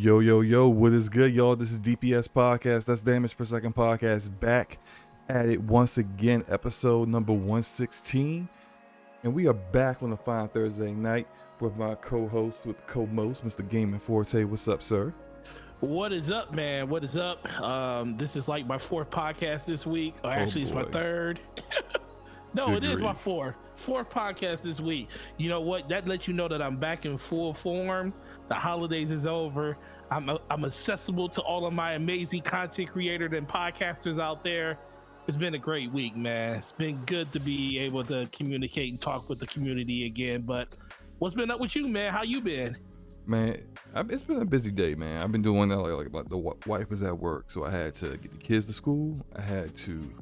Yo, yo, yo, what is good, y'all? This is DPS Podcast. That's Damage Per Second Podcast. Back at it once again, episode number 116. And we are back on a fine Thursday night with my co-host, with co-most, Mr. Gaming Forte. What's up, sir? What is up, man? What is up? This is like my fourth podcast this week. Actually, it's my third. No, Good it is grief. my fourth podcast this week. You know what? That lets you know that I'm back in full form. The holidays is over. I'm accessible to all of my amazing content creators and podcasters out there. It's been a great week, man. It's been good to be able to communicate and talk with the community again. But what's been up with you, man? How you been? Man, it's been a busy day, man. I've been doing that like the wife was at work, so I had to get the kids to school. I had to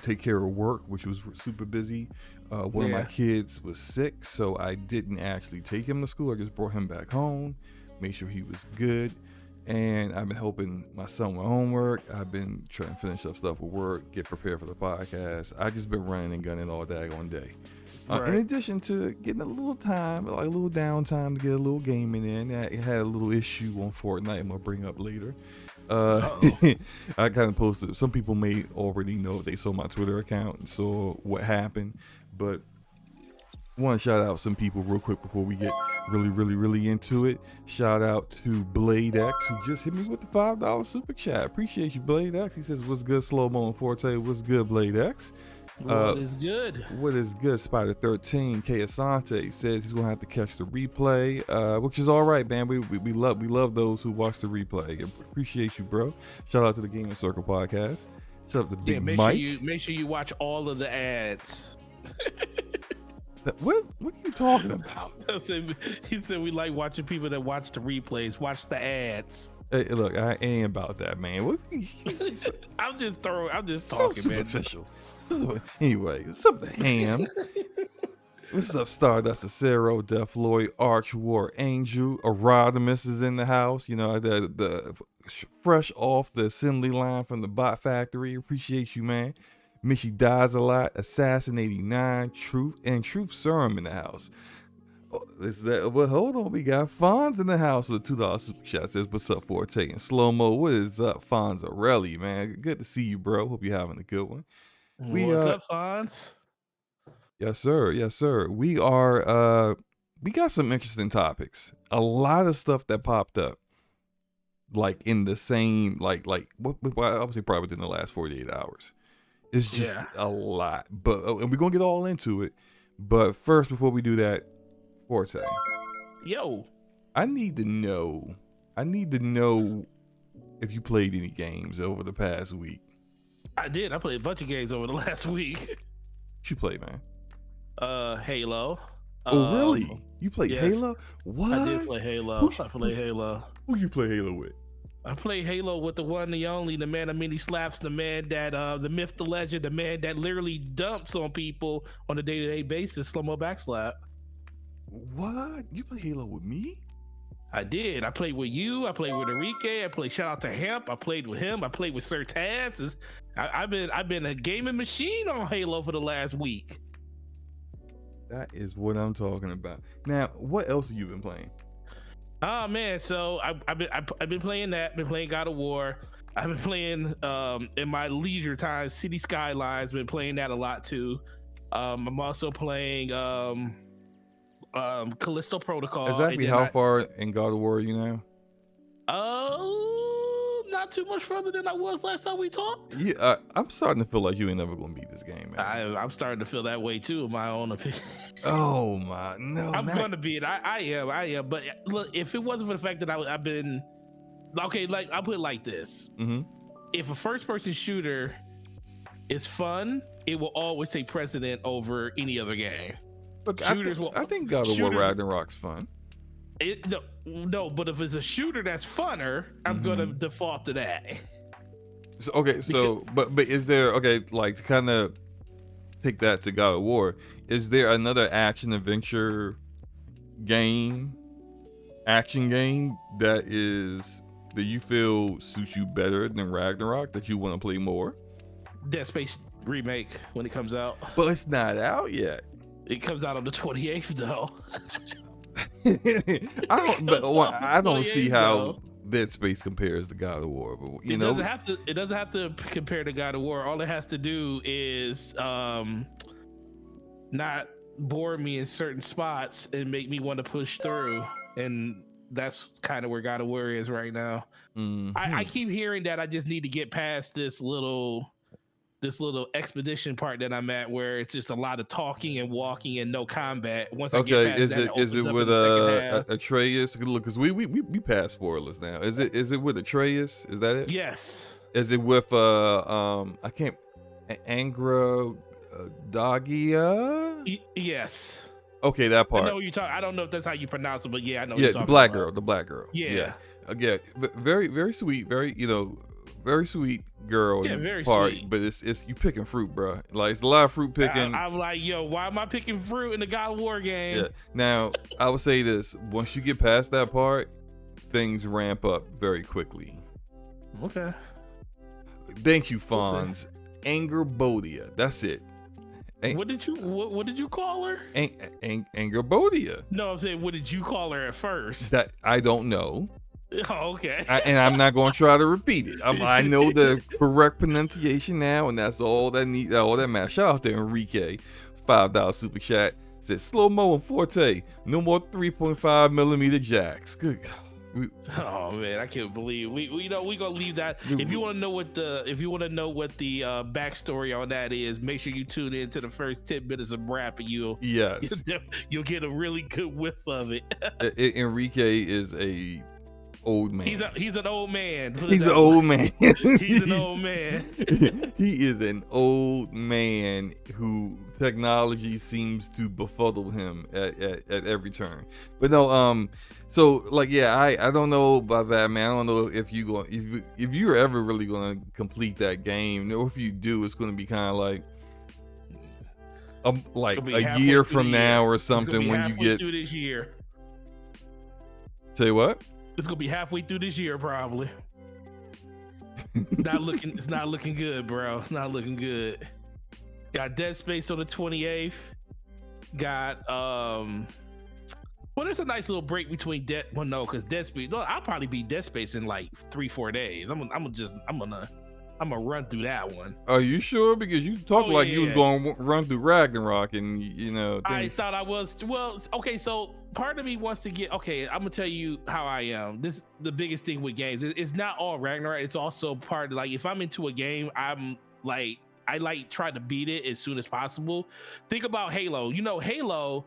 take care of work, which was super busy. One of my kids was sick, so I didn't actually take him to school. I just brought him back home, made sure he was good. And I've been helping my son with homework. I've been trying to finish up stuff with work, get prepared for the podcast. I just been running and gunning all daggone day. In addition to getting a little time, like a little downtime to get a little gaming in. I had a little issue on Fortnite I'm going to bring up later. I kind of posted, some people may already know, they saw my Twitter account and saw what happened. But I want to shout out some people real quick before we get really into it. Shout out to Blade X, who just hit me with the $5 super chat. Appreciate you, Blade X. He says, what's good, Slow Mo and Forte? What's good, Blade X? What is good? What is good? Spider 13 K Asante says he's gonna have to catch the replay, which is all right, man. We love those who watch the replay. Appreciate you, bro. Shout out to the Gaming Circle podcast. What's up, the big Mike? Make sure you watch all of the ads. What are you talking about? He said we like watching people that watch the replays. Watch the ads. Hey, look, I ain't about that, man. I'm just so talking, superficial. Anyway, what's up, the Ham? What's up, Stardust, Acero, Death Lloyd, Arch War, Angel, Erodimus is in the house. You know, the fresh off the assembly line from the bot factory. Appreciate you, man. Michi dies a lot. Assassin 89, Truth Serum in the house. Well, hold on, we got Fonz in the house with a $2 super chat. Says, what's up, Forte? And Slow Mo, what is up, Fonzarelli, man? Good to see you, bro. Hope you're having a good one. What's up, Fonz? Yes, sir. We got some interesting topics. A lot of stuff that popped up, like in the same, like obviously probably within the last 48 hours. It's just a lot, but and we're gonna get all into it. But first, before we do that, Forte, yo, I need to know if you played any games over the past week. I did. I played a bunch of games over the last week. What you play, man? Halo. Oh, really? You played Halo? What? I did play Halo. Who you play Halo with? I played Halo with the one, the only, the man that many slaps, the man that, the myth, the legend, the man that literally dumps on people on a day-to-day basis, slow-mo backslap. What? You play Halo with me? I did. I played with you. I played with Enrique. I played. Shout out to Hemp. I played with him. I played with Sir Taz. I've been a gaming machine on Halo for the last week. That is what I'm talking about. Now, what else have you been playing? Oh man, so I've been playing that. Been playing God of War. I've been playing in my leisure time City Skylines. Been playing that a lot too. I'm also playing Callisto Protocol. Exactly how far in God of War are you now? Not too much further than I was last time we talked. Yeah, I'm starting to feel like you ain't never gonna beat this game, man. I'm starting to feel that way too, in my own opinion. Oh my, no. I'm gonna beat it. I am. But look, if it wasn't for the fact that I've been okay, like I'll put it like this: if a first-person shooter is fun, it will always take precedent over any other game. Look, I think God of War Ragnarok's fun. No, but if it's a shooter that's funner, I'm gonna default to that. So, okay, so but is there, okay, like to kind of take that to God of War, is there another action adventure action game that you feel suits you better than Ragnarok, that you want to play more? Dead Space remake when it comes out. But it's not out yet. It comes out on the 28th though. I don't see how Dead Space compares to God of War, but you It know, doesn't have to. It doesn't have to compare to God of War. All it has to do is not bore me in certain spots and make me want to push through. And that's kind of where God of War is right now. I keep hearing that I just need to get past this little expedition part that I'm at, where it's just a lot of talking and walking and no combat. Once I get past that, is it up with in the second half. Atreus? Look, because we passed spoilers now. Is it with Atreus? Is that it? Yes. Is it with I can't Angra Dogia? Yes. Okay, that part. I know you talk. I don't know if that's how you pronounce it, but yeah, I know. Yeah, the black girl. The black girl. Yeah. Yeah. Very, very sweet. Very, very sweet girl. Yeah, very part, sweet. But it's you picking fruit, bro. Like it's a lot of fruit picking. I'm like, yo, why am I picking fruit in the God of War game? Yeah. Now I would say this: once you get past that part, things ramp up very quickly. Okay. Thank you, Fonz. Angerbodia. That's it. What did you call her? Angerbodia. No, I'm saying, what did you call her at first? That I don't know. Oh, okay. And I'm not going to try to repeat it. I know the correct pronunciation now, and that's all that matters. Shout out to Enrique, $5 super chat. Said slow mo and Forte. No more 3.5 millimeter jacks. Good God. Oh man, I can't believe we gonna leave that. If you want to know what the backstory on that is, make sure you tune in to the first 10 minutes of rap, and you'll get a really good whiff of it. Enrique is a old man. He's an old man. He's an old man. He's an old man. He is an old man who technology seems to befuddle him at every turn. But no, so like, yeah, I don't know about that, man. I don't know if you're ever really gonna complete that game, or if you do, it's gonna be kind of like a year from now or something when you get through this year. Say what? It's gonna be halfway through this year, probably. It's not looking good, bro. It's not looking good. Got Dead Space on the 28th. Got well, there's a nice little break between because Dead Space. I'll probably beat Dead Space in like 3-4 days. I'm gonna run through that one. Are you sure? Because you talked you was going to run through Ragnarok, and I thought I was. Well, okay, so part of me wants to get. Okay, I'm gonna tell you how I am. The biggest thing with games. It's not all Ragnarok. It's also part of, like, if I'm into a game, I'm like, I try to beat it as soon as possible. Think about Halo. Halo,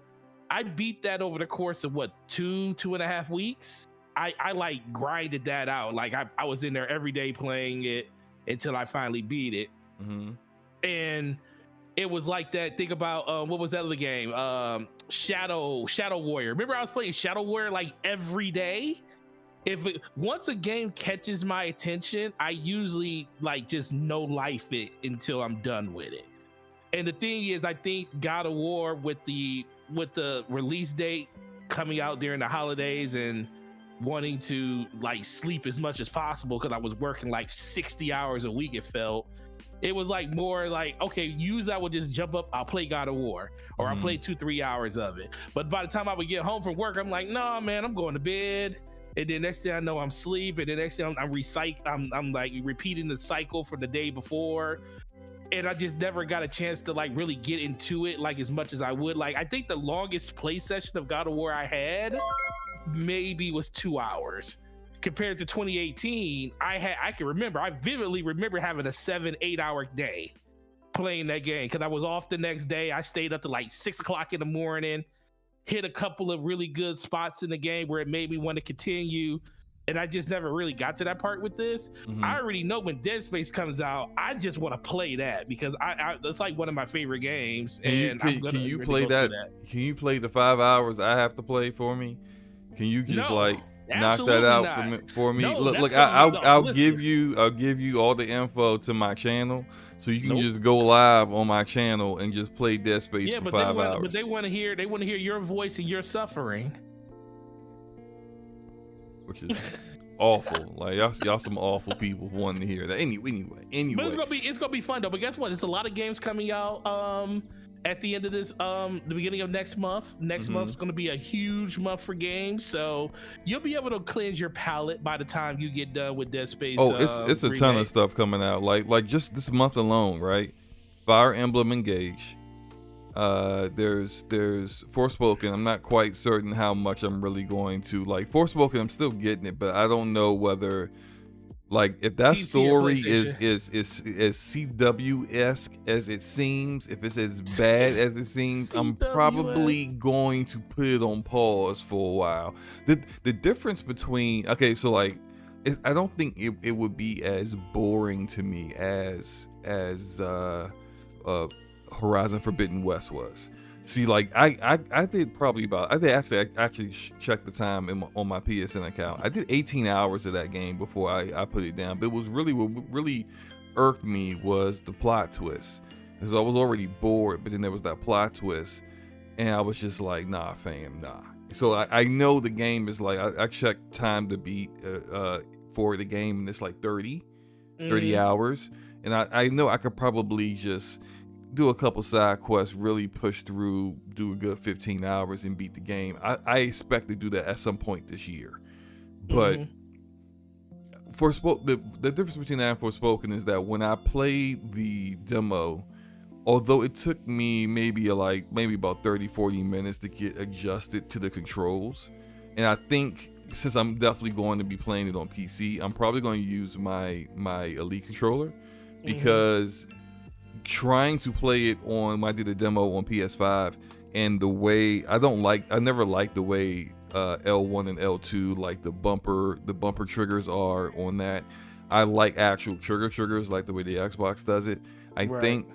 I beat that over the course of 2.5 weeks. I like grinded that out. Like I was in there every day playing it until I finally beat it. Mm-hmm. And it was like that. Think about what was that other game? Shadow Warrior. Remember, I was playing Shadow Warrior like every day. Once a game catches my attention, I usually just no life it until I'm done with it. And the thing is, I think God of War with the release date coming out during the holidays and wanting to sleep as much as possible, because I was working 60 hours a week, it felt. It was more okay, usually I would just jump up, I'll play God of War, or I'll play 2-3 hours of it. But by the time I would get home from work, I'm like, nah, man, I'm going to bed. And then next thing I know, I'm asleep. And then next thing I'm repeating the cycle from the day before. And I just never got a chance to really get into it as much as I would. I think the longest play session of God of War I had maybe was 2 hours. Compared to 2018, I vividly remember having a 7-8 hour day playing that game, because I was off the next day. I stayed up to 6 o'clock in the morning, hit a couple of really good spots in the game where it made me want to continue. And I just never really got to that part with this. Mm-hmm. I already know when Dead Space comes out, I just want to play that, because it's one of my favorite games. Can you play that? Can you play the 5 hours I have to play for me? Can you just knock that out for me? No, look, I'll give you all the info to my channel, so you can just go live on my channel and just play Dead Space for 5 hours. But they want to hear your voice and your suffering, which is awful. Y'all some awful people wanting to hear that. Anyway. But it's gonna be fun though. But guess what? There's a lot of games coming out at the end of this, the beginning of next month. Next month is going to be a huge month for games, so you'll be able to cleanse your palate by the time you get done with Dead Space. Oh, it's a ton of stuff coming out. Like just this month alone, right? Fire Emblem Engage. There's Forspoken. I'm not quite certain how much I'm really going to like. Forspoken, I'm still getting it, but I don't know whether. Like if that story is CW-esque as it seems, if it's as bad as it seems, I'm probably going to put it on pause for a while. The difference between so like I don't think it would be as boring to me as Horizon Forbidden West was. See, like I did probably about I actually checked the time on my PSN account. I did 18 hours of that game before I put it down. But it was what really irked me was the plot twist. Because I was already bored, but then there was that plot twist, and I was just like, nah, fam, nah. So I know the game is like I checked time to beat for the game, and it's like 30 hours, and I know I could probably just do a couple side quests, really push through, do a good 15 hours and beat the game. I expect to do that at some point this year. But the difference between that and Forspoken is that when I played the demo, although it took me maybe about 30-40 minutes to get adjusted to the controls, and I think since I'm definitely going to be playing it on PC, I'm probably going to use my Elite controller, because trying to play it on when I did a demo on PS5, and the way I never liked the way L1 and L2 like the bumper triggers are on that. I like actual triggers like the way the Xbox does it. I'm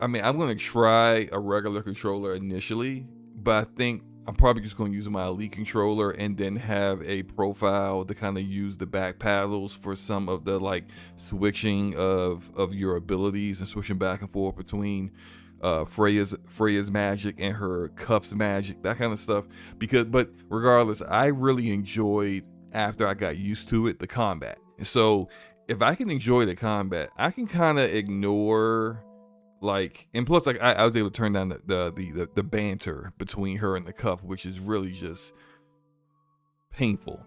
gonna try a regular controller initially, but I think I'm probably just going to use my Elite controller and then have a profile to kind of use the back paddles for some of the like switching of your abilities and switching back and forth between Freya's magic and her cuff's magic, that kind of stuff. But regardless, I really enjoyed, after I got used to it, the combat. And so if I can enjoy the combat, I can kind of ignore and plus like I was able to turn down the banter between her and the cuff, which is really just painful.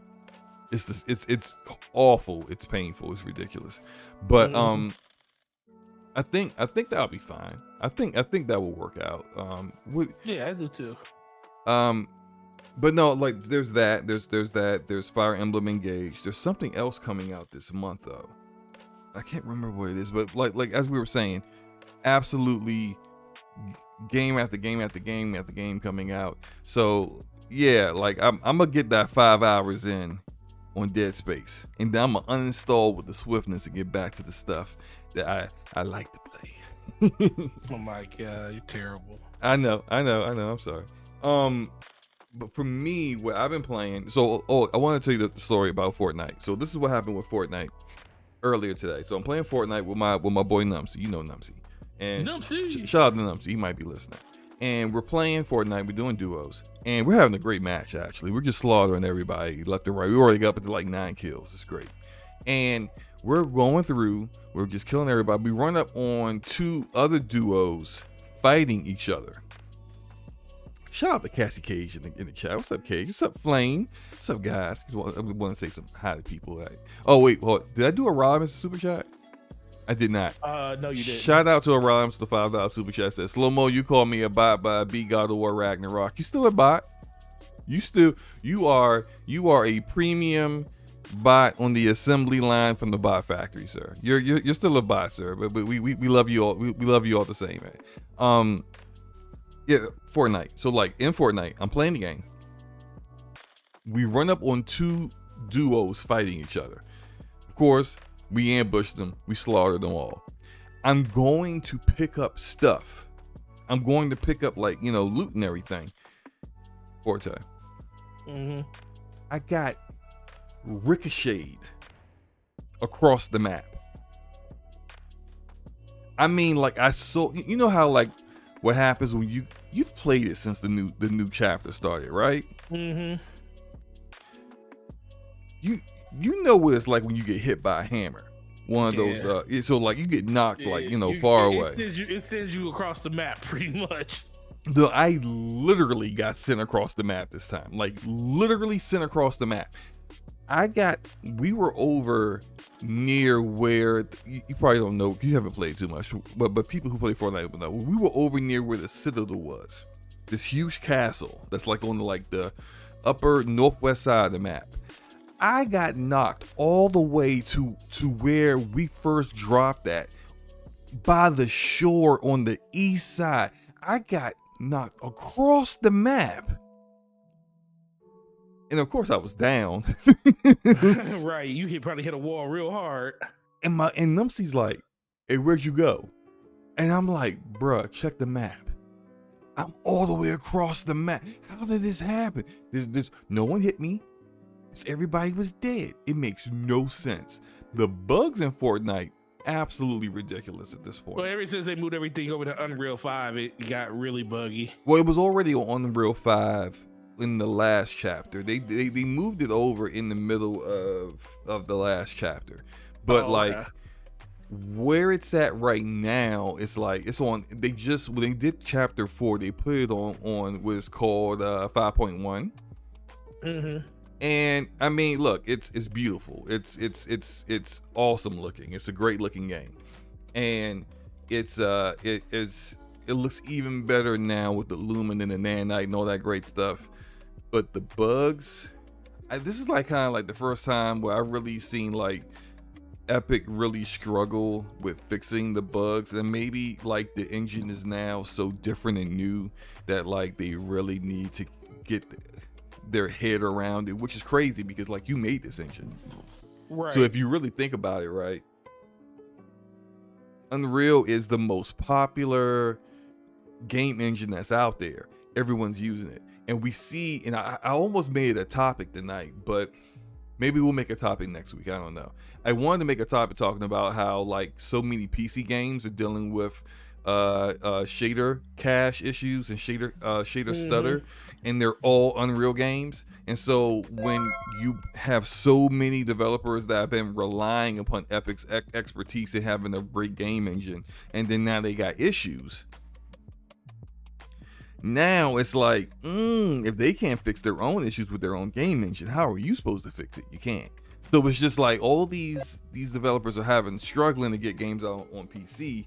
It's awful. It's painful. It's ridiculous. But I think that'll be fine. I think that will work out. Yeah, I do too. But no, like there's that. There's Fire Emblem Engage. There's something else coming out this month though. I can't remember what it is, but like as we were saying, absolutely game after game after game after game coming out. So yeah, like I'm gonna get that 5 hours in on Dead Space, and then I'm gonna uninstall with the swiftness to get back to the stuff that I like to play. Oh my god, you're terrible. I know. I'm sorry. But for me, what I've been playing. So I want to tell you the story about Fortnite. So this is what happened with Fortnite earlier today. So I'm playing Fortnite with my boy Numsy. You know Numsy. And shout out to Numsy, he might be listening. And we're playing Fortnite, we're doing duos, and we're having a great match actually. We're just slaughtering everybody left and right. We already got up to like 9 kills. It's great. And we're going through, we're just killing everybody. We run up on 2 other duos fighting each other. Shout out to Cassie Cage in the chat. What's up, Cage? What's up, Flame? What's up, guys? I want to say some hi to people. Like, oh wait, did I do a Rob as a super chat? I did not. No, you didn't. Shout out to Around the $5 super chat. Says Slow Mo, you call me a bot, but I beat God of War Ragnarok. You still a bot? You are a premium bot on the assembly line from the bot factory, sir. You're still a bot, sir. But we love you all. We love you all the same, man. Yeah, Fortnite. So like in Fortnite, I'm playing the game. We run up on 2 duos fighting each other. Of course, we ambushed them. We slaughtered them all. I'm going to pick up stuff. I'm going to pick up like, loot and everything. Forte. I got ricocheted across the map. I mean, like I saw, how like what happens when you've played it since the new chapter started, right? You know what it's like when you get hit by a hammer. One of those, so like you get knocked far away. It sends you across the map pretty much. I literally got sent across the map this time. Like literally sent across the map. We were over near where you probably don't know. You haven't played too much, but people who play Fortnite will know. We were over near where the Citadel was. This huge castle that's like on the upper northwest side of the map. I got knocked all the way to where we first dropped at by the shore on the east side. I got knocked across the map. And of course I was down. Right, you probably hit a wall real hard. And Numsy's like, hey, where'd you go? And I'm like, bruh, check the map. I'm all the way across the map. How did this happen? There's no one hit me. Everybody was dead. It makes no sense. The bugs in Fortnite, absolutely ridiculous at this point. Well, ever since they moved everything over to Unreal 5, it got really buggy. Well, it was already on Unreal 5 in the last chapter. They moved it over in the middle of the last chapter. But where it's at right now, it's like it's on. When they did chapter 4, they put it on what is called 5.1. Mm-hmm. And I mean, look, it's beautiful. It's awesome looking. It's a great looking game, and it looks even better now with the lumen and the nanite and all that great stuff. But the bugs, this is like kind of like the first time where I've really seen like Epic really struggle with fixing the bugs, and maybe like the engine is now so different and new that like they really need to get their head around it, which is crazy because like you made this engine, right? So if you really think about it, right, Unreal is the most popular game engine that's out there. Everyone's using it, and we see, and I almost made a topic tonight, but maybe we'll make a topic next week. I don't know. I wanted to make a topic talking about how like so many PC games are dealing with shader cache issues and shader stutter, and they're all Unreal games. And so when you have so many developers that have been relying upon Epic's expertise in having a great game engine, and then now they got issues, now it's like, if they can't fix their own issues with their own game engine, how are you supposed to fix it? You can't. So it's just like all these developers are struggling to get games out on PC.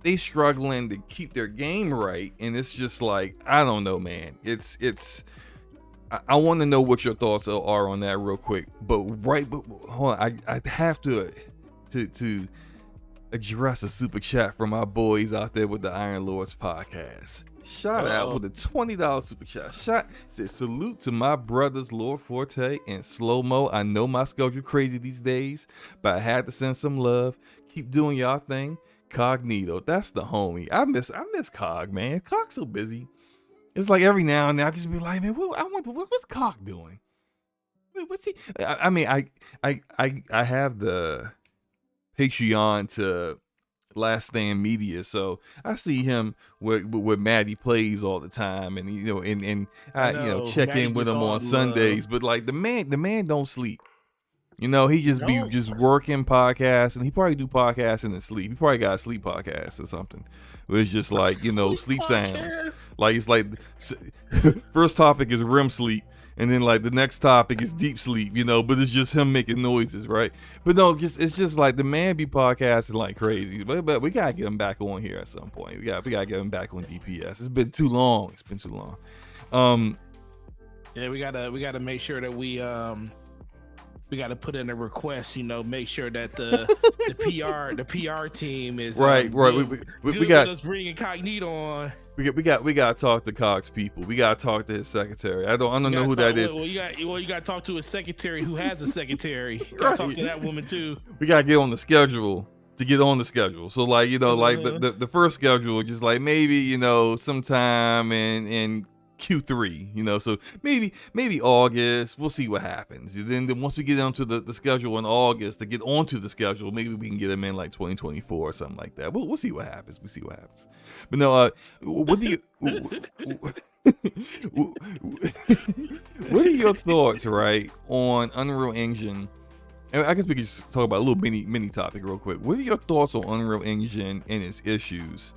They struggling to keep their game right, and it's just like, I don't know, man. I want to know what your thoughts are on that real quick. But hold on, I have to address a super chat from our boys out there with the Iron Lords podcast. Shout out with a $20 super chat. Says, salute to my brothers Lord Forte and Slow Mo. I know my schedule crazy these days, but I had to send some love. Keep doing y'all thing. Cognito, that's the homie. I miss Cog, man. Cog's so busy. It's like every now and then I just be like, man, what's Cog doing? What's he? I mean, I have the Patreon to Last Stand Media, so I see him with Maddie plays all the time, and I check Maddie in with him on Sundays. But like the man don't sleep. He just be working podcasts, and he probably do podcasts in his sleep. He probably got a sleep podcast or something. But it's just like, sleep sounds. Like it's like first topic is REM sleep, and then like the next topic is deep sleep, but it's just him making noises, right? But no, it's just like the man be podcasting like crazy. But we gotta get him back on here at some point. We gotta get him back on DPS. It's been too long. Yeah, we gotta make sure that we got to put in a request, make sure that the PR team is right. We got us bringing Cognito on. We got to talk to Cog's people. We got to talk to his secretary. I don't know who that is. Well, you got to talk to his secretary who has a secretary. You got to talk to that woman too. We got to get on the schedule to get on the schedule. So like, like the first schedule, just like maybe, sometime in Q3, so maybe August. We'll see what happens. And then once we get onto the schedule in August, to get onto the schedule, maybe we can get them in like 2024 or something like that. We'll see what happens. But no, what do you what are your thoughts, right, on Unreal Engine? And I guess we could just talk about a little mini topic real quick. What are your thoughts on Unreal Engine and its issues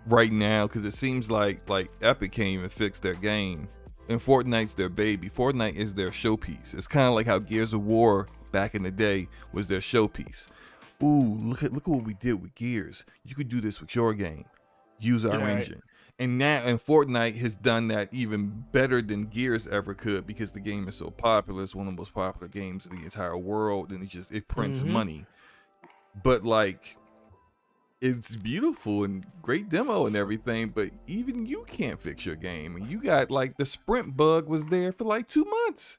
right now, because it seems like Epic can't even fix their game, and Fortnite's their baby. Fortnite is their showpiece. It's kind of like how Gears of War back in the day was their showpiece. Ooh, look at what we did with Gears. You could do this with your game. Use our engine. And Fortnite has done that even better than Gears ever could, because the game is so popular. It's one of the most popular games in the entire world, and it prints money. But like, it's beautiful and great demo and everything, but even you can't fix your game. And you got like the sprint bug was there for like 2 months.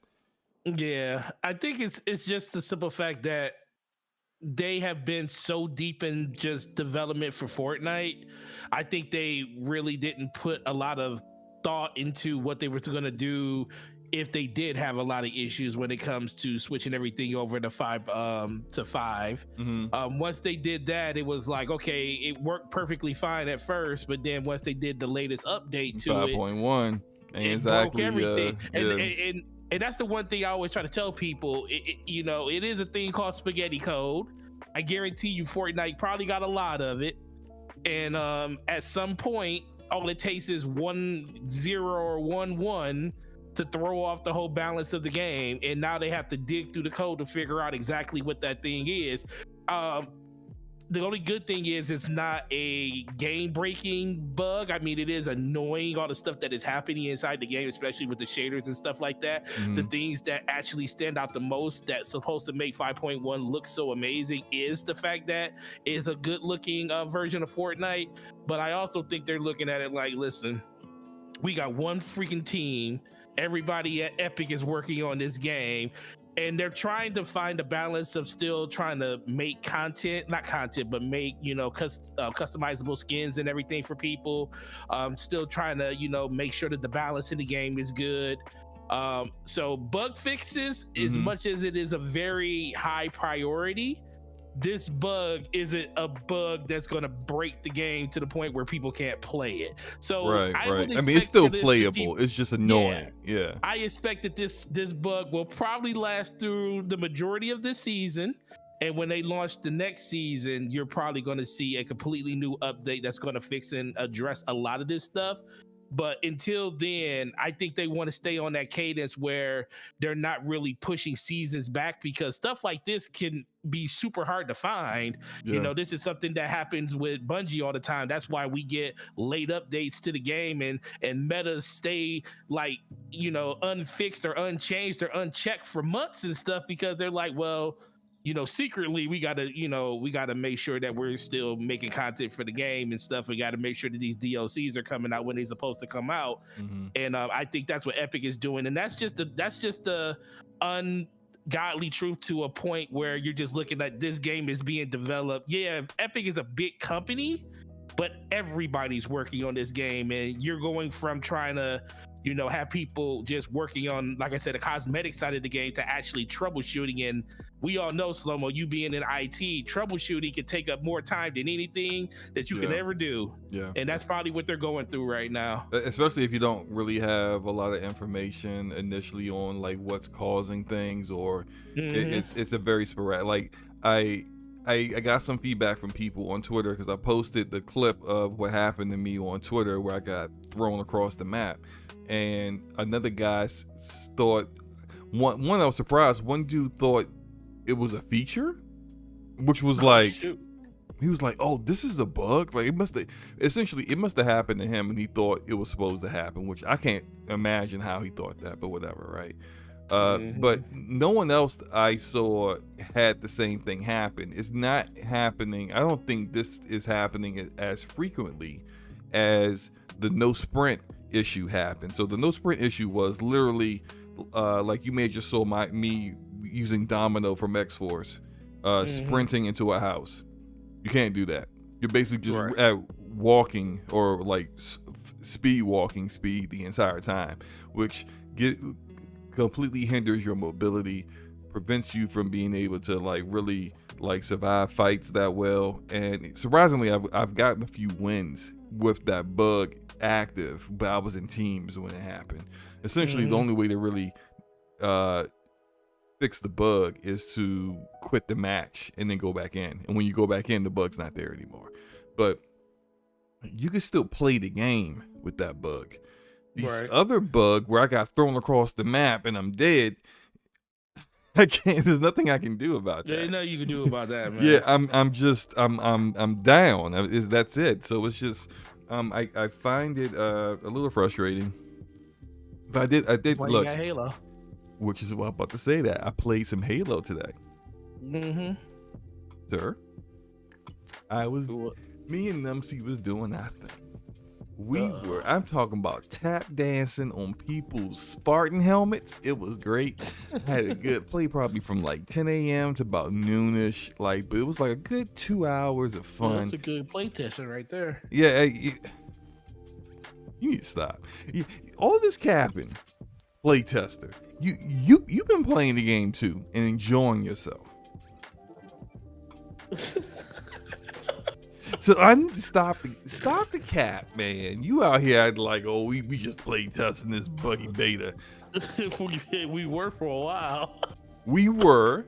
Yeah, I think it's just the simple fact that they have been so deep in just development for Fortnite. I think they really didn't put a lot of thought into what they were going to do if they did have a lot of issues when it comes to switching everything over to 5 to 5. Once they did that, it was like, okay, it worked perfectly fine at first, but then once they did the latest update to 5.1, it broke everything. And that's the one thing I always try to tell people. It is a thing called spaghetti code. I guarantee you, Fortnite probably got a lot of it. And at some point, all it takes is 1-0 or 1-1 to throw off the whole balance of the game. And now they have to dig through the code to figure out exactly what that thing is. The only good thing is it's not a game-breaking bug. I mean, it is annoying, all the stuff that is happening inside the game, especially with the shaders and stuff like that. The things that actually stand out the most that's supposed to make 5.1 look so amazing is the fact that it's a good-looking version of Fortnite. But I also think they're looking at it like, listen, we got one freaking team. Everybody at Epic is working on this game. And they're trying to find a balance of still trying to make not content, but make, customizable skins and everything for people. Still trying to, make sure that the balance in the game is good. So bug fixes, as much as it is a very high priority, this bug isn't a bug that's going to break the game to the point where people can't play it. So right. I mean, it's still playable. It's just annoying. Yeah. I expect that this bug will probably last through the majority of this season. And when they launch the next season, you're probably going to see a completely new update that's going to fix and address a lot of this stuff. But until then, I think they want to stay on that cadence where they're not really pushing seasons back, because stuff like this can be super hard to find. This is something that happens with Bungie all the time. That's why we get late updates to the game and metas stay like, unfixed or unchanged or unchecked for months and stuff, because they're like, well, secretly we gotta make sure that we're still making content for the game and stuff. We gotta make sure that these DLCs are coming out when they're supposed to come out. And I think that's what Epic is doing. And that's just the ungodly truth to a point where you're just looking at this game is being developed. Yeah, Epic is a big company, but everybody's working on this game, and you're going from trying to have people just working on, like I said, the cosmetic side of the game to actually troubleshooting. And we all know, Slow-Mo, you being in IT, troubleshooting can take up more time than anything that you can ever do. Yeah. And that's probably what they're going through right now. Especially if you don't really have a lot of information initially on like what's causing things, or it's a very sporadic. Like I got some feedback from people on Twitter, because I posted the clip of what happened to me on Twitter where I got thrown across the map. And another guy thought, one I was surprised, one dude thought it was a feature, which was he was like, oh, this is a bug. Like, it must have happened to him, and he thought it was supposed to happen, which I can't imagine how he thought that, but whatever, right? But no one else I saw had the same thing happen. It's not happening. I don't think this is happening as frequently as the no sprint issue happened. So the no sprint issue was literally like you may have just saw me using Domino from X-Force sprinting into a house. You can't do that. You're basically just at walking, or like walking speed the entire time, which completely hinders your mobility, prevents you from being able to like really like survive fights that well. And surprisingly, I've gotten a few wins with that bug active, but I was in teams when it happened. Essentially, the only way to really fix the bug is to quit the match and then go back in. And when you go back in, the bug's not there anymore. But you can still play the game with that bug. This Right. other bug where I got thrown across the map and I'm dead, I can't. There's nothing I can do about There ain't that. nothing you can do about that, Yeah, man. I'm down. That's it. So it's just I find it a little frustrating. But I That's did why you look, got Halo. which is what I'm about to say that I played some Halo today, Mm-hmm. sir. Me and Numsy was doing nothing. I'm talking about tap dancing on people's Spartan helmets. It was great. Had a good play probably from like 10 a.m. to about noonish. But it was like a good 2 hours of fun. That's a good play testing right there. Yeah, you need to stop. All this capping, play tester. You've been playing the game too and enjoying yourself. So I need to stop the cap, man. You out here acting like, oh, we just play testing this buggy beta. We were for a while. We were,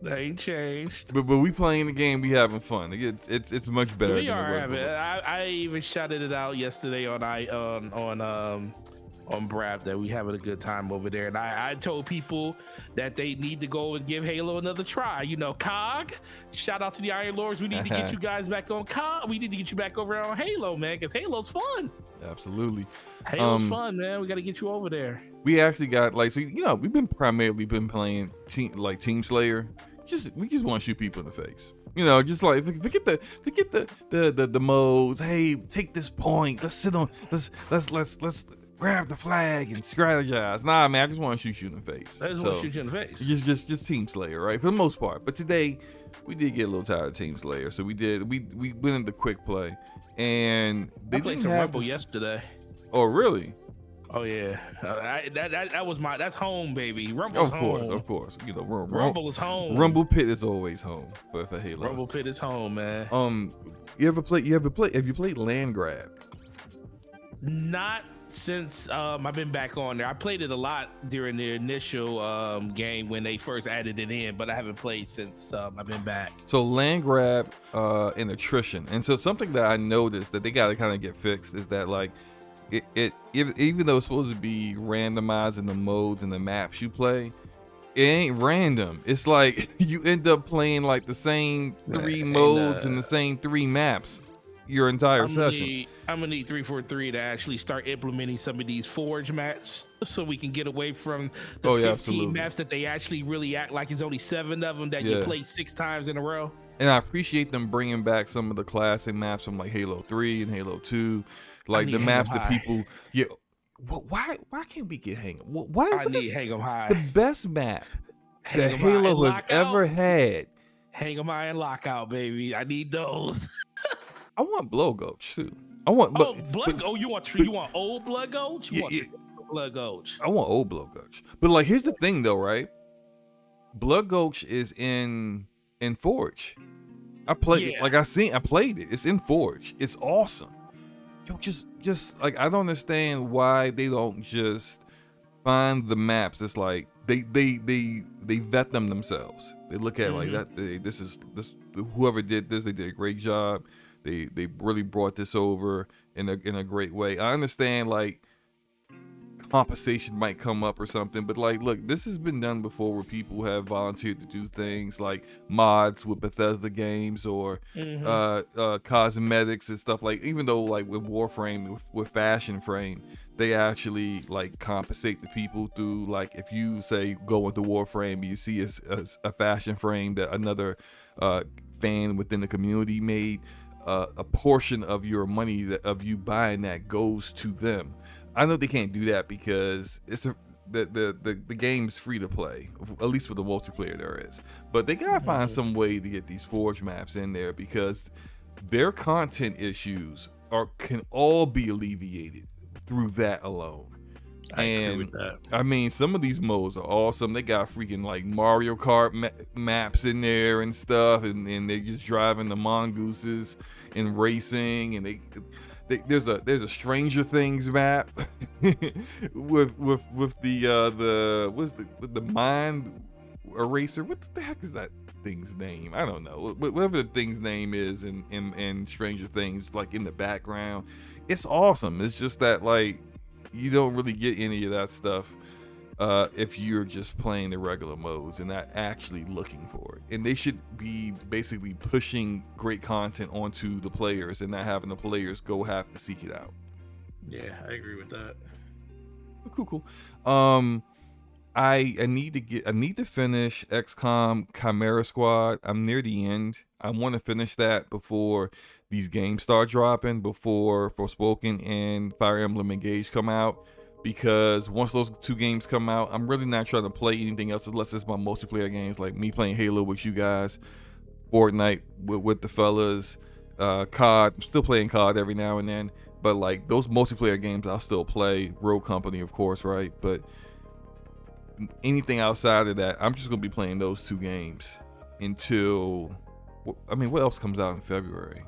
That ain't changed. but we playing the game. We having fun. It's much better We than are it was having. before. I even shouted it out yesterday on Brad that we having a good time over there, and I told people that they need to go and give Halo another try. You know, COG. Shout out to the Iron Lords. We need to get you guys back on COG. We need to get you back over on Halo, man, because Halo's fun. Absolutely. Halo's fun, man. We got to get you over there. We actually got we've been primarily playing Team Slayer. We just want to shoot people in the face. Just like forget the modes. Hey, take this point. Let's sit on. Let's grab the flag and strategize. Nah, man, I just want to shoot you in the face. I just want to shoot you in the face. Just Team Slayer, right? For the most part. But today, we did get a little tired of Team Slayer, so we went into quick play, and I played some Rumble yesterday. Oh, really? Oh yeah, that's home, baby. Rumble's home. Of course. Rumble is home. Rumble Pit is always home for Halo. Rumble Pit is home, man. Have you played Land Grab? Not since I've been back on there. I played it a lot during the initial game when they first added it in, but I haven't played since I've been back. So Land Grab and attrition, and so something that I noticed that they got to kind of get fixed is that even though it's supposed to be randomized in the modes and the maps you play, it ain't random. It's like you end up playing like the same three modes and the same three maps your entire session. I'm gonna need 343 to actually start implementing some of these Forge maps so we can get away from the 15 maps that they actually really act like it's only 7 of them that you play 6 times in a row. And I appreciate them bringing back some of the classic maps from like Halo 3 and Halo 2, like the maps that people. Yeah, why can't we get Hang 'em? Why? I need Hang 'em High. The best map that Halo has ever had. Hang 'em High and Lockout, baby. I need those. I want Blood Gulch too. I want. You want old Blood Gulch? Blood Gulch. I want old Blood Gulch. But like, here's the thing though, right? Blood Gulch is in Forge. I played I played it. It's in Forge. It's awesome. Yo, just like, I don't understand why they don't just find the maps. It's like they vet them themselves. They look at it like that. Whoever did this, they did a great job. They really brought this over in a great way. I understand like compensation might come up or something, but like, look, this has been done before where people have volunteered to do things like mods with Bethesda games or cosmetics and stuff. Like, even though like with Warframe, with Fashion Frame, they actually like compensate the people through, like, if you say go into Warframe, you see a Fashion Frame that another fan within the community made, a portion of your money of you buying that goes to them. I know they can't do that because the game's free to play, at least for the multiplayer there is. But they gotta find some way to get these Forge maps in there, because their content issues can all be alleviated through that alone. I agree with that. I mean, some of these modes are awesome. They got freaking like Mario Kart maps in there and stuff, and they're just driving the mongooses and racing, and there's a Stranger Things map with the mine eraser. What the heck is that thing's name? I don't know. Whatever the thing's name is in Stranger Things, like in the background, it's awesome. It's just that like you don't really get any of that stuff if you're just playing the regular modes and not actually looking for it. And they should be basically pushing great content onto the players and not having the players go have to seek it out. Yeah, I agree with that. Cool. I need to finish XCOM Chimera Squad. I'm near the end. I want to finish that before these games start dropping, before Forspoken and Fire Emblem Engage come out. Because once those two games come out, I'm really not trying to play anything else unless it's my multiplayer games, like me playing Halo with you guys, Fortnite with the fellas, COD. I'm still playing COD every now and then, but like those multiplayer games I'll still play. Rogue Company, of course, right? But anything outside of that, I'm just gonna be playing those two games until, I mean, what else comes out in February?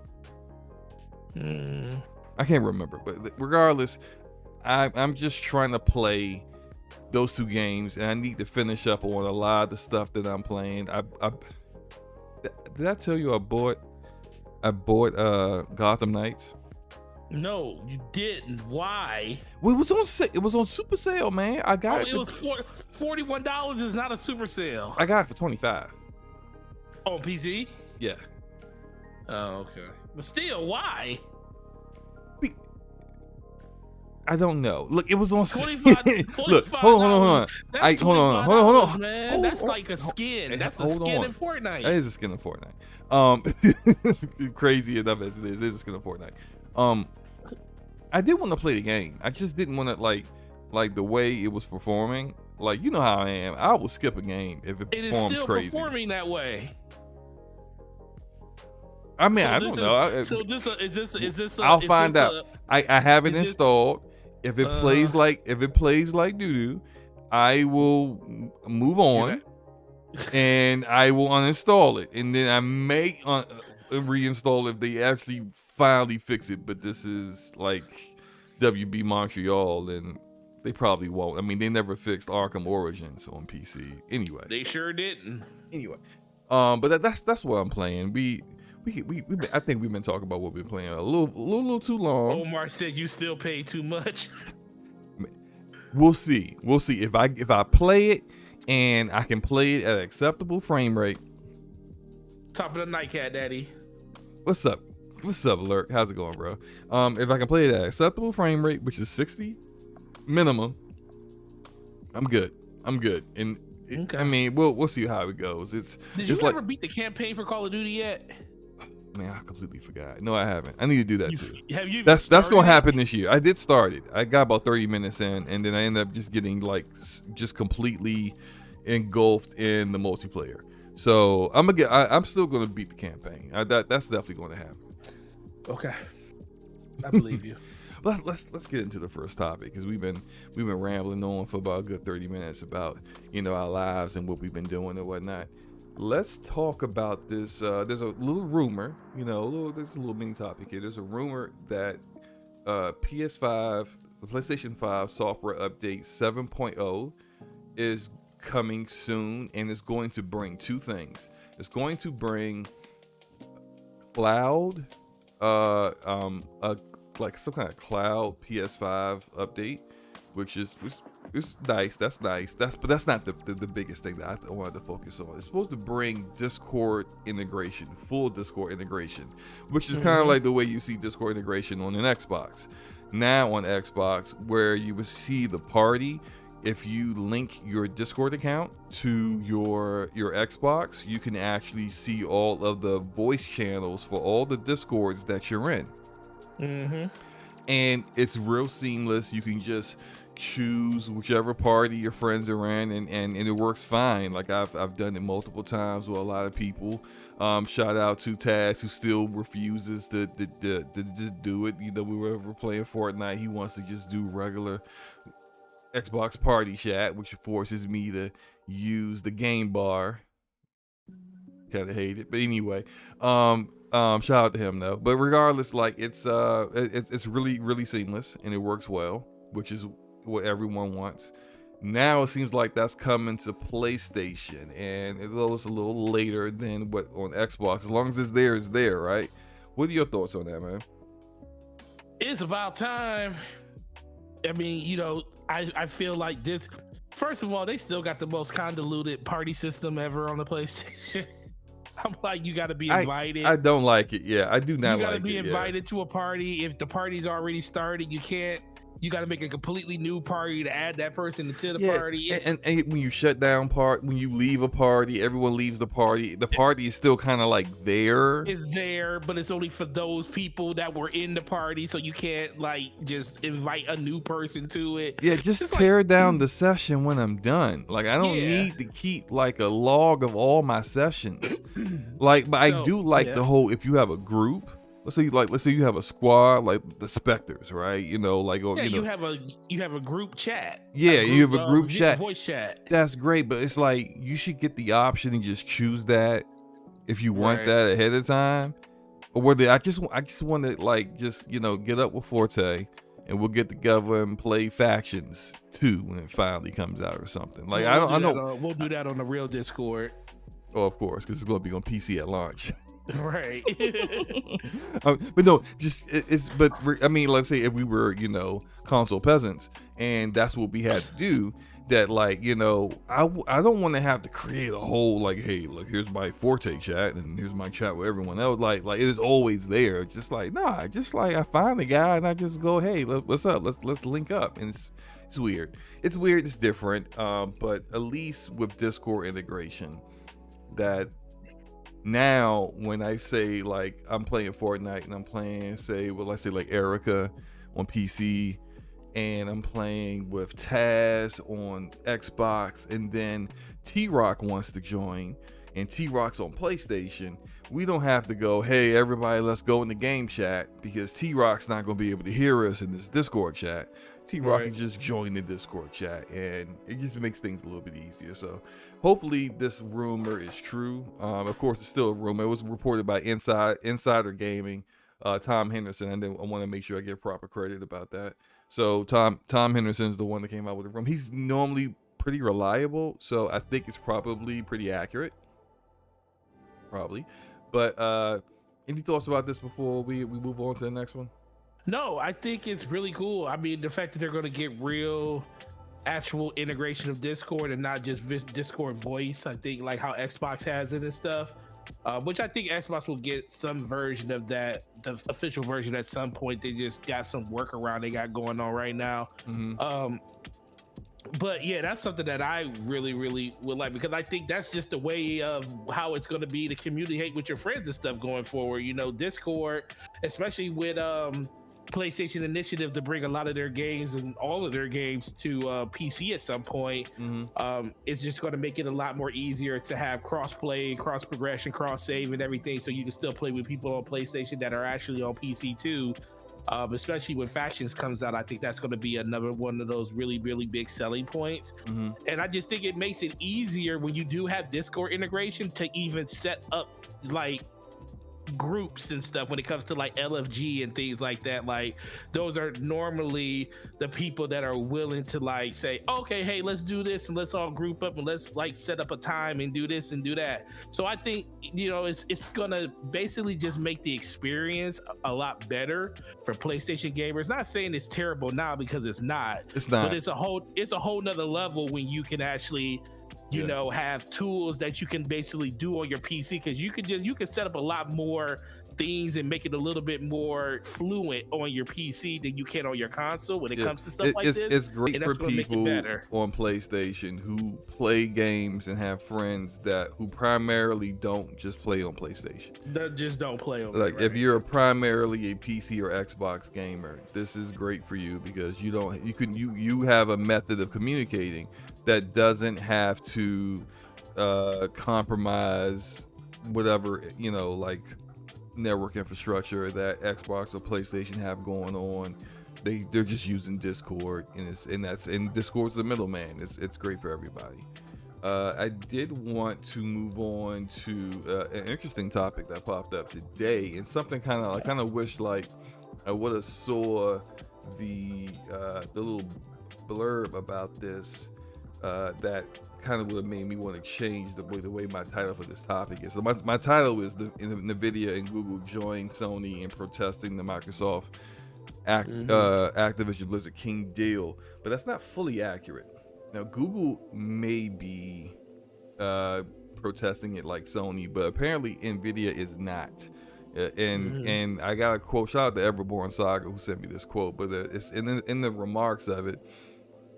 I can't remember, but regardless, I'm just trying to play those two games, and I need to finish up on a lot of the stuff that I'm playing. Did I tell you I bought Gotham Knights? No, you didn't. Why? Well, it was on super sale, man. I got it. It was $41 is not a super sale. I got it for $25 on PC. Yeah. Oh, okay. But still, why? I don't know. Look, it was on 25. Look, hold on. That's hold on, man. That's like a skin. That's a skin in Fortnite. That is a skin in Fortnite. Crazy enough as it is a skin in Fortnite. I did want to play the game. I just didn't want to like the way it was performing. Like, you know how I am. I will skip a game if it performs is still crazy. Performing that way. I mean, I don't know. Is this? I'll find out. I have it installed. If it plays like doo-doo, I will move on and I will uninstall it, and then I may reinstall if they actually finally fix it. But this is like WB Montreal, and they probably won't. I mean, they never fixed Arkham Origins on PC anyway. They sure didn't. Anyway, but that's what I'm playing. I think we've been talking about what we've been playing a little too long. Omar said you still pay too much. We'll see if I play it and I can play it at an acceptable frame rate. Top of the night, Cat Daddy. What's up, Lurk? How's it going, bro? If I can play it at an acceptable frame rate, which is 60 minimum, I'm good. And okay. I mean, we'll see how it goes. Did you ever beat the campaign for Call of Duty yet? Man, I completely forgot. No, I haven't. I need to do that too. Have you? That's gonna happen this year. I did start it. I got about 30 minutes in, and then I ended up just getting just completely engulfed in the multiplayer. So I'm still gonna beat the campaign. That's definitely going to happen. Okay, I believe you. Let's get into the first topic, because we've been rambling on for about a good 30 minutes about our lives and what we've been doing and whatnot. Let's talk about this. There's a little rumor, there's a little mini topic here. There's a rumor that PS5, the PlayStation 5 software update 7.0 is coming soon, and it's going to bring two things. It's going to bring cloud, like some kind of cloud PS5 update, which is nice. That's nice. But that's not the biggest thing that I wanted to focus on. It's supposed to bring Discord integration, full Discord integration, which is kind of like the way you see Discord integration on an Xbox. Now on Xbox, where you would see the party, if you link your Discord account to your Xbox, you can actually see all of the voice channels for all the Discords that you're in. And it's real seamless. You can just choose whichever party your friends are in, and it works fine. Like I've done it multiple times with a lot of people. Shout out to Taz, who still refuses to just do it. We were playing Fortnite. He wants to just do regular Xbox party chat, which forces me to use the game bar. Kind of hate it, but anyway, shout out to him though. But regardless, like it's really, really seamless, and it works well, which is what everyone wants. Now it seems like that's coming to PlayStation, and it's a little later than what on Xbox. As long as it's there, right? What are your thoughts on that, man? It's about time. I mean, I feel like this. First of all, they still got the most convoluted party system ever on the PlayStation. I'm like, you got to be invited. I don't like it. Yeah, I do not like it. You got to be invited to a party. If the party's already started, you can't. You got to make a completely new party to add that person into the party. And when you shut down when you leave a party, everyone leaves the party. The party is still kind of like there. It's there, but it's only for those people that were in the party, so you can't like just invite a new person to it. Yeah, just tear down the session when I'm done. Like I don't need to keep like a log of all my sessions. But I do like the whole, if you have a group. Let's say you have a squad like the Spectres, right? You have a group chat. Yeah, you have a group chat, voice chat. That's great, but it's like you should get the option and just choose that if you want that ahead of time. Or whether I just want to get up with Forte and we'll get together and play Factions 2 when it finally comes out or something. Like we'll do that on the real Discord. Oh, of course, because it's going to be on PC at launch. Right. But no, I mean, let's say if we were, console peasants and that's what we had to do, that I don't want to have to create a whole hey, look, here's my Forte chat and here's my chat with everyone else. Like it is always there. Just I find a guy and I just go, hey, what's up? Let's link up. And it's weird. It's weird. It's different. But at least with Discord integration, that now when I say I'm playing Fortnite and I'm playing let's say Erica on PC and I'm playing with Taz on Xbox and then T-Rock wants to join and T-Rock's on PlayStation, we don't have to go, hey everybody, let's go in the game chat, because T-Rock's not going to be able to hear us in this Discord chat. T-Rock can just join the Discord chat and it just makes things a little bit easier. So hopefully this rumor is true. Of course, it's still a rumor. It was reported by Insider Gaming, Tom Henderson, and then I want to make sure I give proper credit about that. So Tom Henderson's the one that came out with the rumor. He's normally pretty reliable, so I think it's probably pretty accurate. Probably. But any thoughts about this before we move on to the next one? No, I think it's really cool. I mean, the fact that they're going to get real actual integration of Discord and not just Discord voice, I think like how Xbox has it and stuff, which I think Xbox will get some version of that, the official version at some point. They just got some workaround they got going on right now. But yeah, that's something that I really, really would like, because I think that's just the way of how it's going to be to communicate with your friends and stuff going forward. Discord, especially with PlayStation initiative to bring a lot of their games and all of their games to PC at some point, it's just going to make it a lot more easier to have cross-play, cross-progression, cross-save and everything, so you can still play with people on PlayStation that are actually on PC too. Especially when Factions comes out, I think that's going to be another one of those really, really big selling points. And I just think it makes it easier when you do have Discord integration to even set up groups and stuff when it comes to LFG and things like that. Those are normally the people that are willing to say, okay, hey, let's do this and let's all group up and let's set up a time and do this and do that. So I think it's gonna basically just make the experience a lot better for PlayStation gamers. Not saying it's terrible now, because it's not, but it's a whole nother level when you can actually have tools that you can basically do on your PC, because you can set up a lot more things and make it a little bit more fluent on your PC than you can on your console when it comes to stuff like this. It's great for people on PlayStation who play games and have friends who primarily don't just play on PlayStation. That just don't play on if you're primarily a PC or Xbox gamer, this is great for you, because you have a method of communicating that doesn't have to compromise whatever network infrastructure that Xbox or PlayStation have going on. They're just using Discord, and Discord's the middleman. It's great for everybody. I did want to move on to an interesting topic that popped up today, and something I kind of wish I would have saw the little blurb about this that kind of would have made me want to change the way my title for this topic is. So my title is Nvidia and Google join Sony in protesting the Microsoft Activision Blizzard King deal, but that's not fully accurate. Now Google may be protesting it like Sony, but apparently Nvidia is not. And I got a quote. Shout out to Everborn Saga who sent me this quote, but it's in the remarks of it.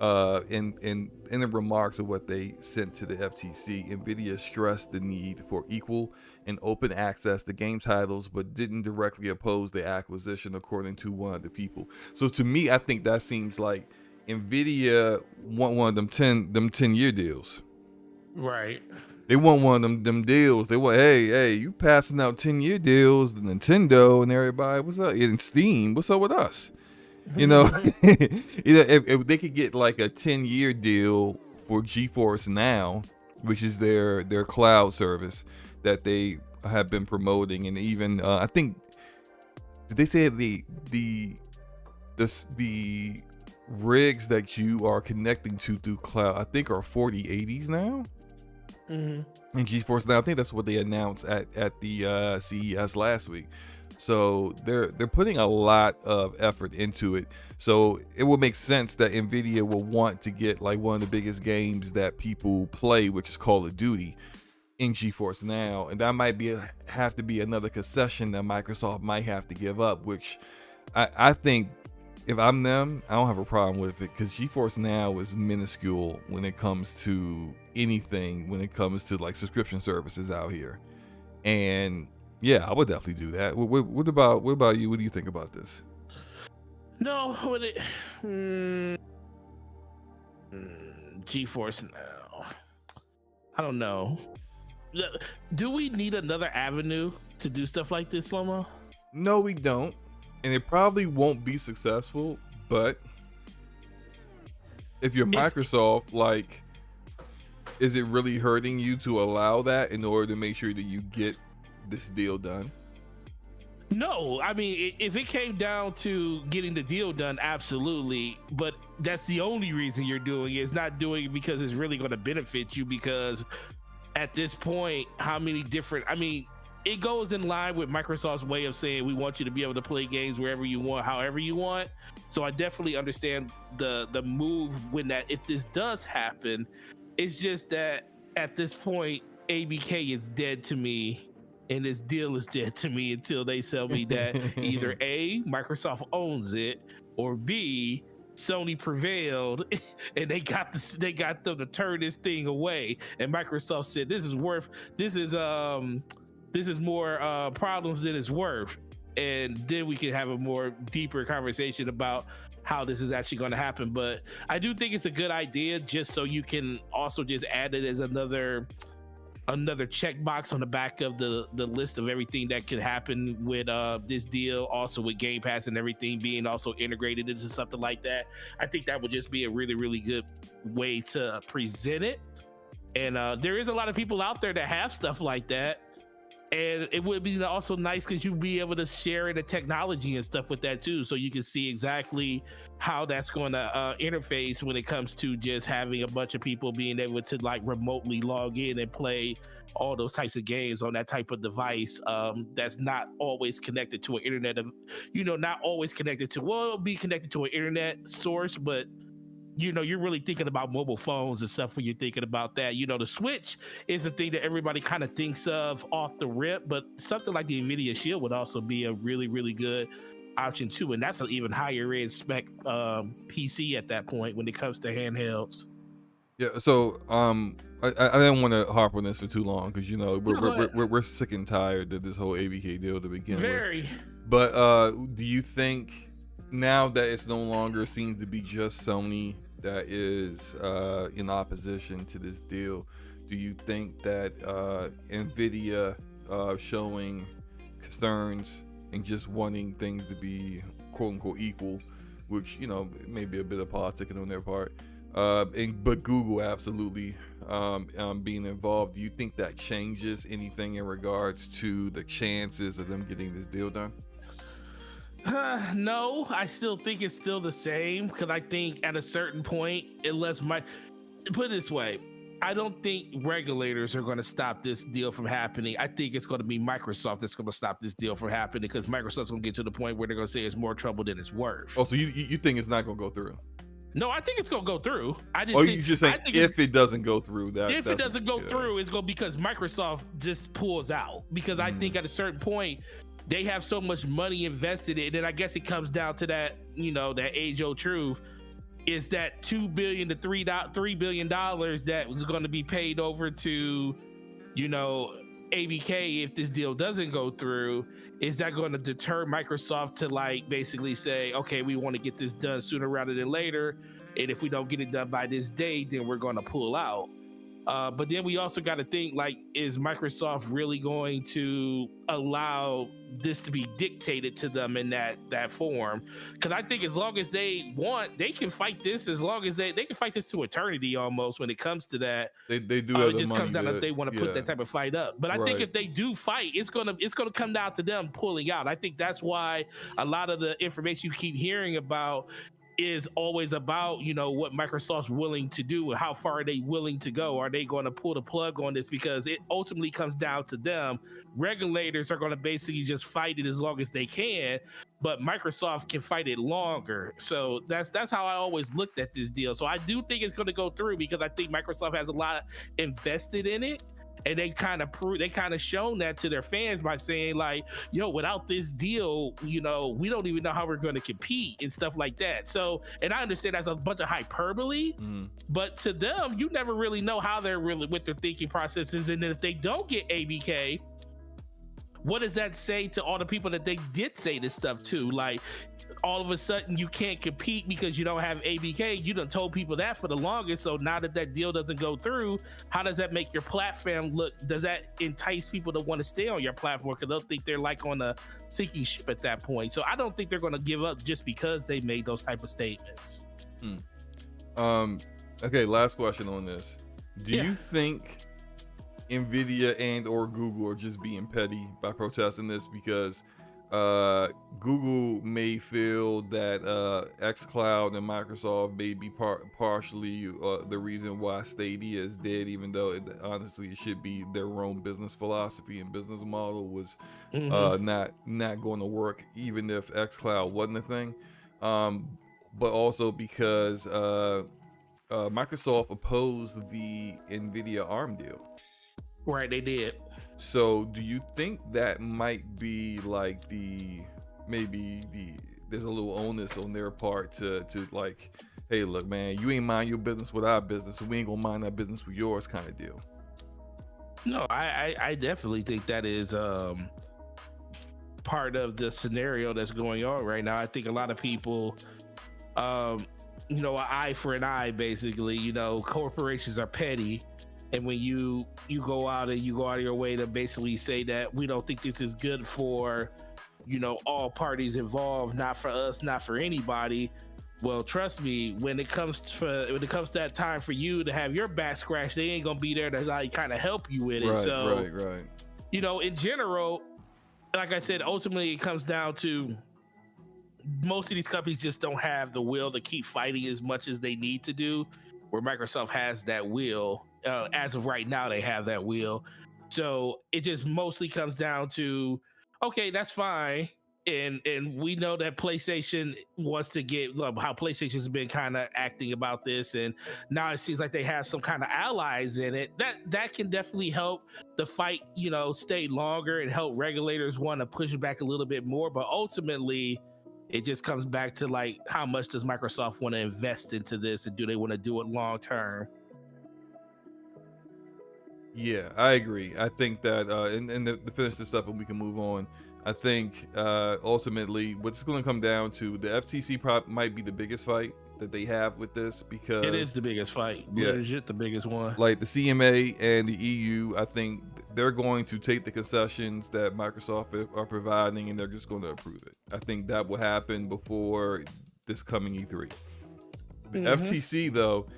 In the remarks of what they sent to the FTC, Nvidia stressed the need for equal and open access to game titles, but didn't directly oppose the acquisition, according to one of the people. So to me, I think that seems like Nvidia want one of them 10-year deals. Right. They want one of them deals. They want, hey, you passing out 10-year deals, the Nintendo and everybody. What's up? In Steam, what's up with us? You know, if they could get like a 10-year deal for GeForce Now, which is their cloud service that they have been promoting, and even I think, did they say the rigs that you are connecting to through cloud, I think, are 4080s now. And GeForce Now, I think that's what they announced at the CES last week. So they're putting a lot of effort into it. So it will make sense that Nvidia will want to get like one of the biggest games that people play, which is Call of Duty, in GeForce Now, and that might have to be another concession that Microsoft might have to give up. Which I think, if I'm them, I don't have a problem with it, because GeForce Now is minuscule when it comes to anything, when it comes to like subscription services out here. And yeah, I would definitely do that. What about you? What do you think about this? No, GeForce Now, I don't know. Do we need another avenue to do stuff like this, Lomo? No, we don't. And it probably won't be successful, but if you're Microsoft, like, is it really hurting you to allow that in order to make sure that you get this deal done? No, I mean, if it came down to getting the deal done, absolutely. But that's the only reason you're doing it. It's not doing it because it's really going to benefit you, because at this point, how many different, I mean, it goes in line with Microsoft's way of saying we want you to be able to play games wherever you want, however you want. So I definitely understand the move when that, if this does happen. It's just that at this point, ABK is dead to me, and this deal is dead to me until they tell me that either A, Microsoft owns it, or B, Sony prevailed and they got them to turn this thing away, and Microsoft said this is more problems than it's worth, and then we can have a more deeper conversation about how this is actually going to happen. But I do think it's a good idea, just so you can also just add it as another checkbox on the back of the list of everything that could happen with this deal, also with Game Pass and everything being also integrated into something like that. I think that would just be a really, really good way to present it. And there is a lot of people out there that have stuff like that, and it would be also nice because you'd be able to share the technology and stuff with that too, so you can see exactly how that's going to interface when it comes to just having a bunch of people being able to like remotely log in and play all those types of games on that type of device that's not always connected to an internet of, not always connected to, well, it'll be connected to an internet source, but you're really thinking about mobile phones and stuff when you're thinking about that. The Switch is a thing that everybody kind of thinks of off the rip, but something like the Nvidia Shield would also be a really, really good option too. And that's an even higher end spec PC at that point when it comes to handhelds. Yeah, so I didn't want to harp on this for too long, because we're sick and tired of this whole ABK deal to begin with. But do you think now that it's no longer seems to be just Sony that is in opposition to this deal, do you think that Nvidia showing concerns and just wanting things to be quote unquote equal, which may be a bit of politicking on their part, but Google absolutely being involved, do you think that changes anything in regards to the chances of them getting this deal done? No, I still think it's still the same, because I think at a certain point, unless put it this way. I don't think regulators are going to stop this deal from happening. I think it's going to be Microsoft that's going to stop this deal from happening, because Microsoft's going to get to the point where they're going to say it's more trouble than it's worth. Oh, so you think it's not going to go through? No, I think it's going to go through. I just you just saying if it doesn't go through, if it doesn't go through, it's going to because Microsoft just pulls out. Because I think at a certain point, they have so much money invested in it, and I guess it comes down to that, that age-old truth. Is that $2 billion to $3 billion that was going to be paid over to, ABK if this deal doesn't go through? Is that going to deter Microsoft to basically say, okay, we want to get this done sooner rather than later, and if we don't get it done by this date, then we're going to pull out? But then we also got to think, is Microsoft really going to allow this to be dictated to them in that form? Because I think as long as they want, they can fight this. As long as they can fight this to eternity almost when it comes to that. They do have it just comes down if they want to put that type of fight up. But I think if they do fight, it's gonna come down to them pulling out. I think that's why a lot of the information you keep hearing about is always about, what Microsoft's willing to do and how far are they willing to go. Are they going to pull the plug on this? Because it ultimately comes down to them. Regulators are going to basically just fight it as long as they can, but Microsoft can fight it longer. So that's how I always looked at this deal. So I do think it's going to go through, because I think Microsoft has a lot invested in it. And they kind of shown that to their fans by saying without this deal, we don't even know how we're going to compete and stuff like that. So, and I understand that's a bunch of hyperbole, but to them, you never really know how they're really with their thinking processes. And then if they don't get ABK, what does that say to all the people that they did say this stuff to? All of a sudden you can't compete because you don't have ABK. You done told people that for the longest. So now that deal doesn't go through, how does that make your platform look? Does that entice people to want to stay on your platform? Because they'll think they're on a sinking ship at that point. So I don't think they're going to give up just because they made those type of statements. Okay, last question on this. Do you think Nvidia and or Google are just being petty by protesting this? Because Google may feel that xCloud and Microsoft may be partially the reason why Stadia is dead, even though honestly it should be their own business philosophy and business model was not going to work even if xCloud wasn't a thing. But also because Microsoft opposed the Nvidia ARM deal. Right, they did. So do you think that might be there's a little onus on their part to hey, look, man, you ain't mind your business with our business, so we ain't gonna mind our business with yours kind of deal? No, I definitely think that is part of the scenario that's going on right now. I think a lot of people, an eye for an eye, basically. Corporations are petty. And when you go out of your way to basically say that we don't think this is good for, all parties involved, not for us, not for anybody. Well, trust me, when it comes to that time for you to have your back scratched, they ain't gonna be there to kind of help you with it. Right. In general, like I said, ultimately it comes down to most of these companies just don't have the will to keep fighting as much as they need to do, where Microsoft has that will. As of right now, they have that will. So it just mostly comes down to, okay, that's fine. And we know that PlayStation wants to get how PlayStation's been kind of acting about this, and now it seems like they have some kind of allies in it. That can definitely help the fight, stay longer and help regulators want to push back a little bit more. But ultimately, it just comes back to how much does Microsoft want to invest into this, and do they want to do it long term? Yeah, I agree. I think that, and to finish this up and we can move on, I think ultimately what's going to come down to, the FTC might be the biggest fight that they have with this, because it is the biggest fight. Legit the biggest one. The CMA and the EU, I think they're going to take the concessions that Microsoft are providing, and they're just going to approve it. I think that will happen before this coming E3. The FTC, though,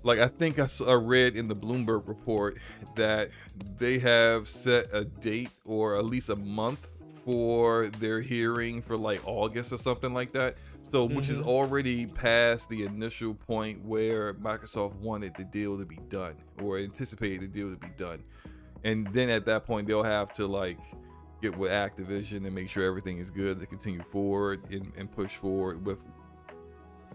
I think I read in the Bloomberg report that they have set a date, or at least a month, for their hearing for August or something like that. So, which is already past the initial point where Microsoft wanted the deal to be done or anticipated the deal to be done. And then at that point, they'll have to like get with Activision and make sure everything is good to continue forward and push forward with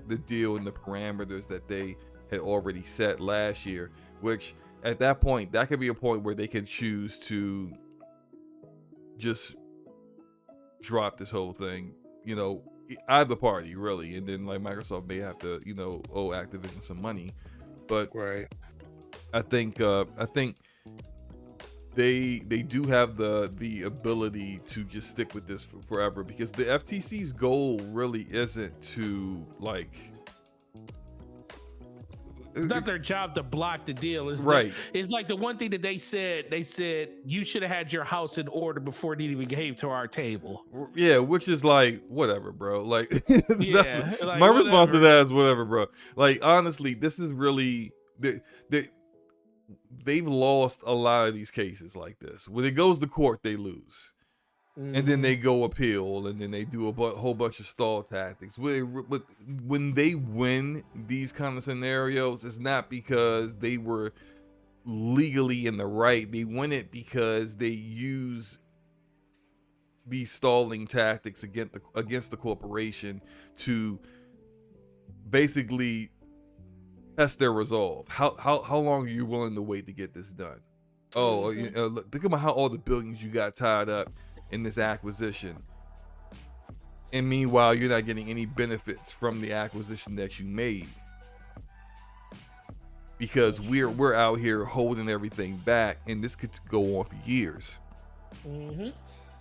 the deal and the parameters that they had already set last year, which at that point, that could be a point where they could choose to just drop this whole thing, you know, either party really, and then like Microsoft may have to, you know, owe Activision some money. But I think they do have the ability to just stick with this forever, because the FTC's goal really isn't to like, it's not their job to block the deal. It's right. It's like the one thing that they said you should have had your house in order before it even came to our table. Yeah, which is like whatever, bro. Like, yeah, like, my response to that is whatever, bro. Like, honestly, this is really they've lost a lot of these cases like this. When it goes to court, they lose. And then they go appeal, and then they do a whole bunch of stall tactics. But when they win these kind of scenarios, it's not because they were legally in the right. They win it because they use these stalling tactics against the corporation to basically test their resolve. How long are you willing to wait to get this done? Oh, you know, think about how all the billions you got tied up in this acquisition, and meanwhile you're not getting any benefits from the acquisition that you made, because we're out here holding everything back, and this could go on for years.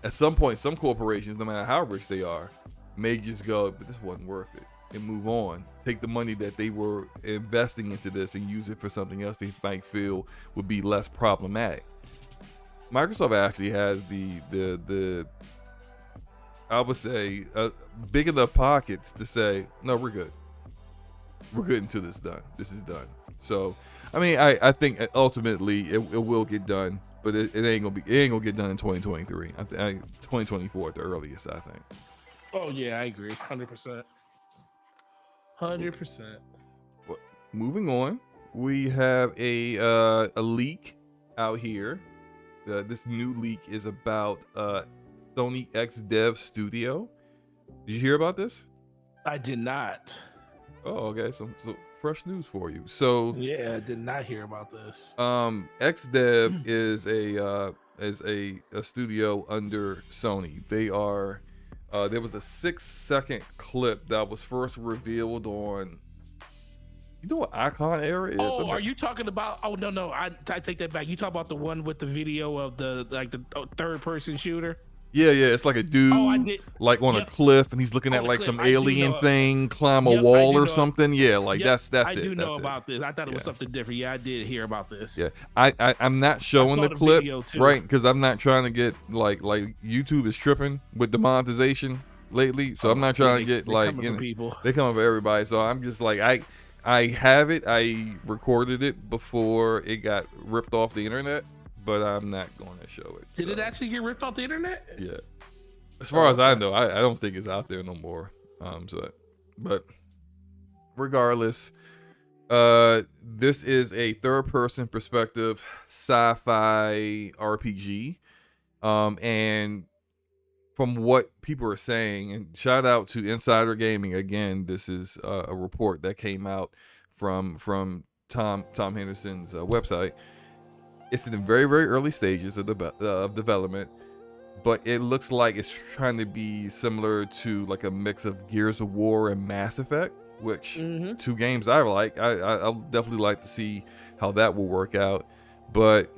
At some point, some corporations, no matter how rich they are, may just go, but this wasn't worth it, and move on. Take the money that they were investing into this and use it for something else they might feel would be less problematic. Microsoft actually has the I would say big enough pockets to say, no, we're good until this is done. So I mean, I think ultimately it will get done, but it ain't gonna get done in 2023. 2024 at the earliest, I think. Oh yeah, I agree, 100%. Well, moving on, we have a leak out here. This new leak is about Sony XDev Studio. Did you hear about this? I did not. Oh, okay. So fresh news for you. So yeah, I did not hear about this. XDev is a studio under Sony. They are. There was a 6-second clip that was first revealed on. You know what Icon Era is? Oh, are you talking about? Oh no, I take that back. You talk about the one with the video of the third-person shooter? Yeah, it's like a dude like on a cliff, and he's looking at like some alien thing, climb a wall or something. Yeah, like that's it. I do know about this. I thought it was something different. Yeah, I did hear about this. Yeah, I'm not showing the clip, right? Because I'm not trying to get like YouTube is tripping with the monetization lately, so I'm not trying to get like, you know, people. They come for everybody. So I'm just like I have it. I recorded it before it got ripped off the internet, but I'm not going to show it. Did it actually get ripped off the internet? Yeah. As far as I know, I don't think it's out there no more. But regardless, this is a third-person perspective sci-fi RPG, and from what people are saying, and shout out to Insider Gaming again. This is a report that came out from Tom Henderson's website. It's in the very, very early stages of development, but it looks like it's trying to be similar to like a mix of Gears of War and Mass Effect, which two games I like. I'll definitely like to see how that will work out, but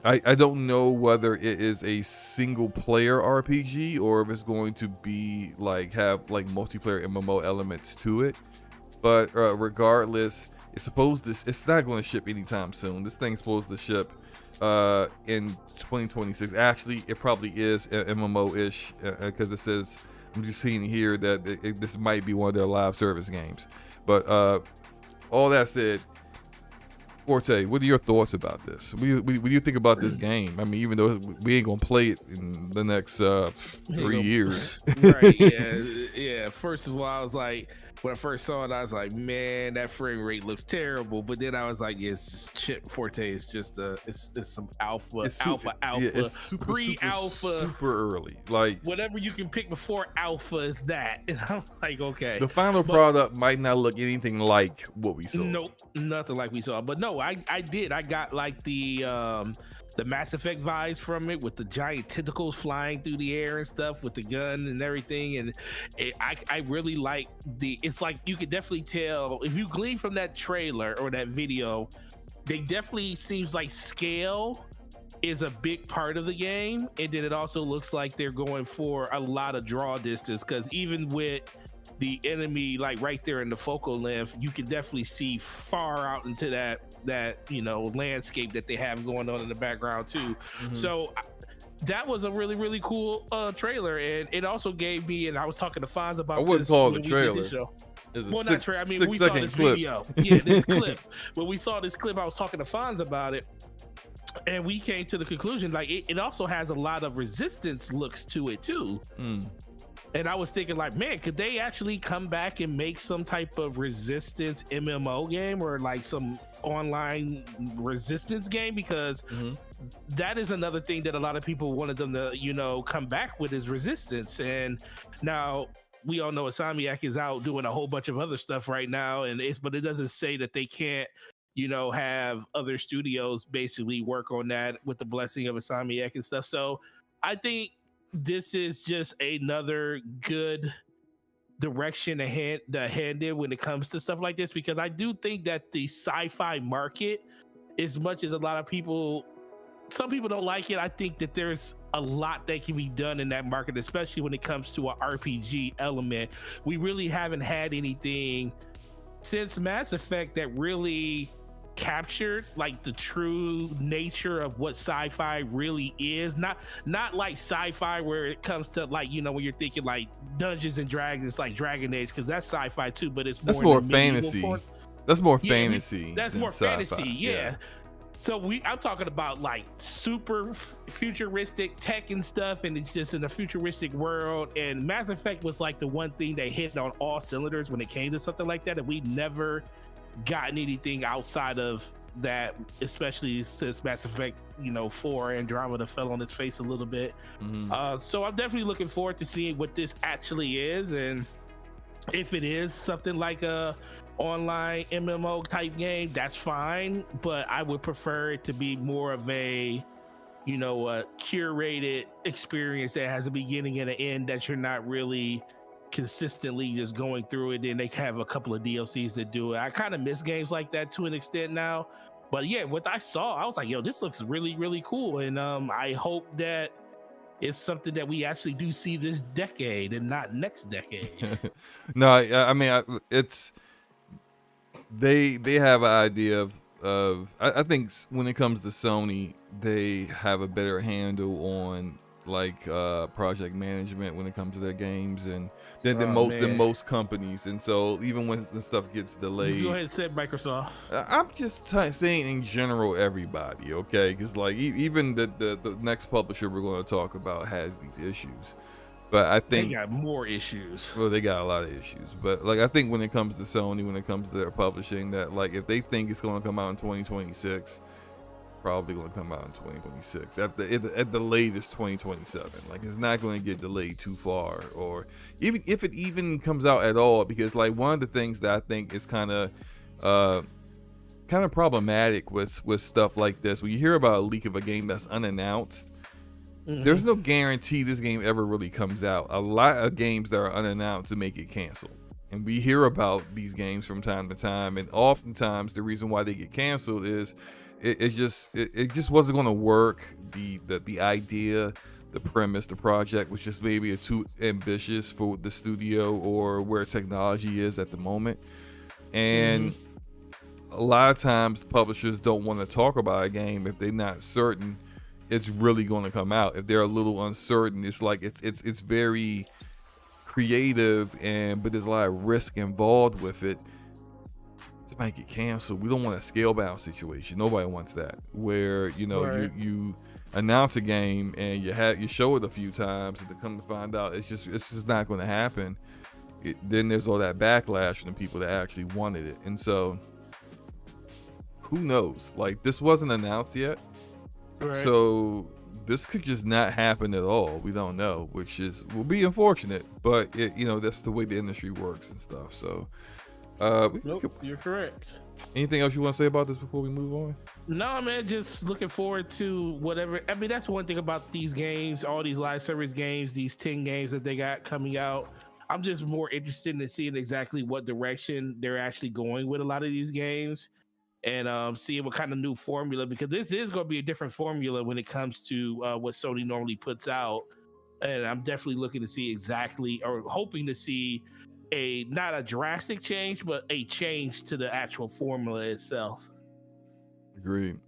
I don't know whether it is a single player RPG or if it's going to be like have like multiplayer MMO elements to it. But regardless, it's not going to ship anytime soon. This thing's supposed to ship in 2026. Actually, it probably is MMO-ish because it says, I'm just seeing here that this might be one of their live service games. But all that said, Forte, what are your thoughts about this? What do you think about this game? I mean, even though we ain't gonna play it in the next 3 years. Right, yeah. First of all, I was like, when I first saw it, I was like, man, that frame rate looks terrible. But then I was like, yeah, it's just Chip Forte. It's just it's some alpha, It's super, pre-alpha, super early. Like whatever you can pick before alpha is that. And I'm like, okay. The final product might not look anything like what we saw. Nope, nothing like we saw. But no, I did. I got like the Mass Effect vibes from it, with the giant tentacles flying through the air and stuff, with the gun and everything. And I really like it's like, you could definitely tell if you glean from that trailer or that video, they definitely seems like scale is a big part of the game. And then it also looks like they're going for a lot of draw distance, because even with the enemy like right there in the focal length, you can definitely see far out into that landscape that they have going on in the background too. So that was a really cool trailer, and it also gave me, and I was talking to Fonz about, I wouldn't call it a trailer. Not trailer. I mean, we saw this clip. video. Yeah, this clip. When we saw this clip, I was talking to Fonz about it, and we came to the conclusion like it also has a lot of Resistance looks to it too. And I was thinking like, man, could they actually come back and make some type of Resistance MMO game, or like some online Resistance game? Because that is another thing that a lot of people wanted them to, come back with, is Resistance. And now we all know Insomniac is out doing a whole bunch of other stuff right now, but it doesn't say that they can't, have other studios basically work on that with the blessing of Insomniac and stuff. So I think this is just another good direction to hand in when it comes to stuff like this, because I do think that the sci-fi market, as much as some people don't like it, I think that there's a lot that can be done in that market, especially when it comes to an RPG element. We really haven't had anything since Mass Effect that really captured like the true nature of what sci-fi really is. Not like sci-fi where it comes to like, when you're thinking like Dungeons and Dragons, like Dragon Age, because that's sci-fi too, but that's more fantasy. That's more fantasy. That's more fantasy. Yeah. So I'm talking about like super futuristic tech and stuff, and it's just in a futuristic world. And Mass Effect was like the one thing that hit on all cylinders when it came to something like that, and we never gotten anything outside of that, especially since Mass Effect 4 Andromeda fell on its face a little bit. So I'm definitely looking forward to seeing what this actually is, and if it is something like a online MMO type game, that's fine, but I would prefer it to be more of a a curated experience that has a beginning and an end, that you're not really consistently just going through it. Then they have a couple of DLCs that do it. I kind of miss games like that to an extent now, but yeah, what I saw, I was like, yo, this looks really cool. And I hope that it's something that we actually do see this decade and not next decade. No, I mean, it's they have an idea of I think when it comes to Sony, they have a better handle on like project management when it comes to their games, and than most companies. And so even when stuff gets delayed, go ahead and say Microsoft. I'm just saying in general, everybody, okay? Because like even the next publisher we're going to talk about has these issues, but I think they got more issues. Well, they got a lot of issues, but like I think when it comes to Sony, when it comes to their publishing, that like if they think it's going to come out in 2026, probably going to come out in 2026 at the latest 2027. Like it's not going to get delayed too far, or even if it even comes out at all, because like one of the things that I think is kind of problematic with stuff like this, when you hear about a leak of a game that's unannounced, there's no guarantee this game ever really comes out. A lot of games that are unannounced to make it canceled, and we hear about these games from time to time, and oftentimes the reason why they get canceled is it just wasn't going to work. The idea, the premise, the project was just maybe too ambitious for the studio or where technology is at the moment. And a lot of times the publishers don't want to talk about a game if they're not certain it's really going to come out. If they're a little uncertain, it's like it's very creative, but there's a lot of risk involved with it. this might get canceled. We don't want a scale bound situation. Nobody wants that. Where Right. you announce a game and you show it a few times, and to come to find out it's just not going to happen. Then there's all that backlash from the people that actually wanted it, and so who knows? Like, this wasn't announced yet, Right. so this could just not happen at all. We don't know, which will be unfortunate, but that's the way the industry works and stuff. So, Nope, you're correct. anything else you want to say about this before we move on? No, man, just looking forward to whatever. I mean, that's one thing about these games, all these live service games, these 10 games that they got coming out. I'm just more interested in seeing exactly what direction they're actually going with a lot of these games, and seeing what kind of new formula, because this is going to be a different formula when it comes to what Sony normally puts out. And I'm definitely looking to see exactly, or hoping to see not a drastic change, but a change to the actual formula itself. Agreed.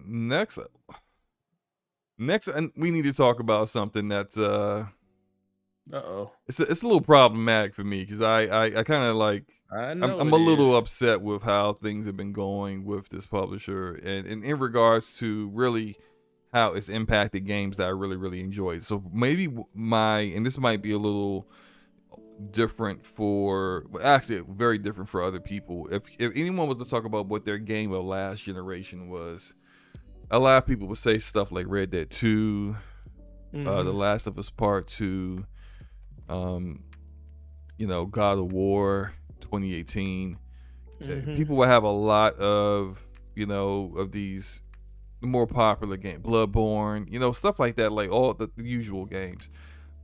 Next, and we need to talk about something that's it's a little problematic for me, because I kind of like, I'm a little upset with how things have been going with this publisher, and in regards to really how it's impacted games that I really, really enjoy. So maybe and this might be a little different actually very different for other people. If anyone was to talk about what their game of last generation was, a lot of people would say stuff like Red Dead 2, The Last of Us Part 2, God of War 2018. People will have a lot of of these more popular games, Bloodborne, stuff like that, like all the usual games.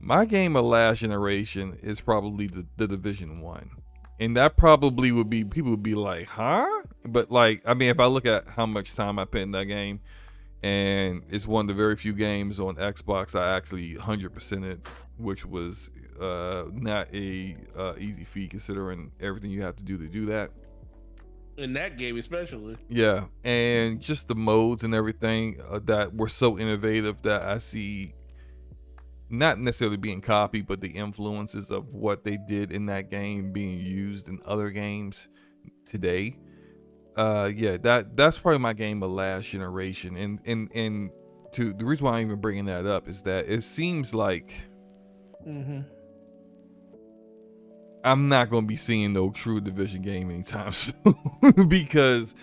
My game of last generation is probably the Division 1. And that probably would be, people would be like, huh? But like, I mean, if I look at how much time I put in that game, and it's one of the very few games on Xbox I actually 100% it, which was not a easy feat considering everything you have to do that. In that game especially. Yeah, and just the modes and everything that were so innovative that I see not necessarily being copied, but the influences of what they did in that game being used in other games today. That's probably my game of last generation. And to the reason why I'm even bringing that up is that it seems like I'm not going to be seeing no true Division game anytime soon, because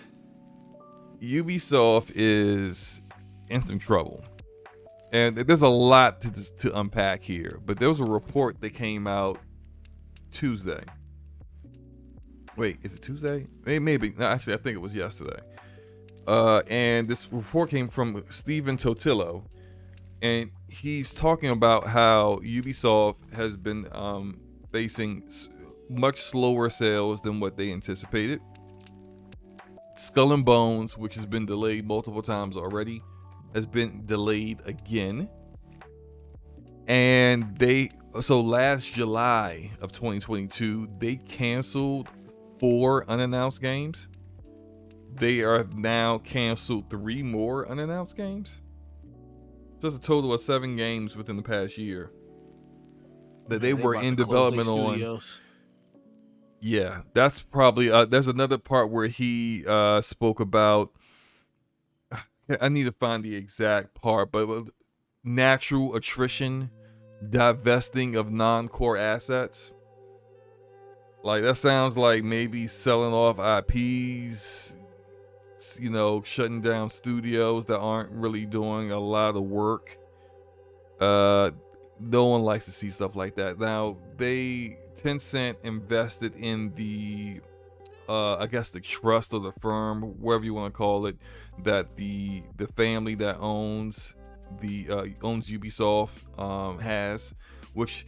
Ubisoft is in some trouble. And there's a lot to unpack here, but there was a report that came out Tuesday. Wait, is it Tuesday? Maybe. No, actually, I think it was yesterday. And this report came from Steven Totillo, and he's talking about how Ubisoft has been facing much slower sales than what they anticipated. Skull and Bones, which has been delayed multiple times already, has been delayed again. And so last July of 2022, they canceled 4 unannounced games. They have now canceled 3 more unannounced games. So it's a total of 7 games within the past year that they were in development on. Yeah, that's probably there's another part where he spoke about, I need to find the exact part, but natural attrition, divesting of non-core assets. Like, that sounds like maybe selling off IPs, shutting down studios that aren't really doing a lot of work. No one likes to see stuff like that. Now, Tencent invested in the I guess the trust of the firm, whatever you want to call it, that the family that owns Ubisoft has, which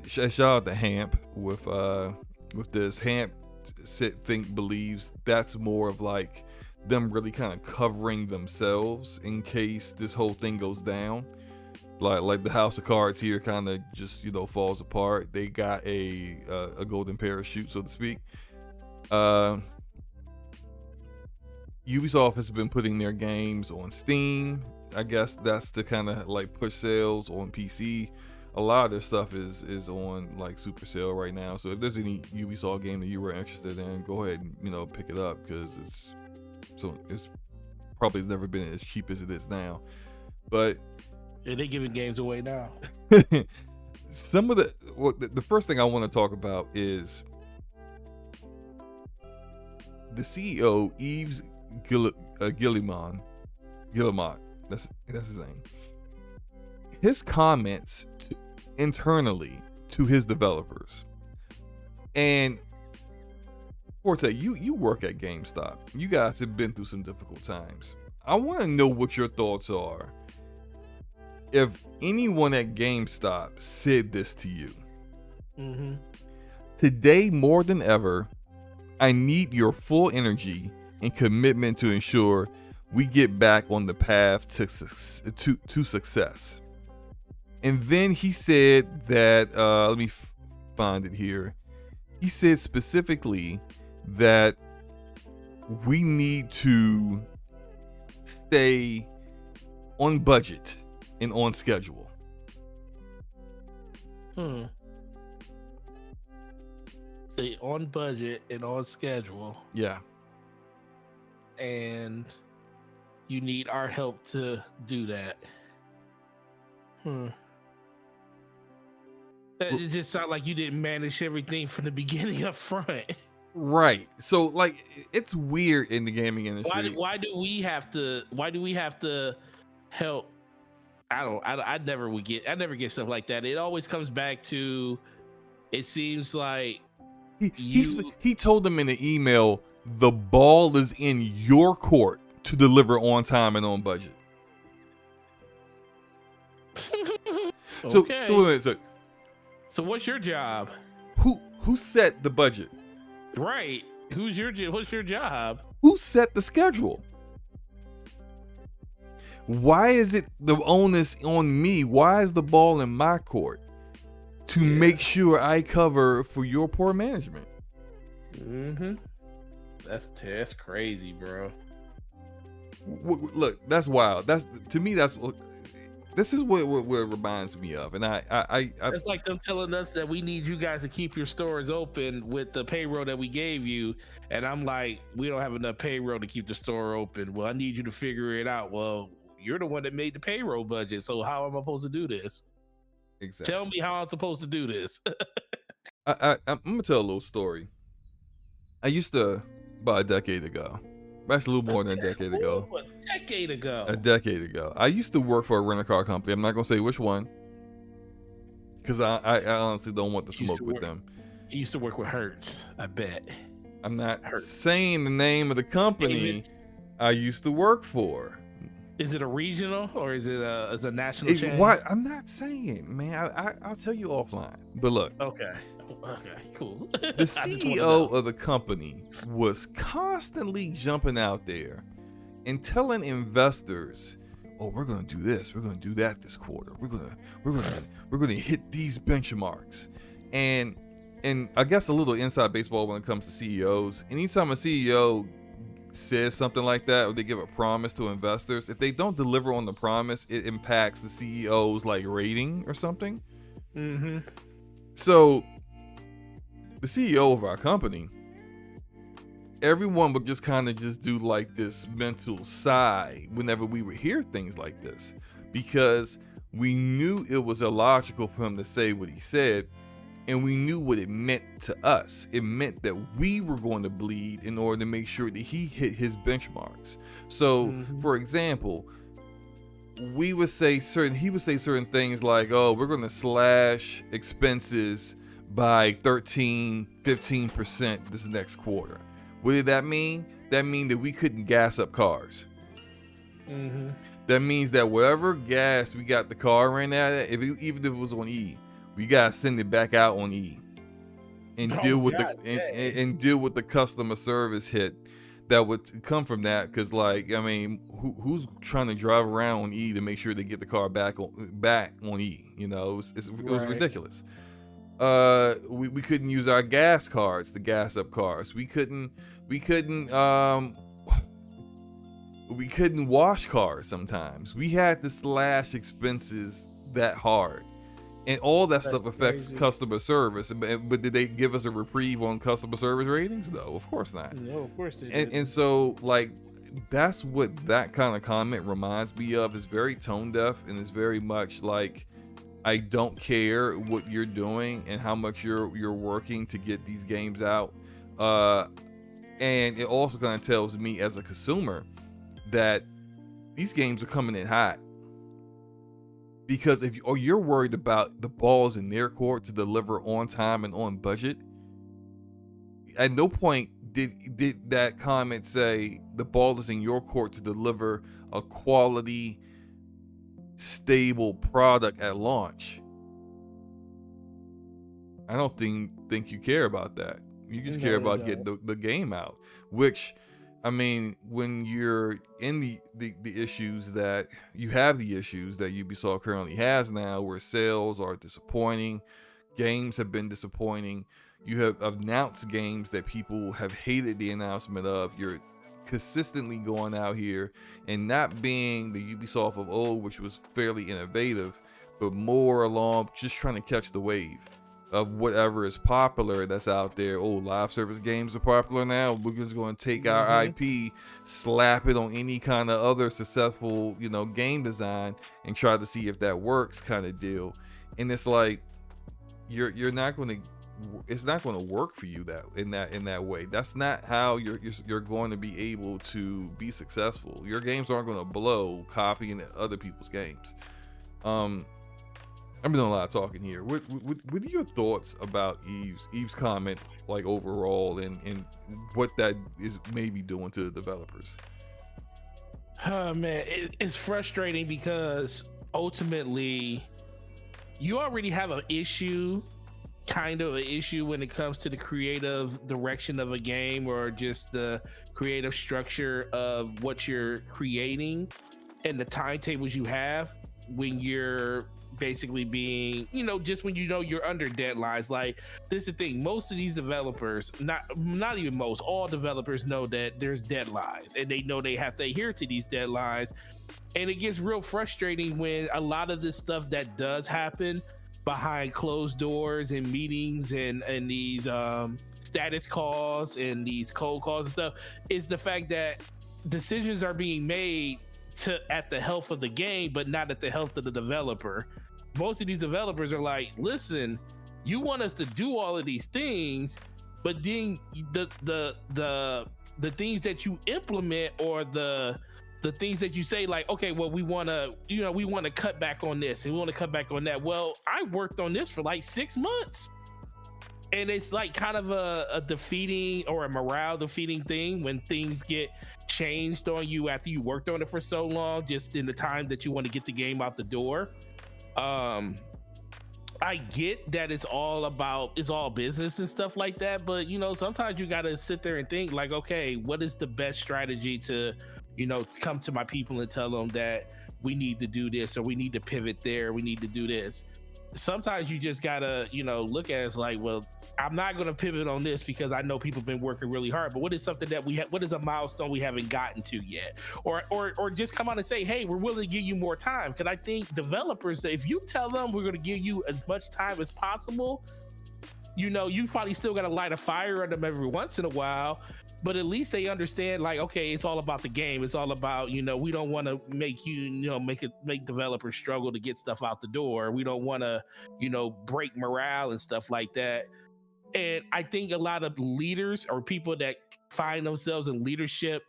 shout out to Hamp with this. Hamp believes that's more of like them really kind of covering themselves in case this whole thing goes down. Like the house of cards here kind of just falls apart. They got a golden parachute, so to speak. Ubisoft has been putting their games on Steam. I guess that's to kind of like push sales on PC. a lot of their stuff is on like super sale right now. So if there's any Ubisoft game that you were interested in, go ahead and pick it up, because it's probably has never been as cheap as it is now. But Yeah, they giving games away now. some of the first thing I want to talk about is the CEO Yves Guillemot. That's his name. His comments internally to his developers. And Forte, you work at GameStop. You guys have been through some difficult times. I want to know what your thoughts are if anyone at GameStop said this to you. Mm-hmm. Today, more than ever, I need your full energy and commitment to ensure we get back on the path to success. And then he said that, let me find it here. He said specifically that we need to stay on budget and on schedule. Stay on budget and on schedule. Yeah. And you need our help to do that. It just sounds like you didn't manage everything from the beginning up front. Right. So like, it's weird in the gaming industry. Why do we have to help? I never get stuff like that. It always comes back to, it seems like he told them in an email, the ball is in your court to deliver on time and on budget. Okay. So what's your job? Who set the budget? Right. What's your job? Who set the schedule? Why is it the onus on me? Why is the ball in my court to make sure I cover for your poor management? Mm-hmm. That's crazy, bro. Look, that's wild. This is what it reminds me of, and I it's like them telling us that we need you guys to keep your stores open with the payroll that we gave you, and I'm like, we don't have enough payroll to keep the store open. Well, I need you to figure it out. Well, you're the one that made the payroll budget, so how am I supposed to do this? Exactly. Tell me how I'm supposed to do this. I'm gonna tell a little story. I used to, about a decade ago. That's a little more than a decade ago. A decade ago. I used to work for a rental-car company. I'm not going to say which one, because I honestly don't want to smoke with them. You used to work with Hertz, I bet. I'm not saying the name of the company I used to work for. Is it a regional or is it a national chain? What? I'm not saying, man. I'll tell you offline. But look. Okay, cool. The CEO of the company was constantly jumping out there and telling investors, "Oh, we're gonna do this. We're gonna do that this quarter. We're gonna hit these benchmarks." And I guess a little inside baseball when it comes to CEOs. Anytime a CEO says something like that, or they give a promise to investors, if they don't deliver on the promise, it impacts the CEO's like rating or something. Mm-hmm. So the CEO of our company, everyone would just kind of just do like this mental sigh whenever we would hear things like this, because we knew it was illogical for him to say what he said, and we knew what it meant to us. It meant that we were going to bleed in order to make sure that he hit his benchmarks. So, for example, he would say certain things like, "Oh, we're going to slash expenses by 15% this next quarter." What did that mean? That mean that we couldn't gas up cars. Mm-hmm. That means that whatever gas we got the car ran at, even if it was on E, we gotta send it back out on E, and deal with the customer service hit that would come from that. Because, like, I mean, who's trying to drive around on E to make sure they get the car back on E? You know, it was ridiculous. We couldn't use our gas cards to gas up cars. We couldn't wash cars sometimes. We had to slash expenses that hard. And all that That's stuff affects crazy. customer service. But did they give us a reprieve on customer service ratings? No, of course not. No, of course they And, didn't. and so, like, that's what that kind of comment reminds me of. It's very tone deaf, and it's very much like, I don't care what you're doing and how much you're working to get these games out. And it also kind of tells me as a consumer that these games are coming in hot. Because if you're worried about the balls in their court to deliver on time and on budget, at no point did that comment say the ball is in your court to deliver a quality, stable product at launch. I don't think you care about that. You just care about getting the game out, which, I mean, when you're in the issues that you have, the issues that Ubisoft currently has now, where sales are disappointing, games have been disappointing, you have announced games that people have hated the announcement of, you're consistently going out here and not being the Ubisoft of old, which was fairly innovative, but more along just trying to catch the wave of whatever is popular that's out there. Oh, live service games are popular now. We're just going to take our IP, slap it on any kind of other successful, game design and try to see if that works, kind of deal. And it's like, you're not going to, it's not going to work for you in that way. That's not how you're going to be able to be successful. Your games aren't going to blow copying other people's games. I've been doing a lot of talking here. What are your thoughts about Eve's comment, like, overall, and what that is maybe doing to the developers? Oh man, it's frustrating because ultimately you already have an issue, kind of an issue, when it comes to the creative direction of a game, or just the creative structure of what you're creating and the timetables you have when you're basically being, just when you're under deadlines. Like, this is the thing, most of these developers, not even most, all developers know that there's deadlines, and they know they have to adhere to these deadlines. And it gets real frustrating when a lot of this stuff that does happen behind closed doors and meetings and these status calls and these cold calls and stuff, is the fact that decisions are being made at the health of the game, but not at the health of the developer. Most of these developers are like, listen, you want us to do all of these things, but then the things that you implement, or the things that you say, like, okay, well, we want to cut back on this and we want to cut back on that. Well, I worked on this for like 6 months. And it's like kind of a defeating, or a morale defeating thing when things get changed on you after you worked on it for so long, just in the time that you want to get the game out the door. I get that it's all business and stuff like that, but sometimes you got to sit there and think, like, okay, what is the best strategy to come to my people and tell them that we need to do this, or we need to pivot there, we need to do this. Sometimes you just gotta look at it as like, well, I'm not going to pivot on this because I know people have been working really hard, but what is something that what is a milestone we haven't gotten to yet? Or just come out and say, hey, we're willing to give you more time. Because I think developers, if you tell them we're going to give you as much time as possible, you probably still got to light a fire on them every once in a while, but at least they understand, like, okay, it's all about the game. It's all about, we don't want to make make developers struggle to get stuff out the door. We don't want to, break morale and stuff like that. And I think a lot of leaders, or people that find themselves in leadership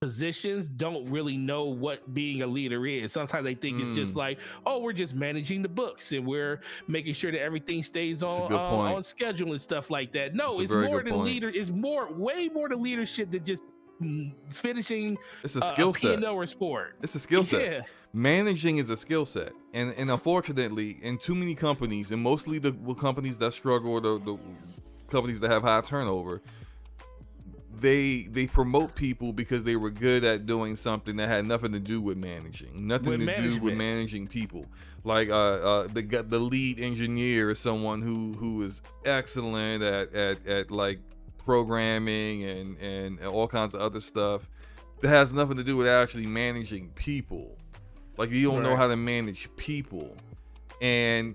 positions, don't really know what being a leader is. Sometimes they think it's just like, oh, we're just managing the books and we're making sure that everything stays on schedule and stuff like that. No, it's more than leader. It's way more than leadership than just finishing. It's a skill set. P&L or sport. It's a skill set. Yeah. Managing is a skill set, and unfortunately, in too many companies, and mostly the companies that struggle, or the companies that have high turnover, they promote people because they were good at doing something that had nothing to do with managing, do with managing people. Like the lead engineer is someone who is excellent at like programming and all kinds of other stuff that has nothing to do with actually managing people. Like, you don't know how to manage people, and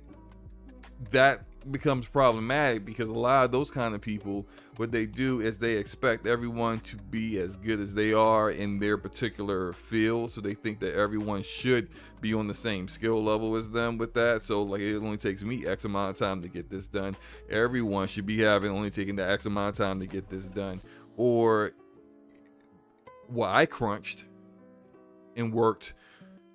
that becomes problematic because a lot of those kind of people, what they do is they expect everyone to be as good as they are in their particular field. So they think that everyone should be on the same skill level as them with that. So like, it only takes me X amount of time to get this done. Everyone should be only taking the X amount of time to get this done. Or, well, I crunched and worked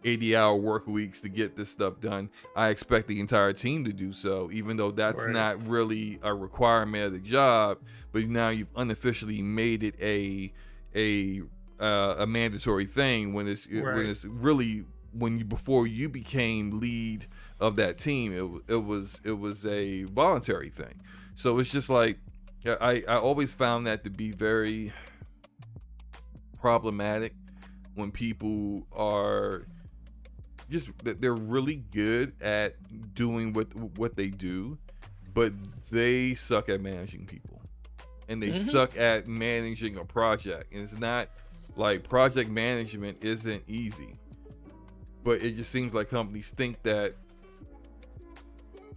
80-hour work weeks to get this stuff done. I expect the entire team to do so, even though that's not really a requirement of the job. But now you've unofficially made it a mandatory thing when it's really before you became lead of that team, it was a voluntary thing. So it's just like I always found that to be very problematic when people are just that they're really good at doing what they do, but they suck at managing people, and they suck at managing a project. And it's not like project management isn't easy, but it just seems like companies think that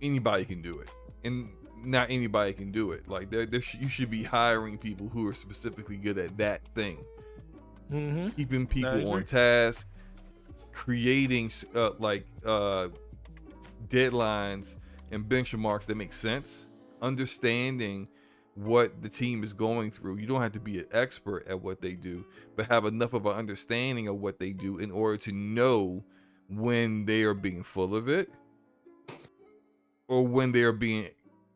anybody can do it, and not anybody can do it. Like you should be hiring people who are specifically good at that thing, keeping people on task, creating deadlines and benchmarks that make sense, understanding what the team is going through. You don't have to be an expert at what they do, but have enough of an understanding of what they do in order to know when they are being full of it or when they are being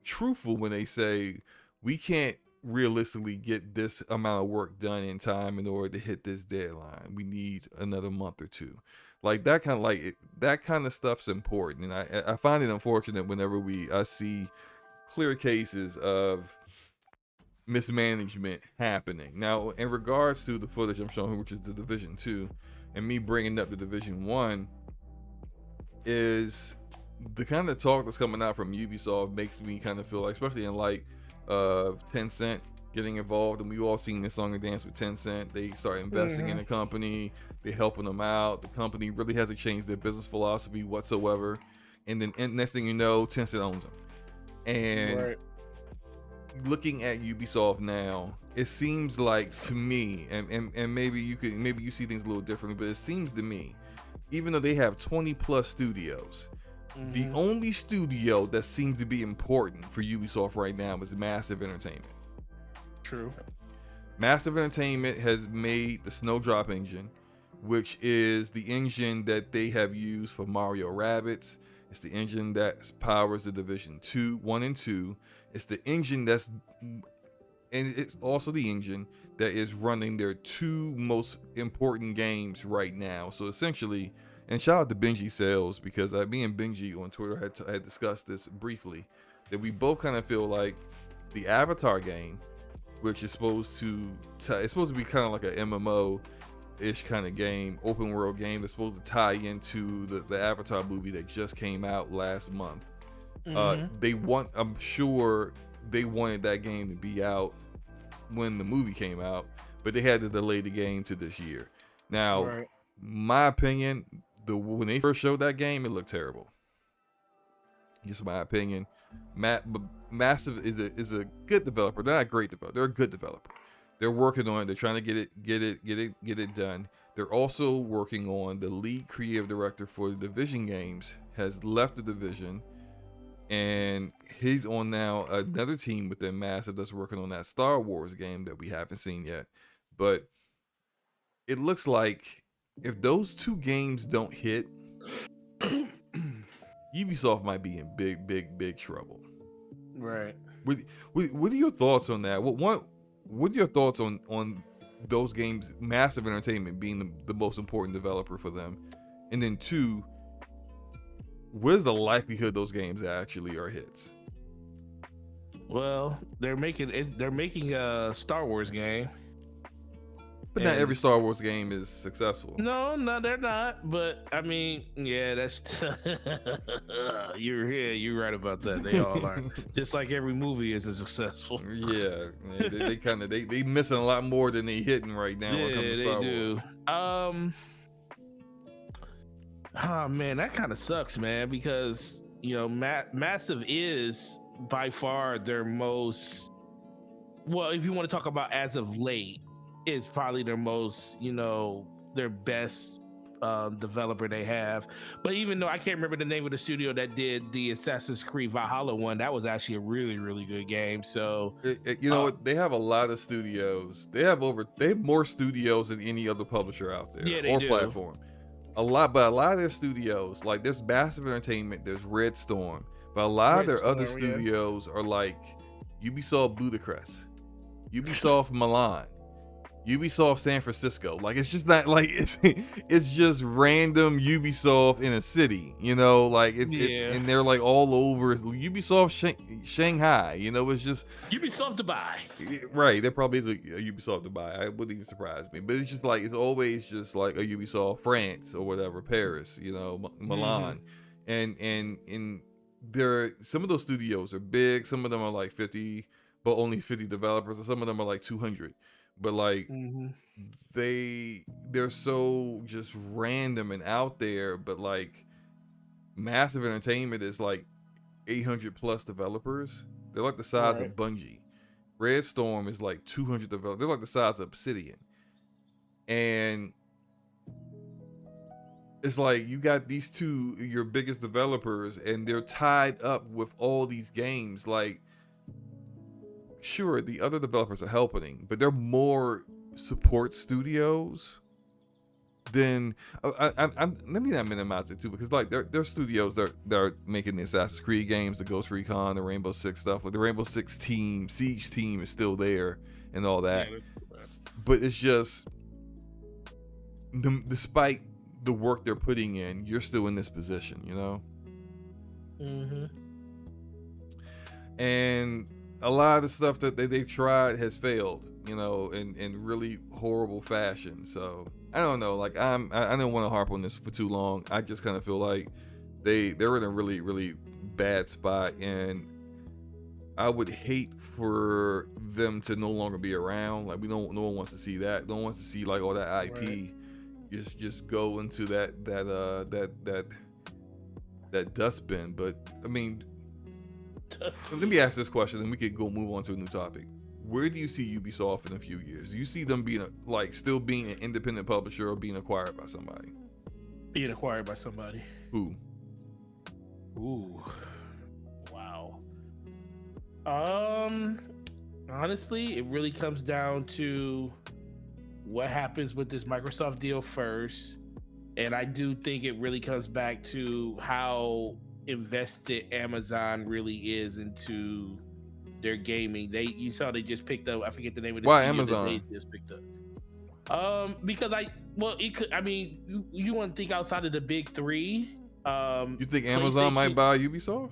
truthful when they say, we can't realistically get this amount of work done in time in order to hit this deadline. We need another month or two. Like that kind of stuff's important, and I find it unfortunate whenever I see clear cases of mismanagement happening. Now, in regards to the footage I'm showing, which is the Division 2, and me bringing up the Division 1, is the kind of talk that's coming out from Ubisoft makes me kind of feel like, especially in light of Tencent getting involved, and we all seen this song and dance with Tencent. They start investing in the company, they're helping them out. The company really hasn't changed their business philosophy whatsoever, and then next thing you know, Tencent owns them. And looking at Ubisoft now, it seems like to me, and maybe you see things a little differently, but it seems to me, even though they have 20 plus studios, the only studio that seems to be important for Ubisoft right now is Massive Entertainment. True. Massive Entertainment has made the Snowdrop engine, which is the engine that they have used for Mario Rabbids. It's the engine that powers the Division 1 and 2. It's the engine and it's also the engine that is running their two most important games right now. So essentially, and shout out to Benji Sales, because me and Benji on Twitter had discussed this briefly, that we both kind of feel like the Avatar game, which is supposed to be kind of like an MMO-ish kind of game, open world game that's supposed to tie into the Avatar movie that just came out last month. I'm sure they wanted that game to be out when the movie came out, but they had to delay the game to this year. Now, my opinion, when they first showed that game, it looked terrible. Just my opinion. Massive is a good developer. They're not a great developer. They're a good developer. They're working on it. They're trying to get it done. They're also working on the lead creative director for the Division games has left the Division, and he's on now another team within Massive that's working on that Star Wars game that we haven't seen yet. But it looks like if those two games don't hit, Ubisoft might be in big trouble. Right. What are your thoughts on that? What are your thoughts on those games, Massive Entertainment being the most important developer for them? And then two, where's the likelihood those games actually are hits? Well, they're making a Star Wars game. But not every Star Wars game is successful. No, they're not. But I mean, yeah, that's you're right about that. They all are. Just like every movie isn't successful. Yeah, they missing a lot more than they hitting right now. Yeah, when it comes to Star they Wars. do. Oh man, that kind of sucks, man. Because you know, Massive is by far their most, well, if you want to talk about as of late, it's probably their most, you know, their best developer they have. But even though I can't remember the name of the studio that did the Assassin's Creed Valhalla one, that was actually a really, really good game. So You know what? They have a lot of studios. They have more studios than any other publisher out there yeah, they or do. platform. A lot of their studios, like there's Massive Entertainment, there's Red Storm, but a lot of their other studios are like Ubisoft Budapest, Ubisoft Milan, Ubisoft San Francisco. Like it's just not like it's just random Ubisoft in a city, you know, like and they're like all over Ubisoft Shanghai, you know, it's just Ubisoft Dubai. Right, there probably is a Ubisoft Dubai. I wouldn't even surprise me, but it's just like it's always just like a Ubisoft France or whatever, Paris, you know, Milan, and there some of those studios are big. Some of them are like 50, but only 50 developers, and some of them are like 200. But like they're so just random and out there. But like Massive Entertainment is like 800 plus developers. They're like the size of Bungie. Red Storm is like 200 developers. They're like the size of Obsidian. And it's like you got these two, your biggest developers, and they're tied up with all these games. Like, sure, the other developers are helping, but they're more support studios than let me not minimize it too, because like they're studios that are making the Assassin's Creed games, the Ghost Recon, the Rainbow Six stuff. Like the Rainbow Six team, Siege team is still there and all that. But it's just despite the work they're putting in, you're still in this position, you know. And a lot of the stuff that they've tried has failed, you know, in really horrible fashion. So I don't know, like I don't want to harp on this for too long. I just kind of feel like they're in a really, really bad spot, and I would hate for them to no longer be around. Like no one wants to see that. No one wants to see like all that IP just go into that dustbin. But I mean, let me ask this question, and we could move on to a new topic. Where do you see Ubisoft in a few years? Do you see them being still being an independent publisher, or being acquired by somebody? Being acquired by somebody. Who? Ooh. Wow. Honestly, it really comes down to what happens with this Microsoft deal first. And I do think it really comes back to how invested Amazon really is into their gaming. You saw they just picked up, I forget the name of the Why Amazon? they just picked up. Because you want to think outside of the big three. You think Amazon might buy Ubisoft?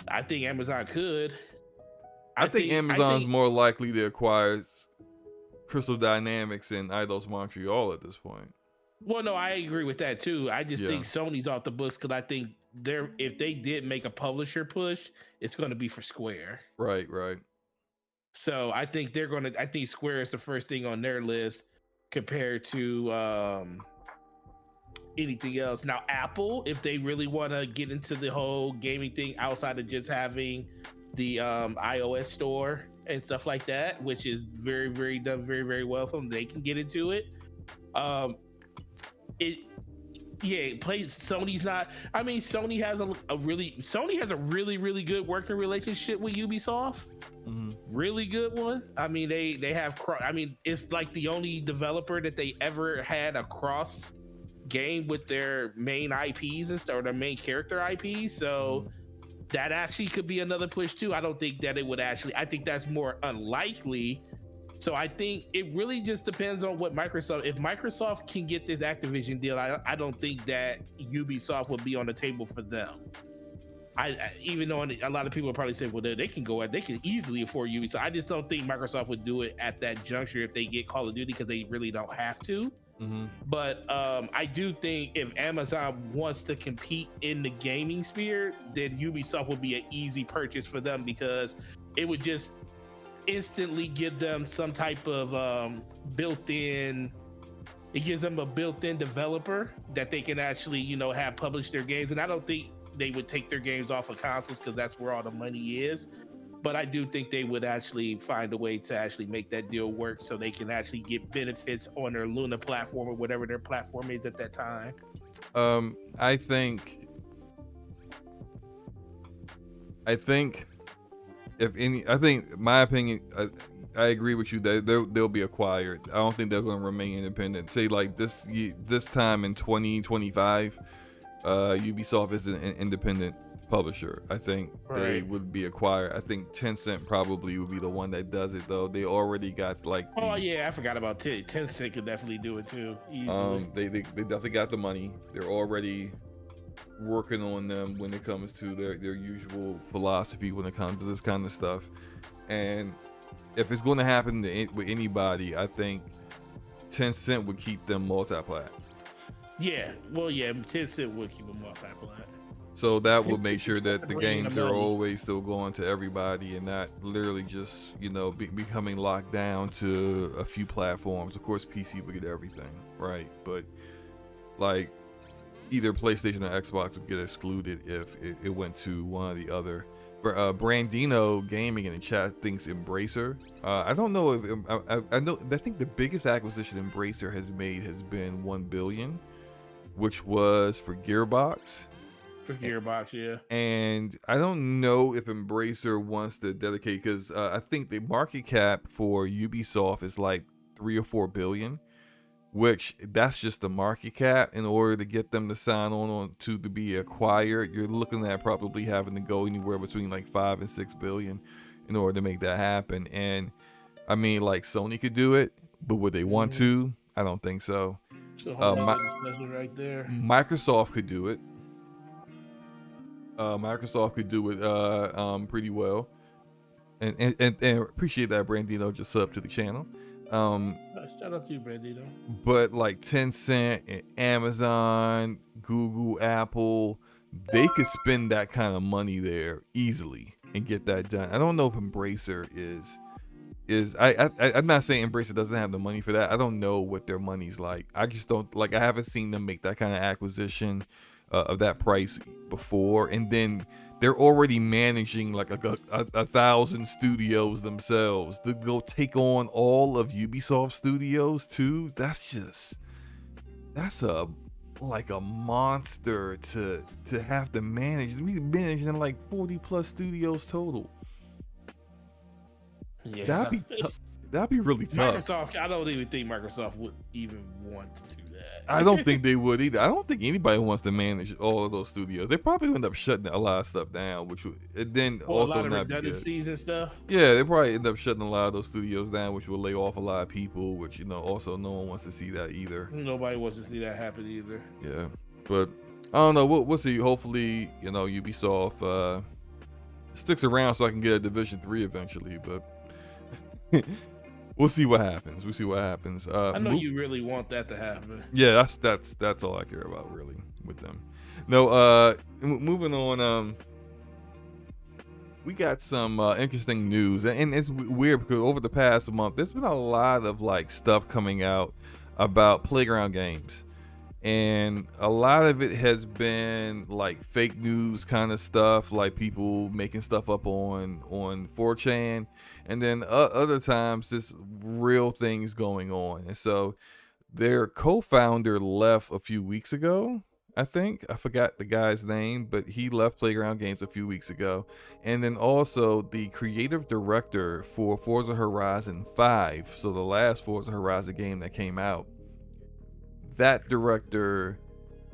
I think Amazon could. I think Amazon's more likely to acquire Crystal Dynamics and Eidos Montreal at this point. Well, no, I agree with that too. I just think Sony's off the books, because I think if they did make a publisher push, it's going to be for Square. Right. So I think I think Square is the first thing on their list compared to anything else. Now, Apple, if they really want to get into the whole gaming thing outside of just having the iOS store and stuff like that, which is very, very done very, very well for them, they can get into it. Sony's not. I mean, Sony has a really, really good working relationship with Ubisoft. Really good one. I mean, they have. I mean, it's like the only developer that they ever had a cross game with their main IPs and stuff, or their main character IPs. So that actually could be another push too. I don't think that it would actually. I think that's more unlikely. So I think it really just depends on what Microsoft. If Microsoft can get this Activision deal, I don't think that Ubisoft would be on the table for them. Even though a lot of people probably say, well, they can easily afford Ubisoft. I just don't think Microsoft would do it at that juncture if they get Call of Duty, because they really don't have to. But I do think if Amazon wants to compete in the gaming sphere, then Ubisoft would be an easy purchase for them, because it would just instantly give them some type of built-in. It gives them a built-in developer that they can actually, have publish their games. And I don't think they would take their games off of consoles because that's where all the money is. But I do think they would actually find a way to actually make that deal work so they can actually get benefits on their Luna platform or whatever their platform is at that time. I think my opinion, I agree with you that they'll be acquired. I don't think they're going to remain independent. Say like this time in 2025, Ubisoft is an independent publisher. I think they would be acquired. I think Tencent probably would be the one that does it though. They already got like I forgot about Tencent could definitely do it too easily. They definitely got the money. They're already working on them when it comes to their usual philosophy when it comes to this kind of stuff. And if it's going to happen with anybody, I think Tencent would keep them multi-plat. Yeah, Tencent would keep them multi-plat. So that will make sure that the games are always still going to everybody and not literally just, becoming locked down to a few platforms. Of course, PC would get everything, right? But like either PlayStation or Xbox would get excluded if it went to one or the other. Brandino Gaming in the chat thinks Embracer. I don't know if I think the biggest acquisition Embracer has made has been 1 billion, which was for Gearbox. For Gearbox, yeah. And I don't know if Embracer wants to dedicate, because I think the market cap for Ubisoft is like 3 or 4 billion, which that's just the market cap. In order to get them to sign on to be acquired, you're looking at probably having to go anywhere between like 5 and 6 billion in order to make that happen. And I mean, like Sony could do it, but would they want to? I don't think so. Right there. Microsoft could do it. Microsoft could do it pretty well, and appreciate that Brandino just sub to the channel. Shout out to you, Brandino. But like Tencent and Amazon, Google, Apple, they could spend that kind of money there easily and get that done. I don't know if Embracer is I'm not saying Embracer doesn't have the money for that. I don't know what their money's like. I just don't like. I haven't seen them make that kind of acquisition of that price before, and then they're already managing like a 1,000 studios themselves to go take on all of Ubisoft studios too. That's a monster to have to manage. We managing like 40 plus studios total. Yeah, that'd be really tough. Microsoft, I don't even think Microsoft would even want to do that. I don't think they would either. I don't think anybody wants to manage all of those studios. They probably end up shutting a lot of stuff down, which would then also a lot of not be good. redundancies and stuff. Yeah, they probably end up shutting a lot of those studios down, which will lay off a lot of people. Which also no one wants to see that either. Nobody wants to see that happen either. Yeah, but I don't know. We'll see. Hopefully, Ubisoft sticks around so I can get a Division 3 eventually, but. We'll see what happens. I know you really want that to happen. Yeah, that's all I care about really with them. No, moving on. We got some interesting news, and it's weird because over the past month, there's been a lot of like stuff coming out about playground games. And a lot of it has been like fake news kind of stuff, like people making stuff up on 4chan, and then other times just real things going on. And so their co-founder left a few weeks ago. I forgot the guy's name, but he left Playground Games a few weeks ago. And then also the creative director for Forza Horizon 5, so the last Forza Horizon game that came out, that director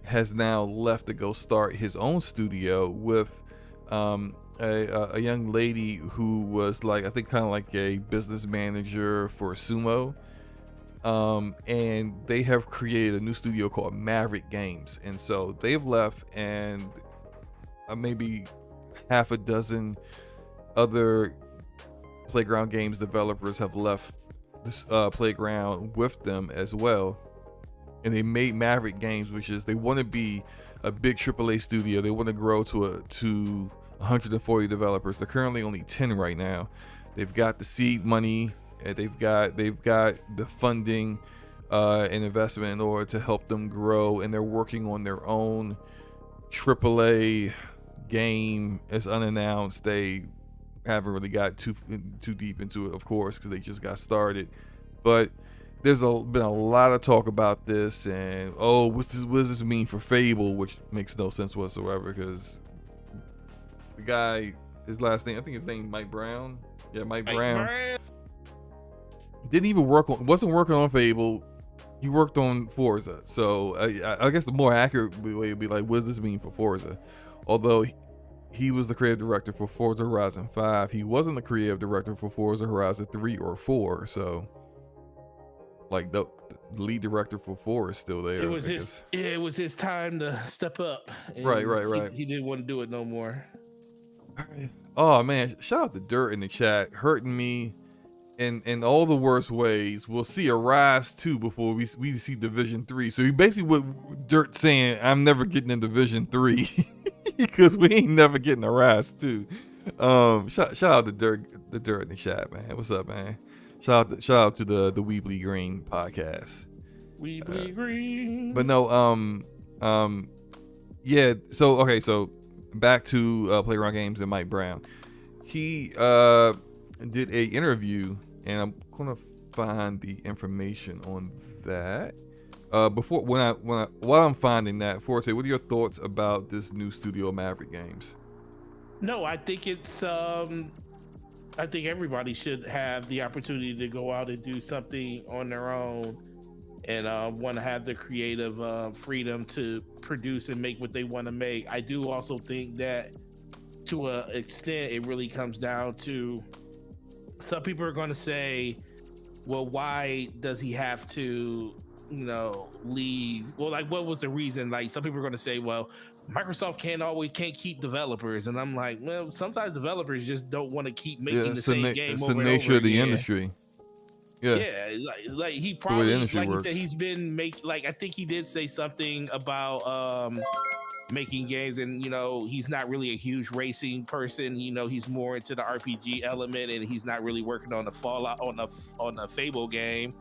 has now left to go start his own studio with a young lady who was like, I think kind of like a business manager for Sumo. And they have created a new studio called Maverick Games. And so they've left, and maybe half a dozen other Playground Games developers have left this Playground with them as well. And they made Maverick Games, which is they want to be a big AAA studio. They want to grow to 140 developers. They're currently only 10 right now. They've got the seed money, and they've got the funding and investment in order to help them grow. And they're working on their own AAA game is unannounced. They haven't really got too deep into it, of course, because they just got started. But there's been a lot of talk about this, and what does this mean for Fable, which makes no sense whatsoever, because the guy, his last name, I think his name Mike Brown. Yeah, Mike Brown. Didn't even wasn't working on Fable. He worked on Forza. So I guess the more accurate way would be like, what does this mean for Forza? Although he was the creative director for Forza Horizon 5, he wasn't the creative director for Forza Horizon 3 or 4. So like the lead director for 4 is still there. It was his time to step up. Right. He didn't want to do it no more. Oh man, shout out to Dirt in the chat, hurting me in all the worst ways. We'll see a Rise 2 before we see Division 3. So he basically what Dirt saying, I'm never getting in Division 3 because we ain't never getting a Rise 2. Shout out to Dirt in the chat, man. What's up, man? Shout out to the Weebly Green podcast. Weebly Green. But no, yeah. So back to Playground Games and Mike Brown. He did a interview, and I'm gonna find the information on that. While I'm finding that, Forte, what are your thoughts about this new Studio Maverick Games? No, I think it's I think everybody should have the opportunity to go out and do something on their own, and want to have the creative freedom to produce and make what they want to make. I do also think that to an extent it really comes down to, some people are going to say, well, why does he have to, leave? Well, like, what was the reason? Like, some people are going to say, well, Microsoft can't keep developers, and I'm like, well, sometimes developers just don't want to keep making the same game over and over. It's the nature of the industry. Yeah, like he probably, like you said, he's been I think he did say something about making games, and he's not really a huge racing person. He's more into the RPG element, and he's not really working on the Fallout on the Fable game.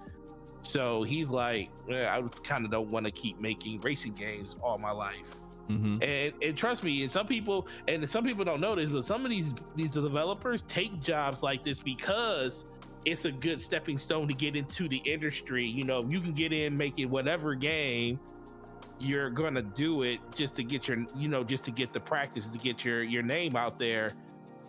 So he's like, I kind of don't want to keep making racing games all my life. Mm-hmm. And trust me, and some people don't know this, but some of these developers take jobs like this because it's a good stepping stone to get into the industry. You can get in making whatever game, you're gonna do it just to get just to get the practice, to get your name out there.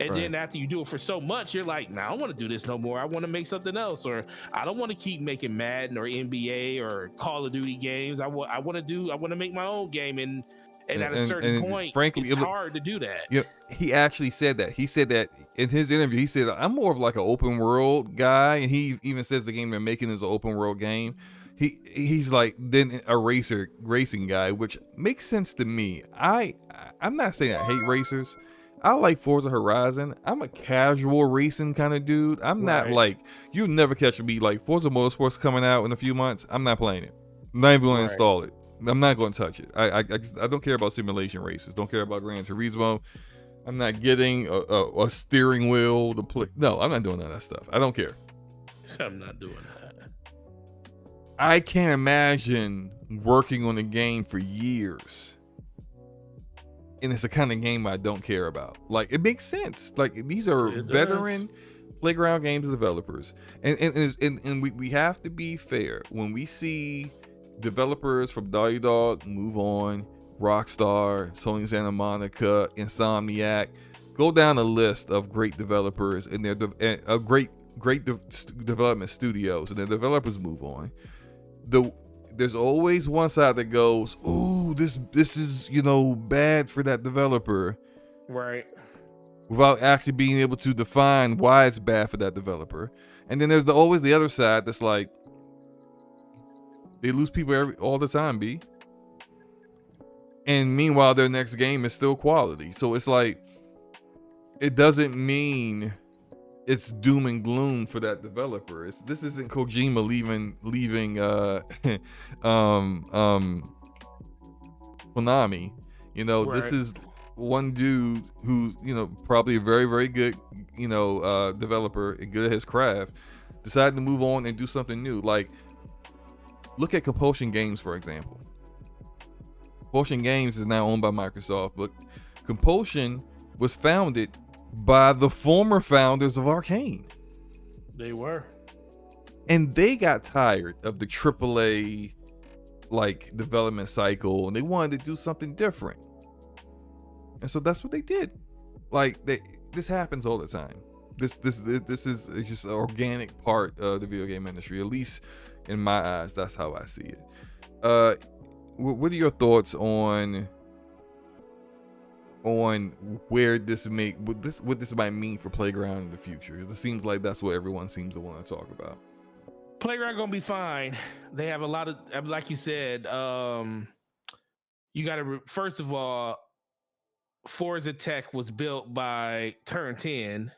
And then after you do it for so much, you're like, nah, I don't want to do this no more. I want to make something else, or I don't want to keep making Madden or NBA or Call of Duty games. I want to make my own game, and at a certain point, frankly, it's hard to do that. Yeah, he actually said that. He said that in his interview. He said, I'm more of like an open world guy, and he even says the game they're making is an open world game. He's like then a racing guy, which makes sense to me. I'm not saying I hate racers. I like Forza Horizon. I'm a casual racing kind of dude. I'm not like, you never catch me like Forza Motorsport's coming out in a few months. I'm not playing it. I'm not even going to install it. I'm not going to touch it. I don't care about simulation races. Don't care about Gran Turismo. I'm not getting a steering wheel to play. No, I'm not doing none of that stuff. I don't care. I'm not doing that. I can't imagine working on a game for years, and it's the kind of game I don't care about. Like, it makes sense. Like, these are veteran Playground Games developers, and we have to be fair when we see developers from Naughty Dog move on, Rockstar, Sony Santa Monica, Insomniac, go down a list of great developers and their great development studios, and their developers move on. There's always one side that goes, "Ooh, this is bad for that developer," right? Without actually being able to define why it's bad for that developer. And then there's always the other side that's like, they lose people all the time, B. And meanwhile, their next game is still quality. So it's like, it doesn't mean it's doom and gloom for that developer. This isn't Kojima leaving Konami. This is one dude who's probably a very, very good developer and good at his craft, decided to move on and do something new. Like, look at Compulsion Games, for example. Compulsion Games is now owned by Microsoft, but Compulsion was founded by the former founders of Arcane. They were. And they got tired of the AAA like development cycle, and they wanted to do something different. And so that's what they did. Like this happens all the time. This is just an organic part of the video game industry. At least in my eyes, that's how I see it. What are your thoughts on where what this might mean for Playground in the future? Because it seems like that's what everyone seems to want to talk about. Playground gonna be fine. They have a lot of, like you said, you got to first of all, Forza Tech was built by Turn 10,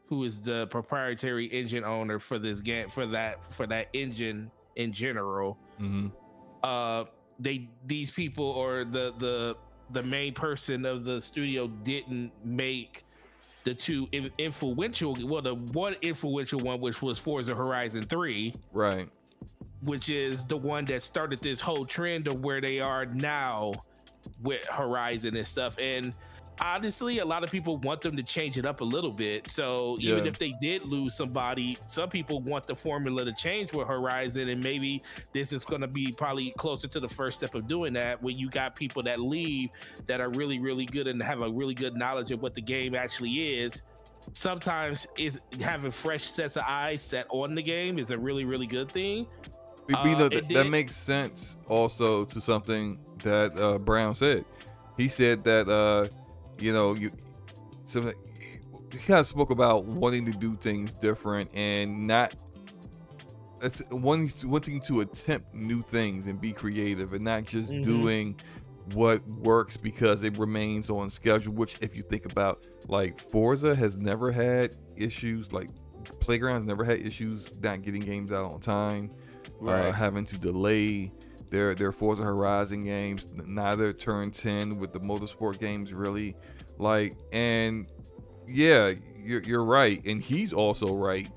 who is the proprietary engine owner for this game, for that engine in general. Mm-hmm. These people, or the main person of the studio, didn't make the two influential, well, the one influential one, which was Forza Horizon 3, right, which is the one that started this whole trend of where they are now with Horizon and stuff. And honestly, a lot of people want them to change it up a little bit. So even if they did lose somebody, some people want the formula to change with Horizon, and maybe this is going to be probably closer to the first step of doing that, when you got people that leave that are really, really good and have a really good knowledge of what the game actually is. Sometimes is having fresh sets of eyes set on the game is a really, really good thing. That makes sense also to something that Brown said. He said that he kind of spoke about wanting to do things different and not wanting to attempt new things and be creative, and not just doing what works because it remains on schedule. Which, if you think about, like, Forza has never had issues, like Playground's never had issues not getting games out on time, having to delay their Forza Horizon games. Neither Turn 10 with the motorsport games, really. Like, and yeah, you're right, and he's also right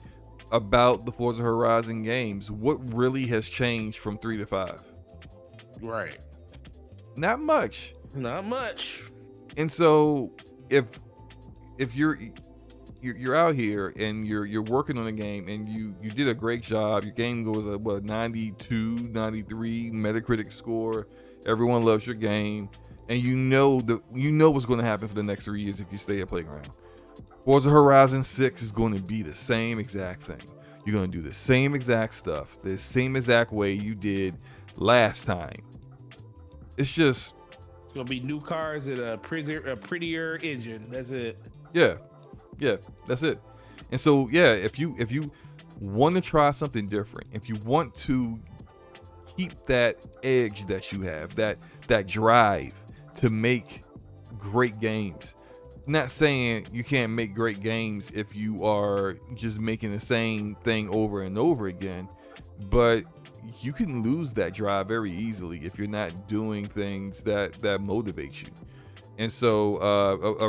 about the Forza Horizon games. What really has changed from 3 to 5? Right. Not much. Not much. And so if you're out here and you're working on a game and you did a great job, your game goes at 92, 93 Metacritic score, everyone loves your game, and you know what's going to happen for the next 3 years if you stay at Playground. Forza Horizon 6 is going to be the same exact thing. You're going to do the same exact stuff, the same exact way you did last time. It's just, it's going to be new cars and a prettier engine. That's it. Yeah, that's it. And so, yeah, if you want to try something different, if you want to keep that edge that you have, that drive to make great games. Not saying you can't make great games if you are just making the same thing over and over again, but you can lose that drive very easily if you're not doing things that motivate you. And so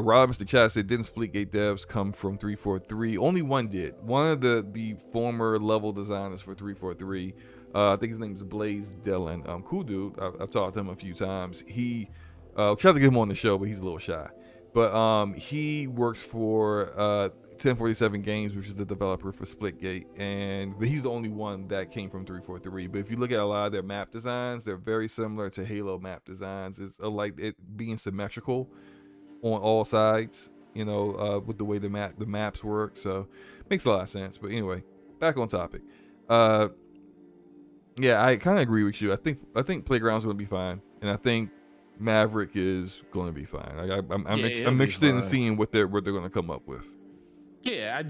Rob Mr. Chat said, didn't Splitgate devs come from 343? Only one did. One of the former level designers for 343, I think his name is Blaze Dillon. Cool dude. I've talked to him a few times. He tried to get him on the show, but he's a little shy. But he works for 1047 Games, which is the developer for Splitgate, but he's the only one that came from 343. But if you look at a lot of their map designs, they're very similar to Halo map designs. It's like it being symmetrical on all sides, with the way the maps work. So makes a lot of sense. But anyway, back on topic. Yeah, I kind of agree with you. I think Playground's going to be fine, and I think Maverick is going to be fine. I'm interested in seeing what they're going to come up with. Yeah, I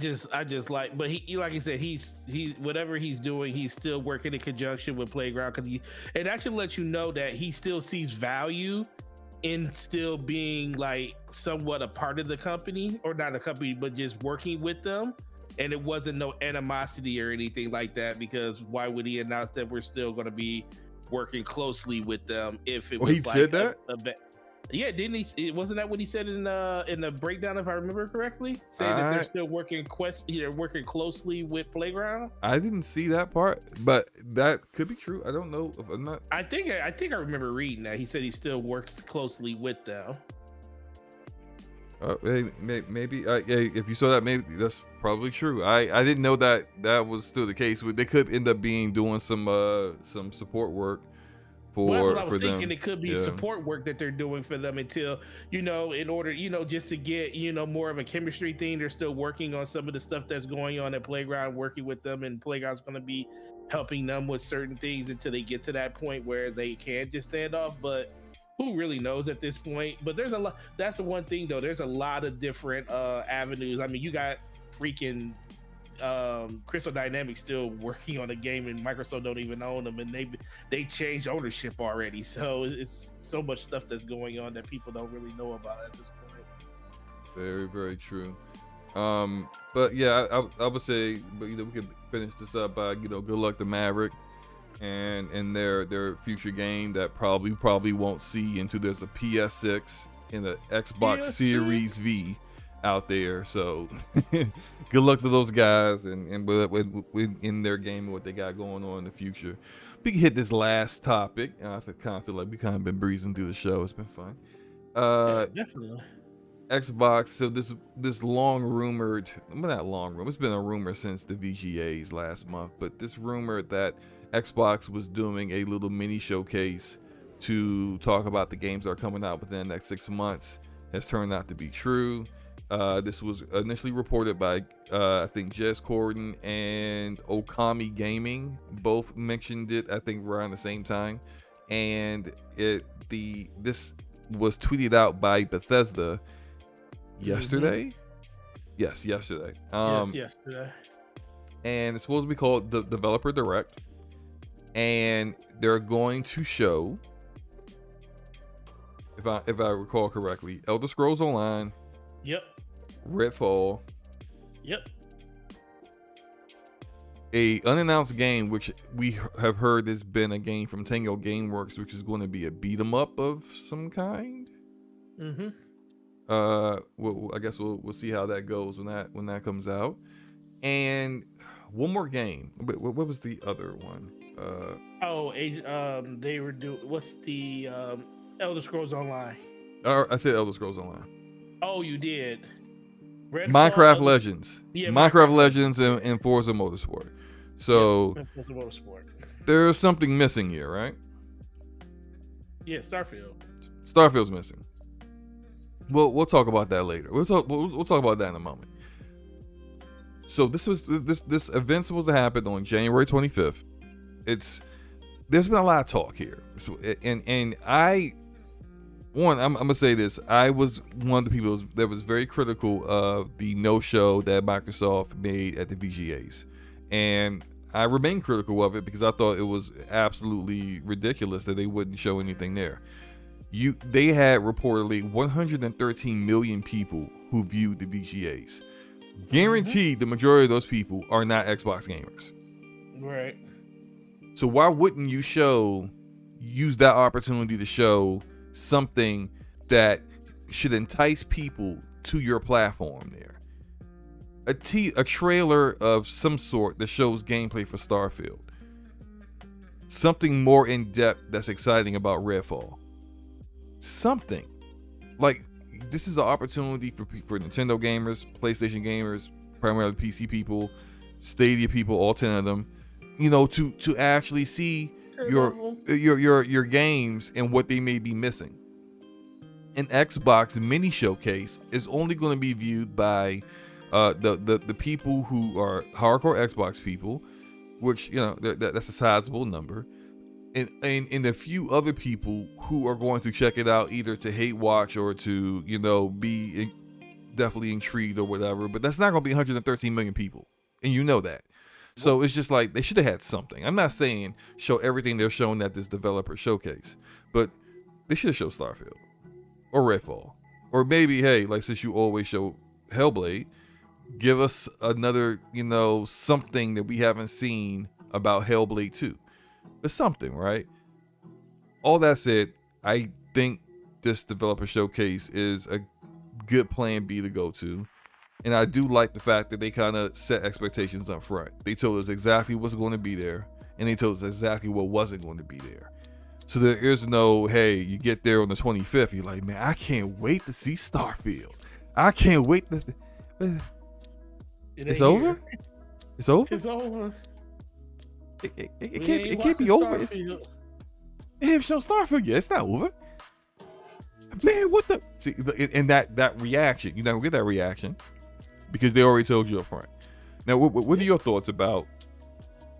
just like, but he like I said, he's whatever he's doing, he's still working in conjunction with Playground, because it actually lets you know that he still sees value in still being like somewhat a part of the company, or not a company, but just working with them. And it wasn't no animosity or anything like that, because why would he announce that we're still going to be working closely with them if it was he like said that? Yeah, didn't he? Wasn't that what he said in the breakdown, if I remember correctly? Saying that they're still working closely with Playground. I didn't see that part, but that could be true. I don't know if I'm not. I think I remember reading that he said he still works closely with them. Maybe if you saw that, maybe that's probably true. I didn't know that was still the case. They could end up doing some support work Well, that's what I for was thinking. them. It could be Yeah. support work that they're doing for them until, in order, just to get, more of a chemistry thing. They're still working on some of the stuff that's going on at Playground, working with them, and Playground's going to be helping them with certain things until they get to that point where they can just stand off. But who really knows at this point? But there's a lot. That's the one thing, though. There's a lot of different avenues. I mean, you got freaking Crystal Dynamics still working on a game, and Microsoft don't even own them, and they changed ownership already. So it's so much stuff that's going on that people don't really know about at this point. Very, very true. But yeah, I would say, but we could finish this up by good luck to Maverick and their future game that probably won't see until there's a PS6 and the Xbox PS6. Series V out there. So good luck to those guys and with in their game and what they got going on in the future. We can hit this last topic. I kind of feel like we kind of been breezing through the show. It's been fun. Yeah, definitely. Xbox. So this long rumored, well, not long rumor. It's been a rumor since the VGAs last month, but this rumor that Xbox was doing a little mini showcase to talk about the games that are coming out within the next 6 months has turned out to be true. This was initially reported by I think Jez Corden and Okami Gaming. Both mentioned it, I think, around the same time, and this was tweeted out by Bethesda yesterday. Yes, yesterday. Yes, yesterday. And it's supposed to be called the Developer Direct, and they're going to show, if I recall correctly, Elder Scrolls Online. Yep. Redfall. Yep. A unannounced game which we have heard has been a game from Tango Gameworks, which is going to be a beat 'em up of some kind. Mm-hmm. I guess we'll see how that goes when that comes out. And one more game. What was the other one? They were what's the Elder Scrolls Online? I said Elder Scrolls Online. Oh, you did. Minecraft Legends. Yeah, Minecraft Legends and Forza Motorsport. So Forza Motorsport. There's something missing here, right? Yeah, Starfield. Starfield's missing. We'll talk about that later. We'll talk about that in a moment. So this event supposed to happen on January 25th. There's been a lot of talk here, and I'm gonna say this. I was one of the people that was very critical of the no-show that Microsoft made at the VGAs, and I remain critical of it because I thought it was absolutely ridiculous that they wouldn't show anything there. They had reportedly 113 million people who viewed the VGAs. Guaranteed, the majority of those people are not Xbox gamers. Right. So why wouldn't you use that opportunity to show something that should entice people to your platform there? A trailer of some sort that shows gameplay for Starfield. Something more in depth that's exciting about Redfall. Something. Like, this is an opportunity for Nintendo gamers, PlayStation gamers, primarily PC people, Stadia people, all 10 of them, to actually see your games and what they may be missing. An Xbox mini showcase is only going to be viewed by the people who are hardcore Xbox people, which that's a sizable number, and a few other people who are going to check it out either to hate watch or to be definitely intrigued or whatever. But that's not going to be 113 million people, and you know that. So it's just like they should have had something. I'm not saying show everything they're showing at this developer showcase, but they should have showed Starfield or Redfall, or maybe, hey, like, since you always show Hellblade, give us another something that we haven't seen about Hellblade 2. It's something, right? All that said, I think this developer showcase is a good plan B to go to. And I do like the fact that they kind of set expectations up front. They told us exactly what's going to be there, and they told us exactly what wasn't going to be there. So there is no, hey, you get there on the 25th, you're like, man, I can't wait to see Starfield. I can't wait. It's over. It's over. It's over. It can't be over. It ain't show Starfield yet. It's not over. Man, what the? See, and that reaction, you're not gonna get that reaction because they already told you up front. Now, what are your thoughts about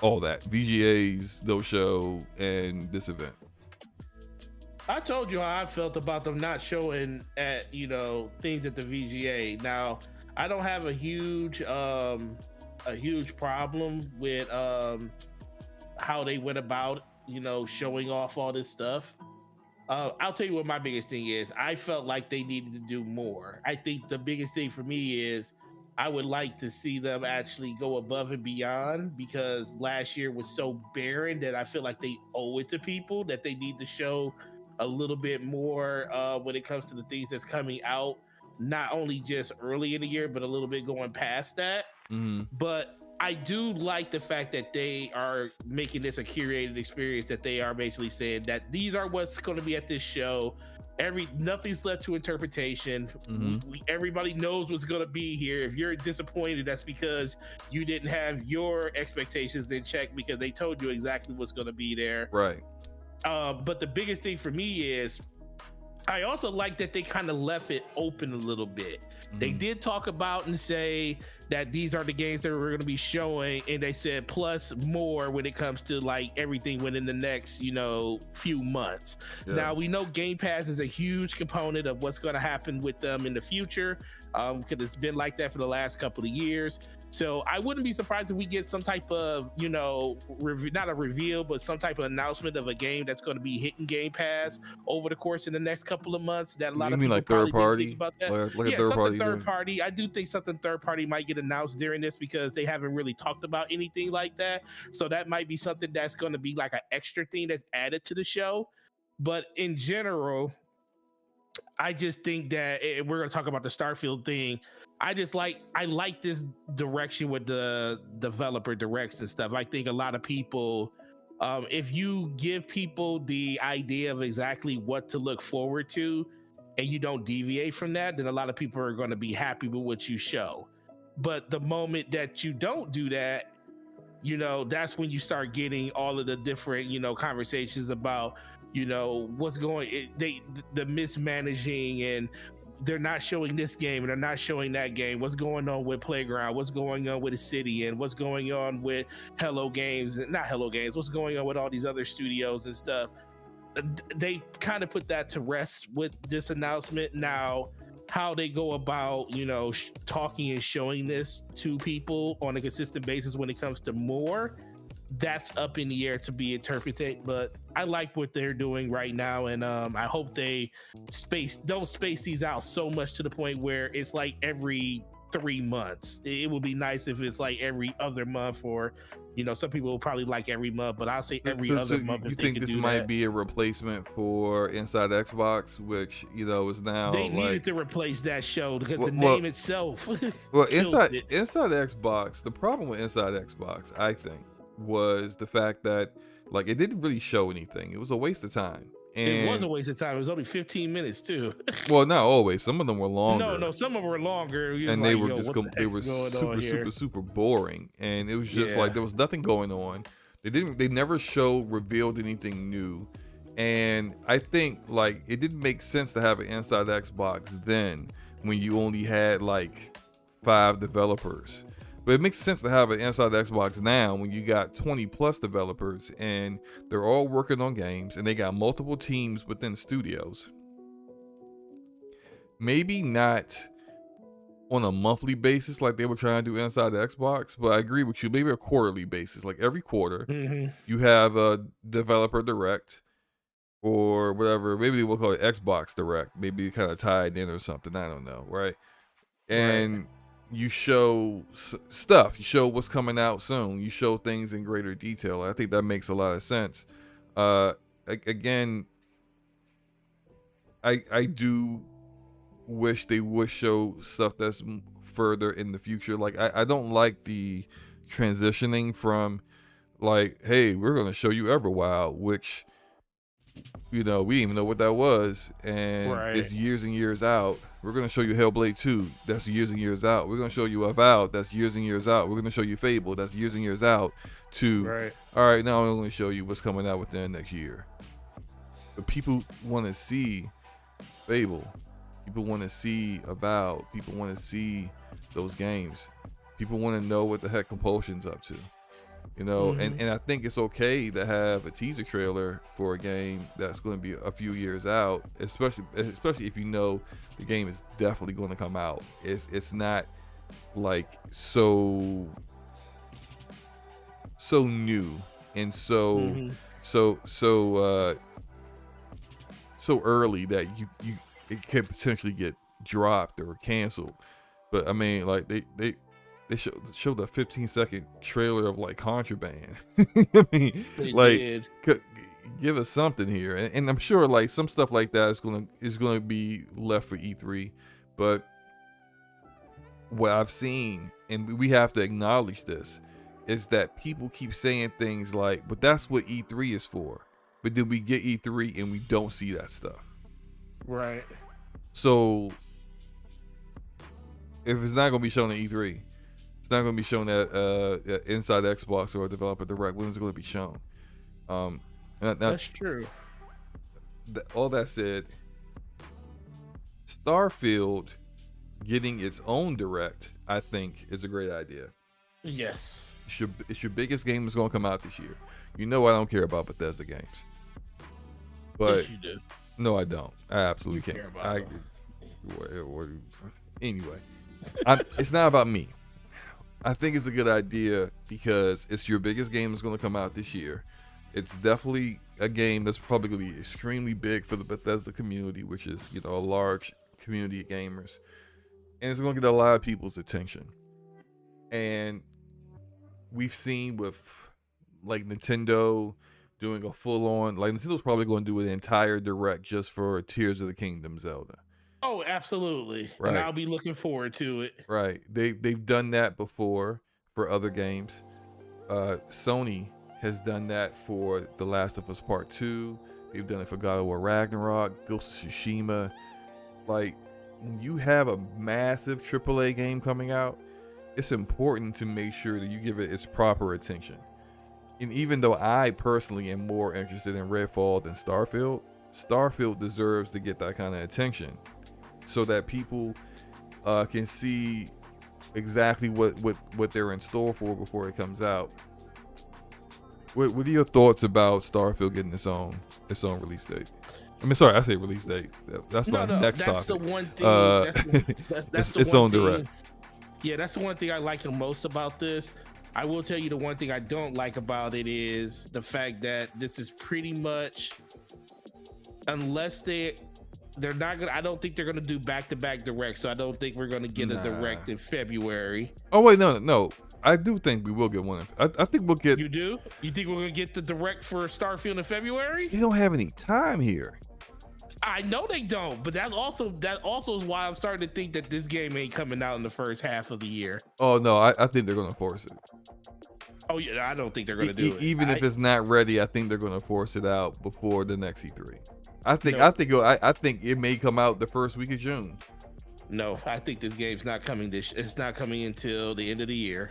all that? VGAs, no show, and this event? I told you how I felt about them not showing at things at the VGA. Now, I don't have a huge problem with how they went about showing off all this stuff. I'll tell you what my biggest thing is. I felt like they needed to do more. I think the biggest thing for me is I would like to see them actually go above and beyond, because last year was so barren that I feel like they owe it to people that they need to show a little bit more when it comes to the things that's coming out, not only just early in the year, but a little bit going past that. Mm-hmm. But I do like the fact that they are making this a curated experience, that they are basically saying that these are what's going to be at this show. Nothing's left to interpretation. Mm-hmm. Everybody knows what's going to be here. If you're disappointed, that's because you didn't have your expectations in check, because they told you exactly what's going to be there. Right. But the biggest thing for me is I also like that they kind of left it open a little bit. Mm-hmm. They did talk about and say that these are the games that we're going to be showing, and they said plus more when it comes to like everything within the next few months. Yeah. Now we know Game Pass is a huge component of what's going to happen with them in the future, because it's been like that for the last couple of years. So I wouldn't be surprised if we get some type of, not a reveal, but some type of announcement of a game that's going to be hitting Game Pass over the course of the next couple of months. That a lot of people like third party think about that. Like something third party. I do think something third party might get announced during this, because they haven't really talked about anything like that. So that might be something that's going to be like an extra thing that's added to the show. But in general, I just think that we're going to talk about the Starfield thing. I like this direction with the developer directs and stuff. I think a lot of people, if you give people the idea of exactly what to look forward to and you don't deviate from that, then a lot of people are going to be happy with what you show. But the moment that you don't do that, that's when you start getting all of the different, conversations about, what's going, the mismanaging, and they're not showing this game and they're not showing that game. What's going on with Playground? What's going on with the city? And what's going on with what's going on with all these other studios and stuff? They kind of put that to rest with this announcement. Now, how they go about, talking and showing this to people on a consistent basis when it comes to more, that's up in the air to be interpreted. But I like what they're doing right now, and I hope they don't space these out so much to the point where it's like every 3 months. It would be nice if it's like every other month, or some people will probably like every month, but I'll say every other month. You think this might be a replacement for Inside Xbox, which is now they needed to replace that show because the name itself. Well, Inside Xbox, the problem with Inside Xbox, I think, was the fact that it didn't really show anything. It was a waste of time. And it was a waste of time. It was only 15 minutes too. Well, not always. Some of them were longer. No, some of them were longer. And they were super boring. And it was just there was nothing going on. They never revealed anything new. And I think it didn't make sense to have an Inside Xbox then when you only had 5 developers. But it makes sense to have an Inside Xbox now when you got 20 plus developers and they're all working on games and they got multiple teams within studios. Maybe not on a monthly basis like they were trying to do Inside Xbox, but I agree with you. Maybe a quarterly basis, like every quarter, you have a developer direct or whatever. Maybe we'll call it Xbox Direct. Maybe kind of tied in or something. I don't know, right? And you show stuff. You show what's coming out soon. You show things in greater detail. I think that makes a lot of sense. Again, I do wish they would show stuff that's further in the future. I don't like the transitioning from hey, we're gonna show you Everwild, which we didn't even know what that was, and Right. it's years and years out. We're gonna show you Hellblade 2. That's years and years out. We're gonna show you Avowed. That's years and years out. We're gonna show you Fable. That's years and years out. Right. All right, now I'm gonna show you what's coming out within the next year. But people want to see Fable. People want to see Avowed. People want to see those games. People want to know what the heck Compulsion's up to. And I think it's okay to have a teaser trailer for a game that's going to be a few years out, especially if you know the game is definitely going to come out. It's not like so new and so early that it could potentially get dropped or canceled. But I mean, like they showed a 15-second trailer of like Contraband. I mean, They like did. give us something here, and I'm sure like some stuff like that is gonna be left for E3. But what I've seen, and we have to acknowledge this, is that people keep saying things like, "But that's what E3 is for." But then we get E3 and we don't see that stuff. Right. So if it's not gonna be shown at E3. It's not going to be shown at Inside Xbox or Developer Direct. When is it going to be shown? That's true. All that said, Starfield getting its own Direct, I think, is a great idea. Yes. It's your biggest game that's going to come out this year. You know I don't care about Bethesda games. But yes, you do. No, I don't. I absolutely you can't. Care about Anyway, it's not about me. I think it's a good idea because it's your biggest game that's going to come out this year. It's definitely a game that's probably going to be extremely big for the Bethesda community, which is, a large community of gamers. And it's going to get a lot of people's attention. And we've seen with like Nintendo doing a full-on, like Nintendo's probably going to do an entire Direct just for Tears of the Kingdom Zelda. Oh, absolutely. Right. And I'll be looking forward to it. Right. They've done that before for other games. Sony has done that for The Last of Us Part 2. They've done it for God of War Ragnarok, Ghost of Tsushima. Like, when you have a massive AAA game coming out, it's important to make sure that you give it its proper attention. And even though I personally am more interested in Redfall than Starfield deserves to get that kind of attention, so that people can see exactly what they're in store for before it comes out. What are your thoughts about Starfield getting its own release date? I mean, sorry, I say release date. That's my next topic. That's the one thing. That's its own Direct. Yeah, that's the one thing I like the most about this. I will tell you the one thing I don't like about it is the fact that this is pretty much, unless they're not gonna. I don't think they're gonna do back-to-back Direct, so I don't think we're gonna get a Direct in February. Oh wait, no. I do think we will get one. I think we'll get. You do? You think we're gonna get the Direct for Starfield in February? They don't have any time here. I know they don't, but that also is why I'm starting to think that this game ain't coming out in the first half of the year. Oh no, I think they're gonna force it. Oh yeah, I don't think they're gonna do it. Even if it's not ready, I think they're gonna force it out before the next E3. I think it may come out the first week of June. No, I think this game's not coming. It's not coming until the end of the year,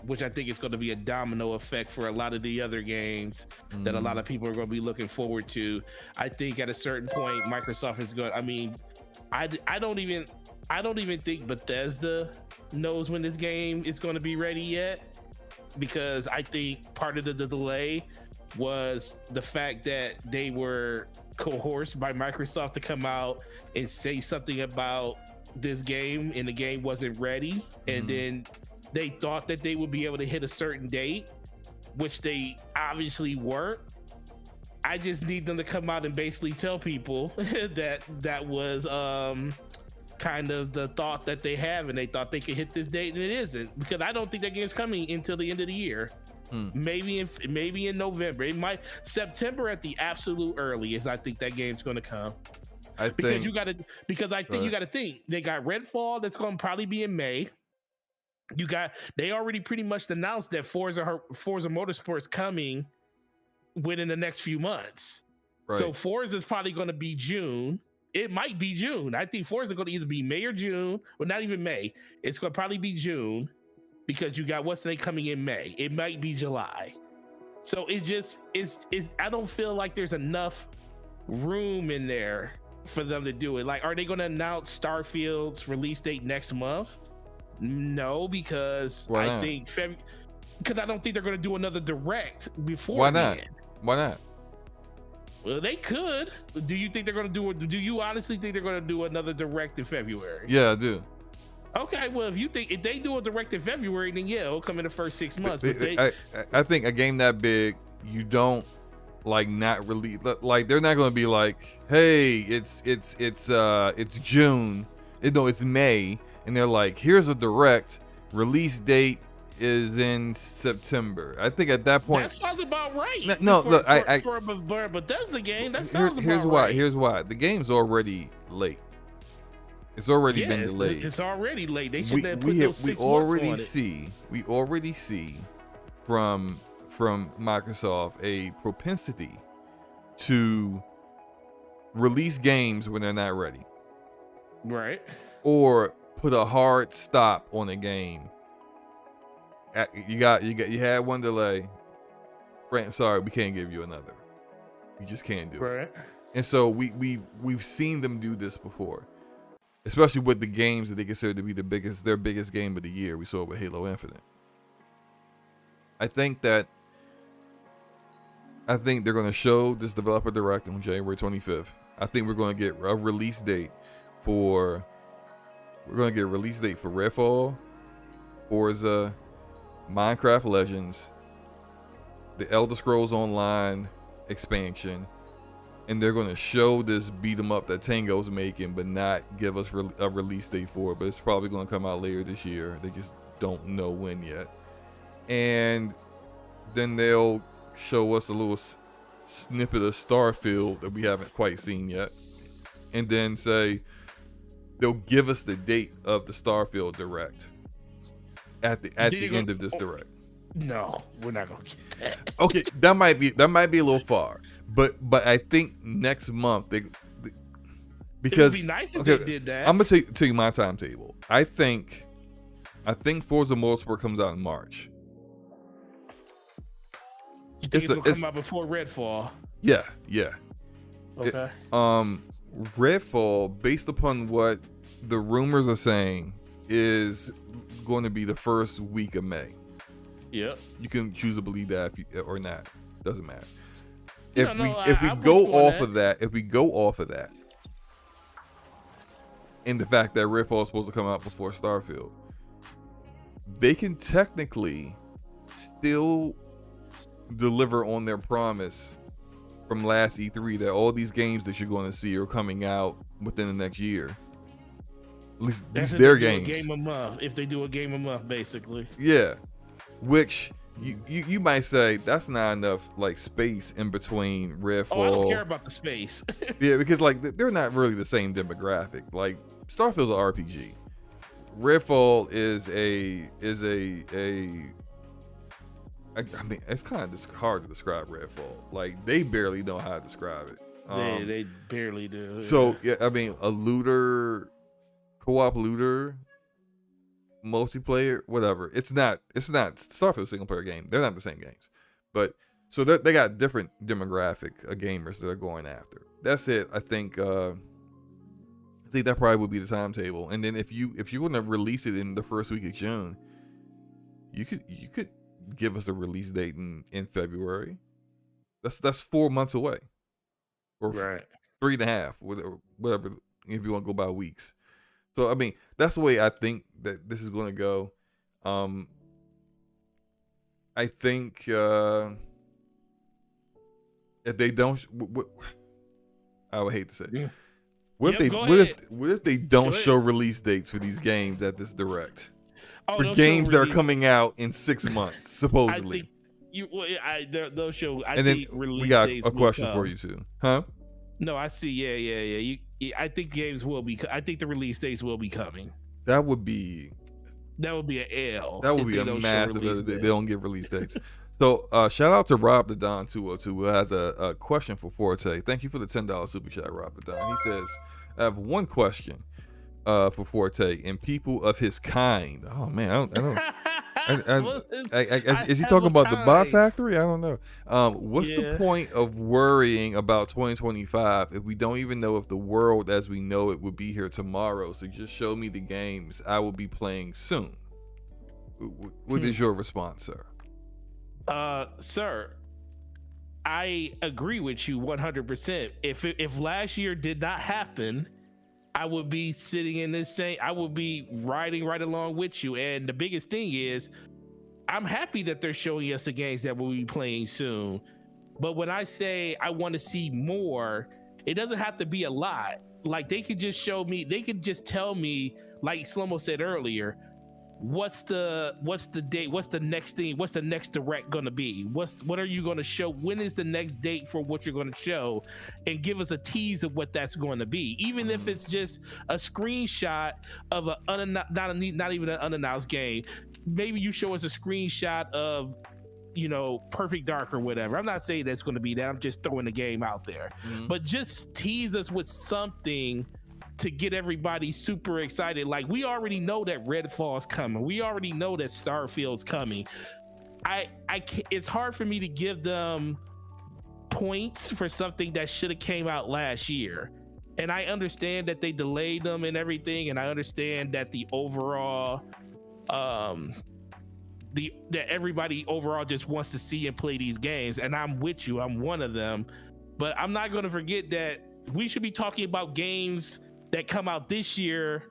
which I think it's going to be a domino effect for a lot of the other games that a lot of people are going to be looking forward to. I think at a certain point, Microsoft is going. I mean, I don't even think Bethesda knows when this game is going to be ready yet, because I think part of the delay was the fact that they were coerced by Microsoft to come out and say something about this game, and the game wasn't ready, and then they thought that they would be able to hit a certain date, which they obviously weren't. I just need them to come out and basically tell people that was kind of the thought that they have, and they thought they could hit this date, and it isn't, because I don't think that game's coming until the end of the year. Maybe in November. It might September at the absolute earliest. I think that game's going to come. I think you got to think they got Redfall that's going to probably be in May. They already pretty much announced that Forza Motorsport's coming within the next few months. Right. So Forza is probably going to be June. It might be June. I think Forza is going to either be May or June, or not even May. It's going to probably be June because you got what's they coming in May. It might be July. So it's I don't feel like there's enough room in there for them to do it. Like, are they going to announce Starfield's release date next month? No, because Why I not? think because I don't think they're going to do another direct before. Why not? Why not? Well, they could. Do you think they're going to do it? Do you honestly think they're going to do another direct in February? Yeah, I do. Okay, well, if they do a direct in February, then yeah, it'll come in the first 6 months. But I think a game that big, you don't like not really like they're not going to be like, hey, it's June, no, it's May, and they're like, here's a direct release date is in September. I think at that point that sounds about right. No, look, for a Bethesda game, that sounds here's about why. right. Here's why. The game's already late. It's already been delayed. It's already late. They should have put those 6 months on it. We already see from Microsoft a propensity to release games when they're not ready, Right. or put a hard stop on a game. You had one delay. Right, sorry, we can't give you another. We just can't do it. Right. And so we've seen them do this before, especially with the games that they consider to be their biggest game of the year. We saw it with Halo Infinite. I think they're going to show this developer direct on January 25th. I think we're going to get a release date for Redfall, Forza, Minecraft Legends, the Elder Scrolls Online expansion, and they're going to show this beat 'em up that Tango's making, but not give us a release date for it. But it's probably going to come out later this year. They just don't know when yet. And then they'll show us a little snippet of Starfield that we haven't quite seen yet, and then say they'll give us the date of the Starfield direct at the end of this direct. No, we're not gonna get that. Okay, that might be a little far, but I think next month because it would be nice if they did that. I'm gonna tell you my timetable. I think Forza Motorsport comes out in March. You think it's gonna come out before Redfall? Yeah. Okay. Redfall, based upon what the rumors are saying, is going to be the first week of May. Yep. You can choose to believe that or not. Doesn't matter. If we go off of that, and the fact that Redfall is supposed to come out before Starfield, they can technically still deliver on their promise from last E3 that all these games that you're going to see are coming out within the next year. At least their games. Game a month, if they do a game a month, basically. Yeah, which you might say that's not enough like space in between Redfall. Oh, I don't care about the space. Yeah, because like they're not really the same demographic. Like Starfield's an RPG. Redfall is a I mean, it's kind of hard to describe Redfall. Like they barely know how to describe it. They barely do. So yeah, I mean, a looter, co-op looter, multiplayer, whatever. It's not Starfield's single player game. They're not the same games, but so they got different demographic of gamers that are going after. That's it. I think that probably would be the timetable. And then if you want to release it in the first week of June, you could give us a release date in February. That's 4 months away, or right. 3.5, whatever. If you want to go by weeks. So I mean, that's the way I think that this is going to go. I think if they don't, I would hate to say, Yeah. what if they don't show release dates for these games at this direct? For games that are coming out in 6 months, supposedly. They'll show. And then we got a question for you too, huh? No, I see. Yeah. I think games will be. I think the release dates will be coming. That would be an L. That would be a massive. They don't give release dates. So shout out to Rob the Don 202 who has a question for Forte. Thank you for the $10 super chat, Rob the Don. He says, I have one question for Forte and people of his kind. Oh man, is he talking about the bot factory? I don't know. What's the point of worrying about 2025 if we don't even know if the world as we know it will be here tomorrow? So just show me the games I will be playing soon. What is your response, sir? Sir, I agree with you 100%. If last year did not happen, I would be sitting in this same, I would be riding right along with you. And the biggest thing is, I'm happy that they're showing us the games that we'll be playing soon. But when I say I want to see more, it doesn't have to be a lot. Like they could just show me, they could just tell me, like Slomo said earlier, what's the date, what's the next thing, what's the next direct gonna be, what are you gonna show, when is the next date for what you're gonna show, and give us a tease of what that's going to be, even if it's just a screenshot of not even an unannounced game. Maybe you show us a screenshot of, you know, Perfect Dark or whatever. I'm not saying that's going to be that, I'm just throwing the game out there, but just tease us with something to get everybody super excited. Like, we already know that Redfall's coming, we already know that Starfield's coming. I can't, it's hard for me to give them points for something that should have came out last year. And I understand that they delayed them and everything, and I understand that the overall that everybody overall just wants to see and play these games, and I'm with you, I'm one of them. But I'm not going to forget that we should be talking about games that come out this year,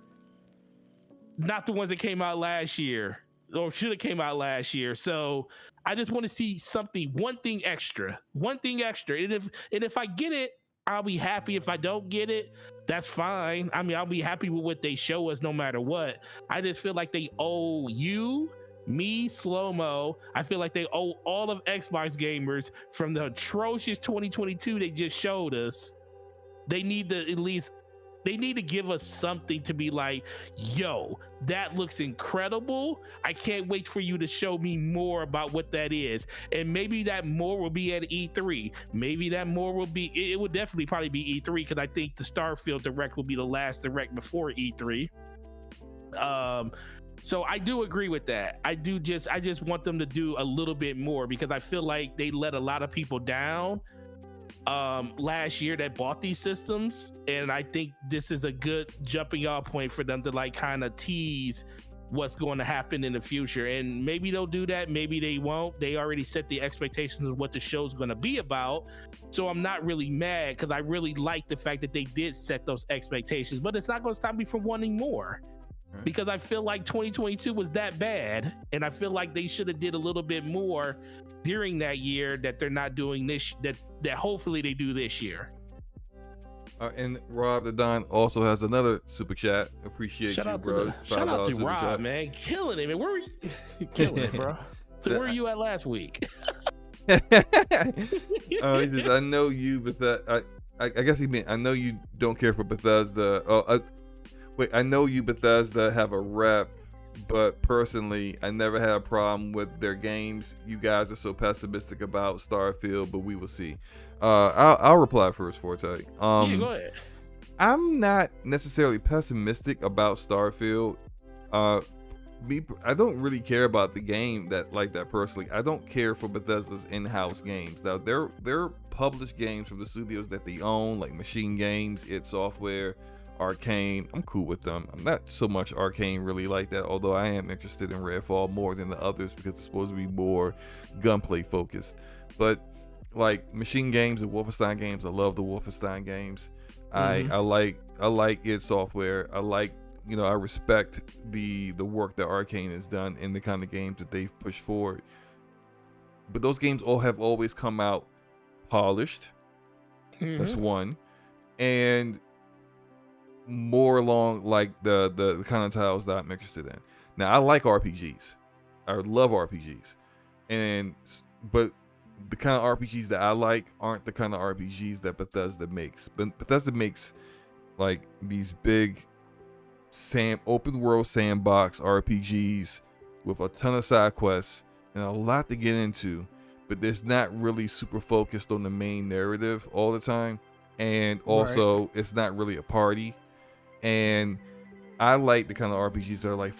not the ones that came out last year or should have came out last year. So I just want to see something, one thing extra. And if I get it, I'll be happy. If I don't get it, that's fine. I mean, I'll be happy with what they show us no matter what. I just feel like they owe you, me, Slow-Mo, I feel like they owe all of Xbox gamers from the atrocious 2022 they just showed us. They need to at least, they need to give us something to be like, yo, that looks incredible. I can't wait for you to show me more about what that is. And maybe that more will be at E3. Maybe that more will be, it would definitely probably be E3, because I think the Starfield Direct will be the last Direct before E3. So I do agree with that. I just want them to do a little bit more, because I feel like they let a lot of people down last year that bought these systems, and I think this is a good jumping off point for them to like kind of tease what's going to happen in the future. And maybe they'll do that, maybe they won't. They already set the expectations of what the show's going to be about, so I'm not really mad, because I really like the fact that they did set those expectations. But it's not going to stop me from wanting more, because I feel like 2022 was that bad, and I feel like they should have did a little bit more during that year that they're not doing this, that hopefully they do this year. And Rob the Don also has another super chat. Appreciate shout you, out bro. Shout out to Rob, chat. Man, killing it, man. Where were you? Killing it, bro. So where were you at last week? He says, I know you, but I guess he meant, I know you don't care for Bethesda. Wait, I know you, Bethesda, have a rep, but personally, I never had a problem with their games. You guys are so pessimistic about Starfield, but we will see. I'll reply first, Forte. Yeah, go ahead. I'm not necessarily pessimistic about Starfield. I don't really care about the game like that personally. I don't care for Bethesda's in-house games. Now, they're published games from the studios that they own, like Machine Games, id Software, Arcane. I'm cool with them. I'm not so much Arcane really like that, although I am interested in Redfall more than the others because it's supposed to be more gunplay focused. But like Machine Games and Wolfenstein games, I love the Wolfenstein games. I like id Software. I respect the work that Arcane has done and the kind of games that they've pushed forward. But those games all have always come out polished. That's one. And more along like the kind of titles that I'm interested in. Now, I like RPGs. I love RPGs. But the kind of RPGs that I like aren't the kind of RPGs that Bethesda makes. Bethesda makes like these big open world sandbox RPGs with a ton of side quests and a lot to get into. but there's not really super focused on the main narrative all the time. And also, it's not really a party. And I like the kind of RPGs that are like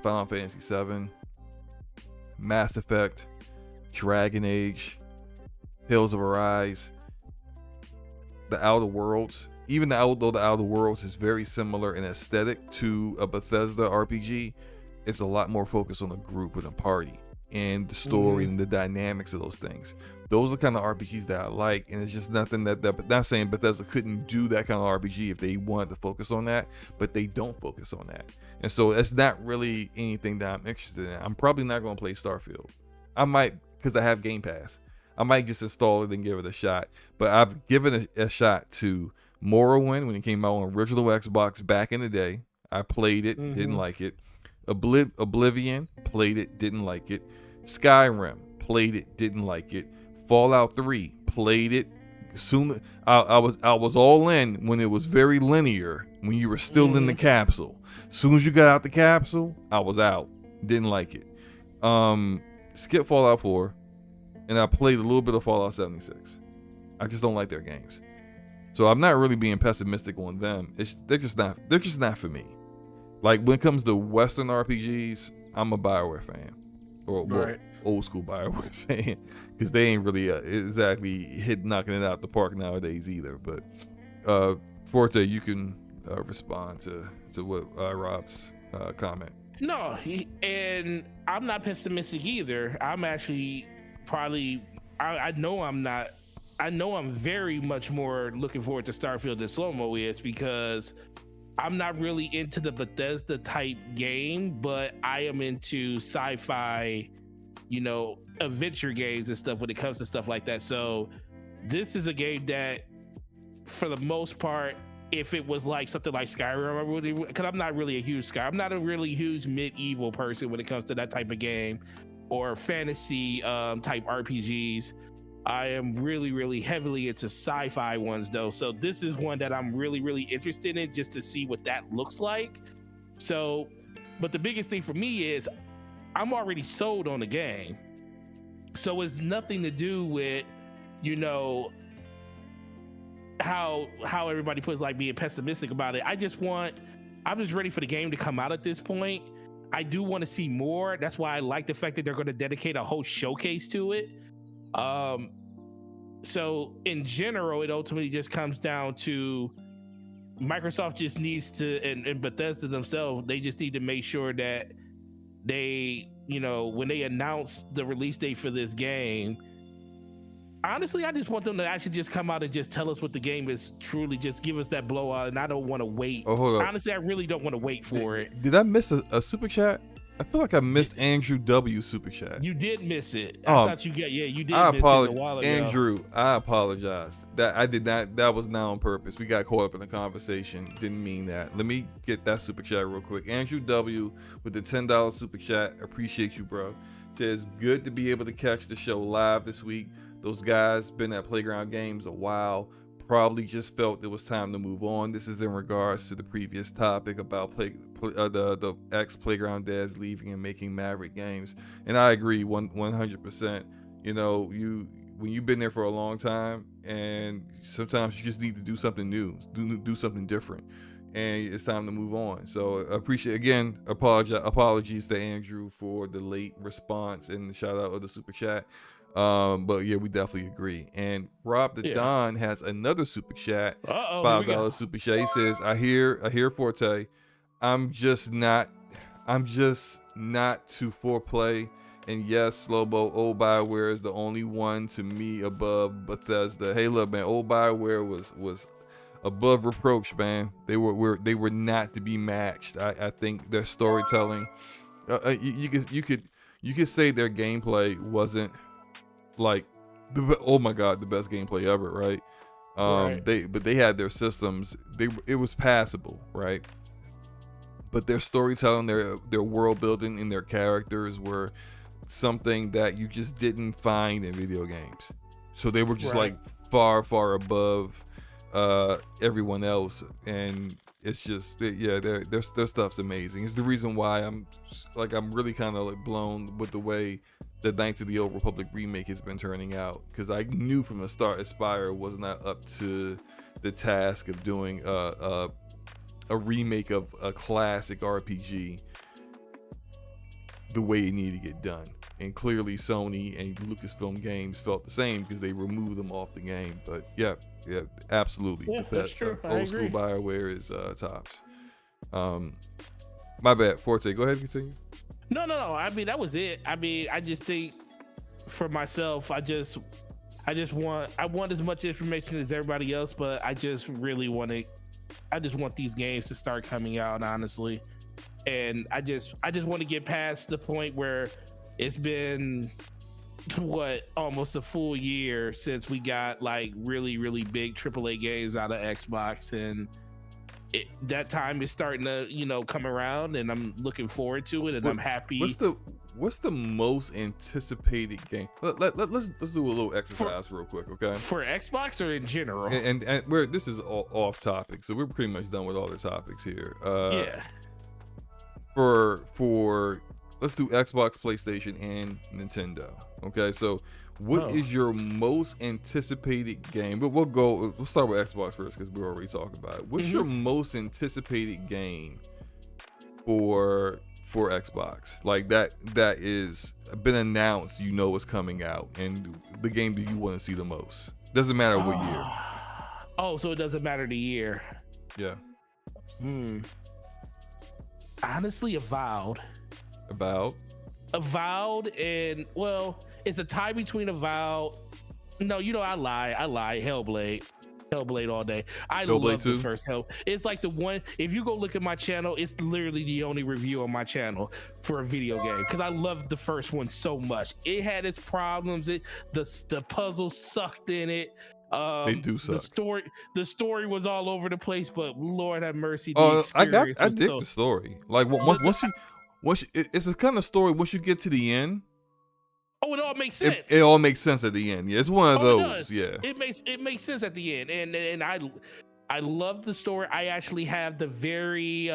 Final Fantasy VII, Mass Effect, Dragon Age, Tales of Arise, the Outer Worlds. Even though the Outer Worlds is very similar in aesthetic to a Bethesda RPG, it's a lot more focused on a group with a party and the story and the dynamics of those things. Those are the kind of RPGs that I like, and it's just nothing that not saying Bethesda couldn't do that kind of RPG if they wanted to focus on that, but they don't focus on that. And so it's not really anything that I'm interested in. I'm probably not going to play Starfield. I might, because I have Game Pass. I might just install it and give it a shot. But I've given a shot to Morrowind when it came out on original Xbox back in the day. I played it, didn't like it. Oblivion, played it, didn't like it. Skyrim, played it, didn't like it. Fallout 3, played it. Soon I was all in when it was very linear, when you were still in the capsule. Soon as you got out the capsule, I was out. Didn't like it. Skip Fallout 4, and I played a little bit of Fallout 76. I just don't like their games. So I'm not really being pessimistic on them. They're just not for me. Like when it comes to Western RPGs, I'm a BioWare fan, or old school BioWare fan, because they ain't really exactly knocking it out the park nowadays either. But Forte, you can respond to what Rob's comment. No, and I'm not pessimistic either. I'm actually probably I know I'm not. I know I'm very much more looking forward to Starfield than Slow-Mo is, because I'm not really into the Bethesda type game, but I am into sci-fi, adventure games and stuff when it comes to stuff like that. So this is a game that, for the most part, if it was like something like Skyrim, because I'm not really a huge I'm not a really huge medieval person when it comes to that type of game, or fantasy type RPGs. I am really, really heavily into sci-fi ones though. So this is one that I'm really, really interested in, just to see what that looks like. So, but the biggest thing for me is I'm already sold on the game. So it's nothing to do with, how everybody puts like being pessimistic about it. I'm just ready for the game to come out at this point. I do want to see more. That's why I like the fact that they're going to dedicate a whole showcase to it. So in general, it ultimately just comes down to Microsoft just needs to, and Bethesda themselves, they just need to make sure that they, when they announce the release date for this game, honestly, I just want them to actually just come out and just tell us what the game is truly. Just give us that blowout, and I don't want to wait. Oh, hold up. Honestly, I really don't want to wait for it. Did I miss a super chat? I feel like I missed Andrew W. super chat. You did miss it. I thought you did miss it a while ago. Andrew, I apologize. That I did not. That was not on purpose. We got caught up in the conversation. Didn't mean that. Let me get that super chat real quick. Andrew W. with the $10 super chat. Appreciate you, bro. Says, good to be able to catch the show live this week. Those guys been at Playground Games a while. Probably just felt it was time to move on. This is in regards to the previous topic about the ex-Playground devs leaving and making Maverick games. And I agree 100%. When you've been there for a long time, and sometimes you just need to do something new, do something different, and it's time to move on. So apologies to Andrew for the late response and the shout out of the super chat. But yeah, we definitely agree. And Rob the Don has another super chat, $5 super chat. He says, I hear Forte. I'm just not to foreplay. And yes, Slobo, old BioWare is the only one to me above Bethesda. Hey, look, man, old BioWare was above reproach, man. They were not to be matched. I think their storytelling, you could say their gameplay wasn't like the best gameplay ever, right? They had their systems. It was passable, right? But their storytelling, their world building, and their characters were something that you just didn't find in video games. So they were just like far above everyone else. And it's just yeah, their stuff's amazing. It's the reason why I'm really kind of like blown with the way the Knights of the Old Republic remake has been turning out, because I knew from the start Aspyr was not up to the task of doing a remake of a classic RPG the way it needed to get done. And clearly Sony and Lucasfilm Games felt the same, because they removed them off the game. But yeah, absolutely. Yeah, that's true. I old school agree. BioWare is tops. My bad, Forte. Go ahead and continue. No. I mean, that was it. I mean, I just think for myself, I want as much information as everybody else, but I just really want these games to start coming out, honestly. And I just want to get past the point where it's been almost a full year since we got like really, really big AAA games out of Xbox, and that time is starting to come around, and I'm looking forward to it, and I'm happy. What's the most anticipated game? Let's do a little exercise real quick, okay? For Xbox or in general? And this is all off topic, so we're pretty much done with all the topics here. Yeah. For let's do Xbox, PlayStation, and Nintendo. Okay, so what is your most anticipated game? But we'll start with Xbox first, because we already talked about it. What's your most anticipated game for Xbox? Like that is been announced, it's coming out, and the game that you want to see the most. Doesn't matter what year. Oh, so it doesn't matter the year. Yeah. Honestly, Avowed, and it's a tie between Avowed. No, I lie. Hellblade all day. I love the first Hell. It's like the one. If you go look at my channel, it's literally the only review on my channel for a video game, because I loved the first one so much. It had its problems. The puzzle sucked in it. They do suck. The story was all over the place, but Lord have mercy. I dig the story. Like once it's a kind of story. Once you get to the end, it all makes sense. It all makes sense at the end. Yeah, it's one of those. Yeah, it makes sense at the end, and I love the story. I actually have the very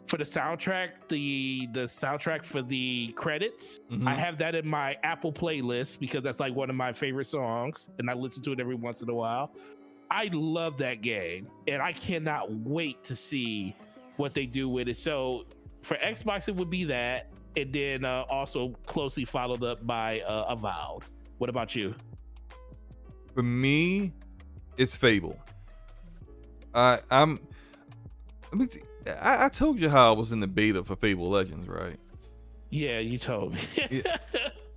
for the soundtrack, the soundtrack for the credits. I have that in my Apple playlist, because that's like one of my favorite songs, and I listen to it every once in a while. I love that game, and I cannot wait to see what they do with it. So for Xbox, it would be that, and then also closely followed up by Avowed. What about you? For me, it's Fable. I told you how I was in the beta for Fable Legends, right? Yeah, you told me.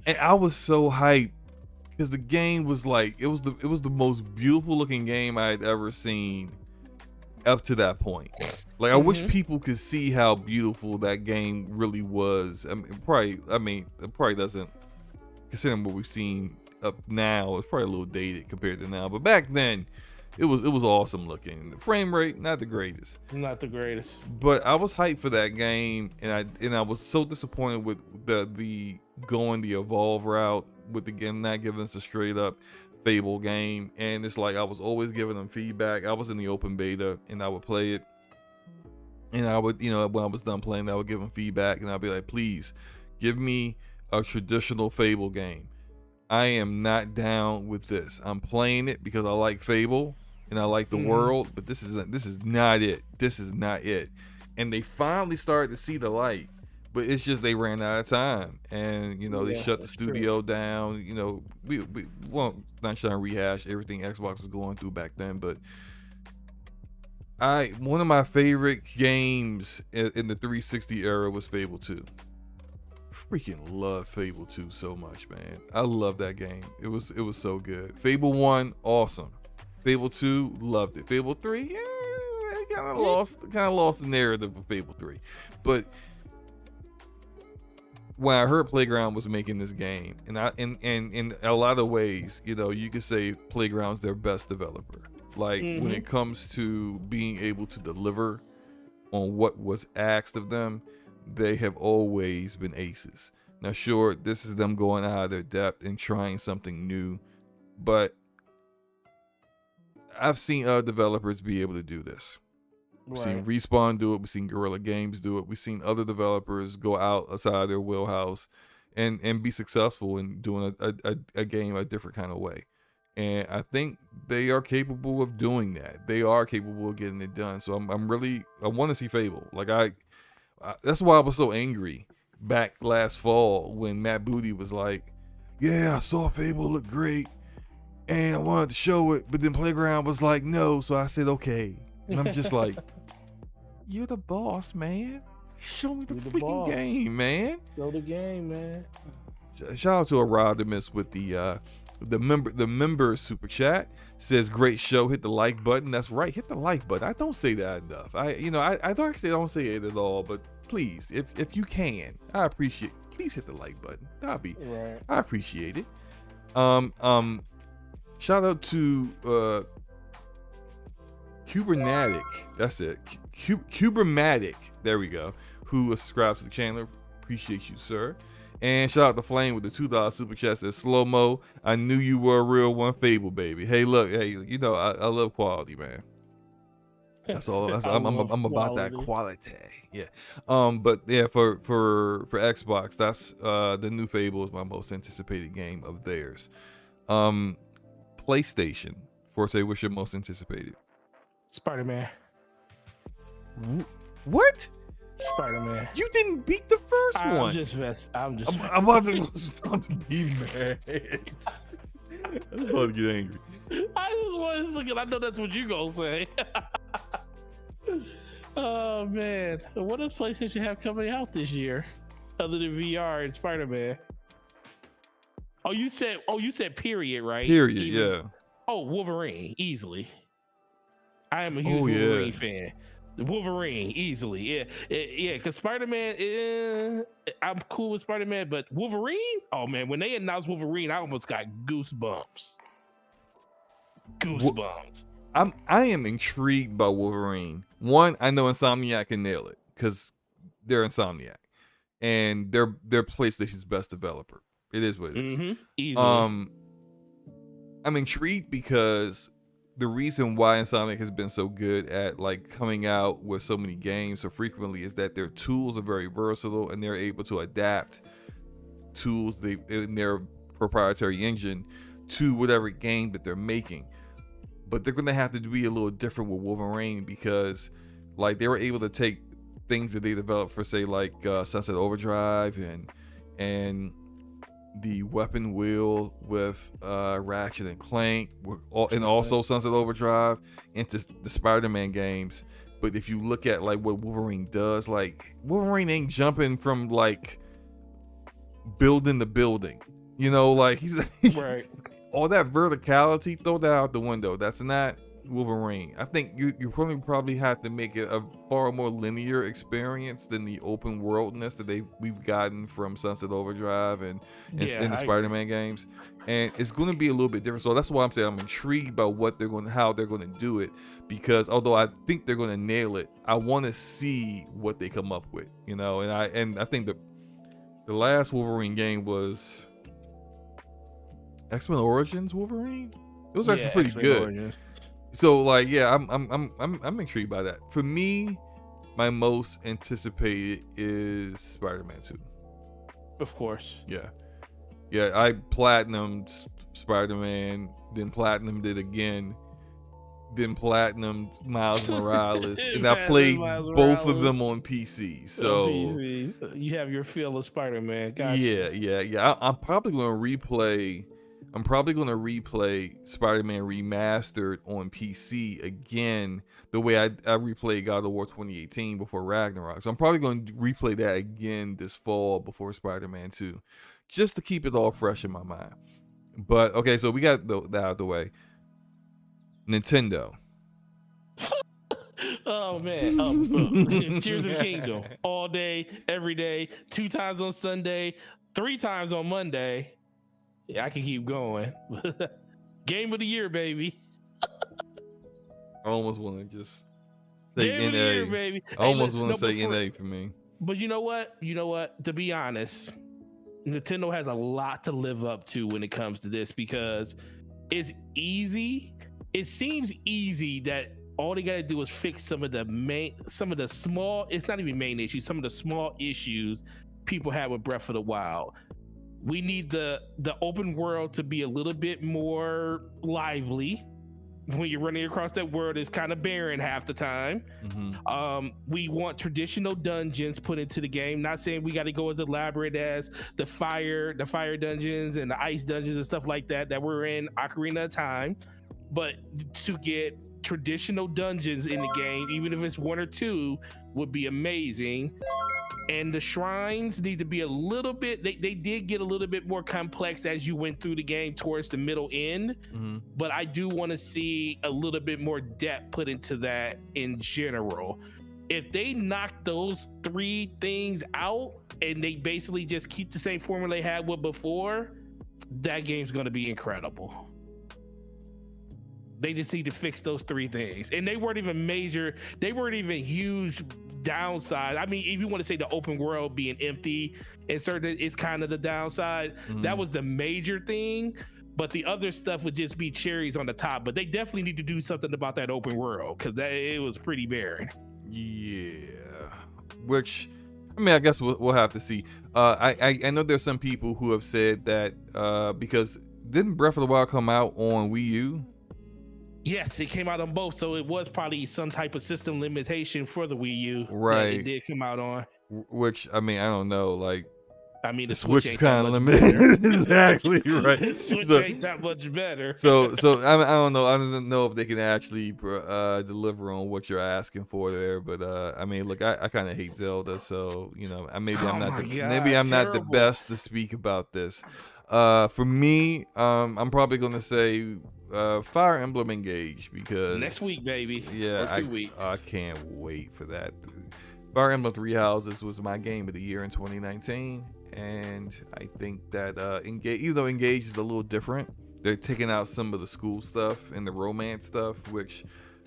And I was so hyped, because the game was like, it was the most beautiful looking game I had ever seen up to that point. Like, I wish people could see how beautiful that game really was. It probably doesn't, considering what we've seen up now, it's probably a little dated compared to now. But back then, it was awesome looking. The frame rate, not the greatest. Not the greatest. But I was hyped for that game, and I was so disappointed with the going the Evolve route, with again not giving us a straight up Fable game. And it's like I was always giving them feedback. I was in the open beta, and I would play it, and I would, when I was done playing, I would give them feedback, and I'd be like, please give me a traditional Fable game. I am not down with this. I'm playing it because I like Fable and I like the world, but this is not it. This is not it. And they finally started to see the light, but it's just they ran out of time, and they shut the studio down. We won't not trying to rehash everything Xbox was going through back then, but one of my favorite games in the 360 era was Fable 2. Freaking love Fable 2 so much, man. I love that game. It was so good. Fable 1, awesome. Fable 2, loved it. Fable 3, kind of lost the narrative of Fable 3. But when I heard Playground was making this game, and in a lot of ways, you could say Playground's their best developer. Like when it comes to being able to deliver on what was asked of them, they have always been aces. Now, sure, this is them going out of their depth and trying something new, but I've seen other developers be able to do this. We've seen Respawn do it. We've seen Guerrilla Games do it. We've seen other developers go outside their wheelhouse and be successful in doing a game a different kind of way. And I think they are capable of doing that. They are capable of getting it done. So I want to see Fable. Like that's why I was so angry back last fall when Matt Booty was like, "Yeah, I saw Fable look great, and I wanted to show it, but then Playground was like, no." So I said, okay. And I'm just like, you're the boss, man. Show me the freaking game, man. Show the game, man. Shout out to Arodimus with the member super chat. Says, great show. Hit the like button. That's right. Hit the like button. I don't say that enough. I don't say it at all, but please, if you can, I appreciate. Please hit the like button. I appreciate it. Shout out to Kubernetic. That's it. Kubernetic. There we go. Who subscribed to the channel. Appreciate you, sir. And shout out to Flame with the $2 super chat. Says, slow mo. I knew you were a real one, Fable baby. Hey, look. Hey, you know I love quality, man. That's all. I'm about that quality. Yeah. But yeah, for Xbox, that's the new Fable is my most anticipated game of theirs. PlayStation. Forte, what's your most anticipated? Spider-Man. What? Spider-Man. You didn't beat the first one. I'm about to be mad. I'm about to get angry. I just want to look. I know that's what you gonna say. Oh man, what does PlayStation have coming out this year, other than VR and Spider-Man? Oh, you said period, right? Period. Yeah. Oh, Wolverine, easily. I am a huge Wolverine fan. Wolverine, easily. Yeah. Because Spider-Man, I'm cool with Spider-Man, but Wolverine? Oh man, when they announced Wolverine, I almost got goosebumps. I am intrigued by Wolverine. One, I know Insomniac can nail it because they're Insomniac, and they're PlayStation's best developer. It is what it is. Easily. I'm intrigued because the reason why Insomniac has been so good at like coming out with so many games so frequently is that their tools are very versatile and they're able to adapt tools in their proprietary engine to whatever game that they're making. But they're gonna have to be a little different with Wolverine because like they were able to take things that they developed for say like Sunset Overdrive and the weapon wheel with Ratchet and Clank and also Sunset Overdrive into the Spider-Man games. But if you look at like what Wolverine does, like Wolverine ain't jumping from like building to building, you know, like he's right. All that verticality, throw that out the window. That's not Wolverine. I think you probably have to make it a far more linear experience than the open worldness that we've gotten from Sunset Overdrive and in the Spider-Man games, and it's going to be a little bit different. So that's why I'm saying I'm intrigued by how they're going to do it, because although I think they're going to nail it, I want to see what they come up with, you know. And I think the last Wolverine game was X-Men Origins Wolverine. It was actually pretty good. Origins. So like, yeah, I'm intrigued by that. For me, my most anticipated is Spider-Man 2. Of course. Yeah. I platinumed Spider-Man, then platinumed it again, then platinumed Miles Morales, and I played both of them on PC. So you have your feel of Spider-Man. Gotcha. Yeah. I'm probably going to replay Spider-Man Remastered on PC again, the way I replayed God of War 2018 before Ragnarok. So I'm probably going to replay that again this fall before Spider-Man 2, just to keep it all fresh in my mind. But okay, so we got that out of the way. Nintendo. Oh man, Tears of the Kingdom all day, every day, 2 times on Sunday, 3 times on Monday. Yeah, I can keep going. Game of the year, baby. I almost want to just say Game of the year, baby. I almost want to say NA for me. But you know what? To be honest, Nintendo has a lot to live up to when it comes to this, because it's easy. It seems easy that all they gotta do is fix some of the small, it's not even main issues, some of the small issues people have with Breath of the Wild. We need the open world to be a little bit more lively. When you're running across that world, it's kind of barren half the time. We want traditional dungeons put into the game. Not saying we got to go as elaborate as the fire dungeons and the ice dungeons and stuff like that were in Ocarina of Time, but to get traditional dungeons in the game, even if it's one or two, would be amazing. And the shrines need to be a little bit, they did get a little bit more complex as you went through the game towards the middle end, but I do want to see a little bit more depth put into that in general. If they knock those 3 things out and they basically just keep the same formula they had with before, that game's going to be incredible. They just need to fix those 3 things. And they weren't even huge downside. I mean, if you want to say the open world being empty and certain, it's kind of the downside. That was the major thing, but the other stuff would just be cherries on the top. But they definitely need to do something about that open world, because it was pretty barren. Yeah, which, I mean, I guess we'll have to see. I know there's some people who have said that because didn't Breath of the Wild come out on Wii U? Yes, it came out on both, so it was probably some type of system limitation for the Wii U. Right. That it did come out on. Which, I mean, I don't know. Like, I mean, the Switch is ain't kind of limited. Exactly, right. The Switch ain't that much better. So I don't know. I don't know if they can actually deliver on what you're asking for there. But I mean, look, I kind of hate Zelda, so you know, maybe I'm not the best to speak about this. For me, I'm probably gonna say Fire Emblem Engage, because next week, baby. Yeah, or 2 weeks. I can't wait for that. Fire Emblem Three Houses was my game of the year in 2019, and I think that Engage, even though Engage is a little different, they're taking out some of the school stuff and the romance stuff, which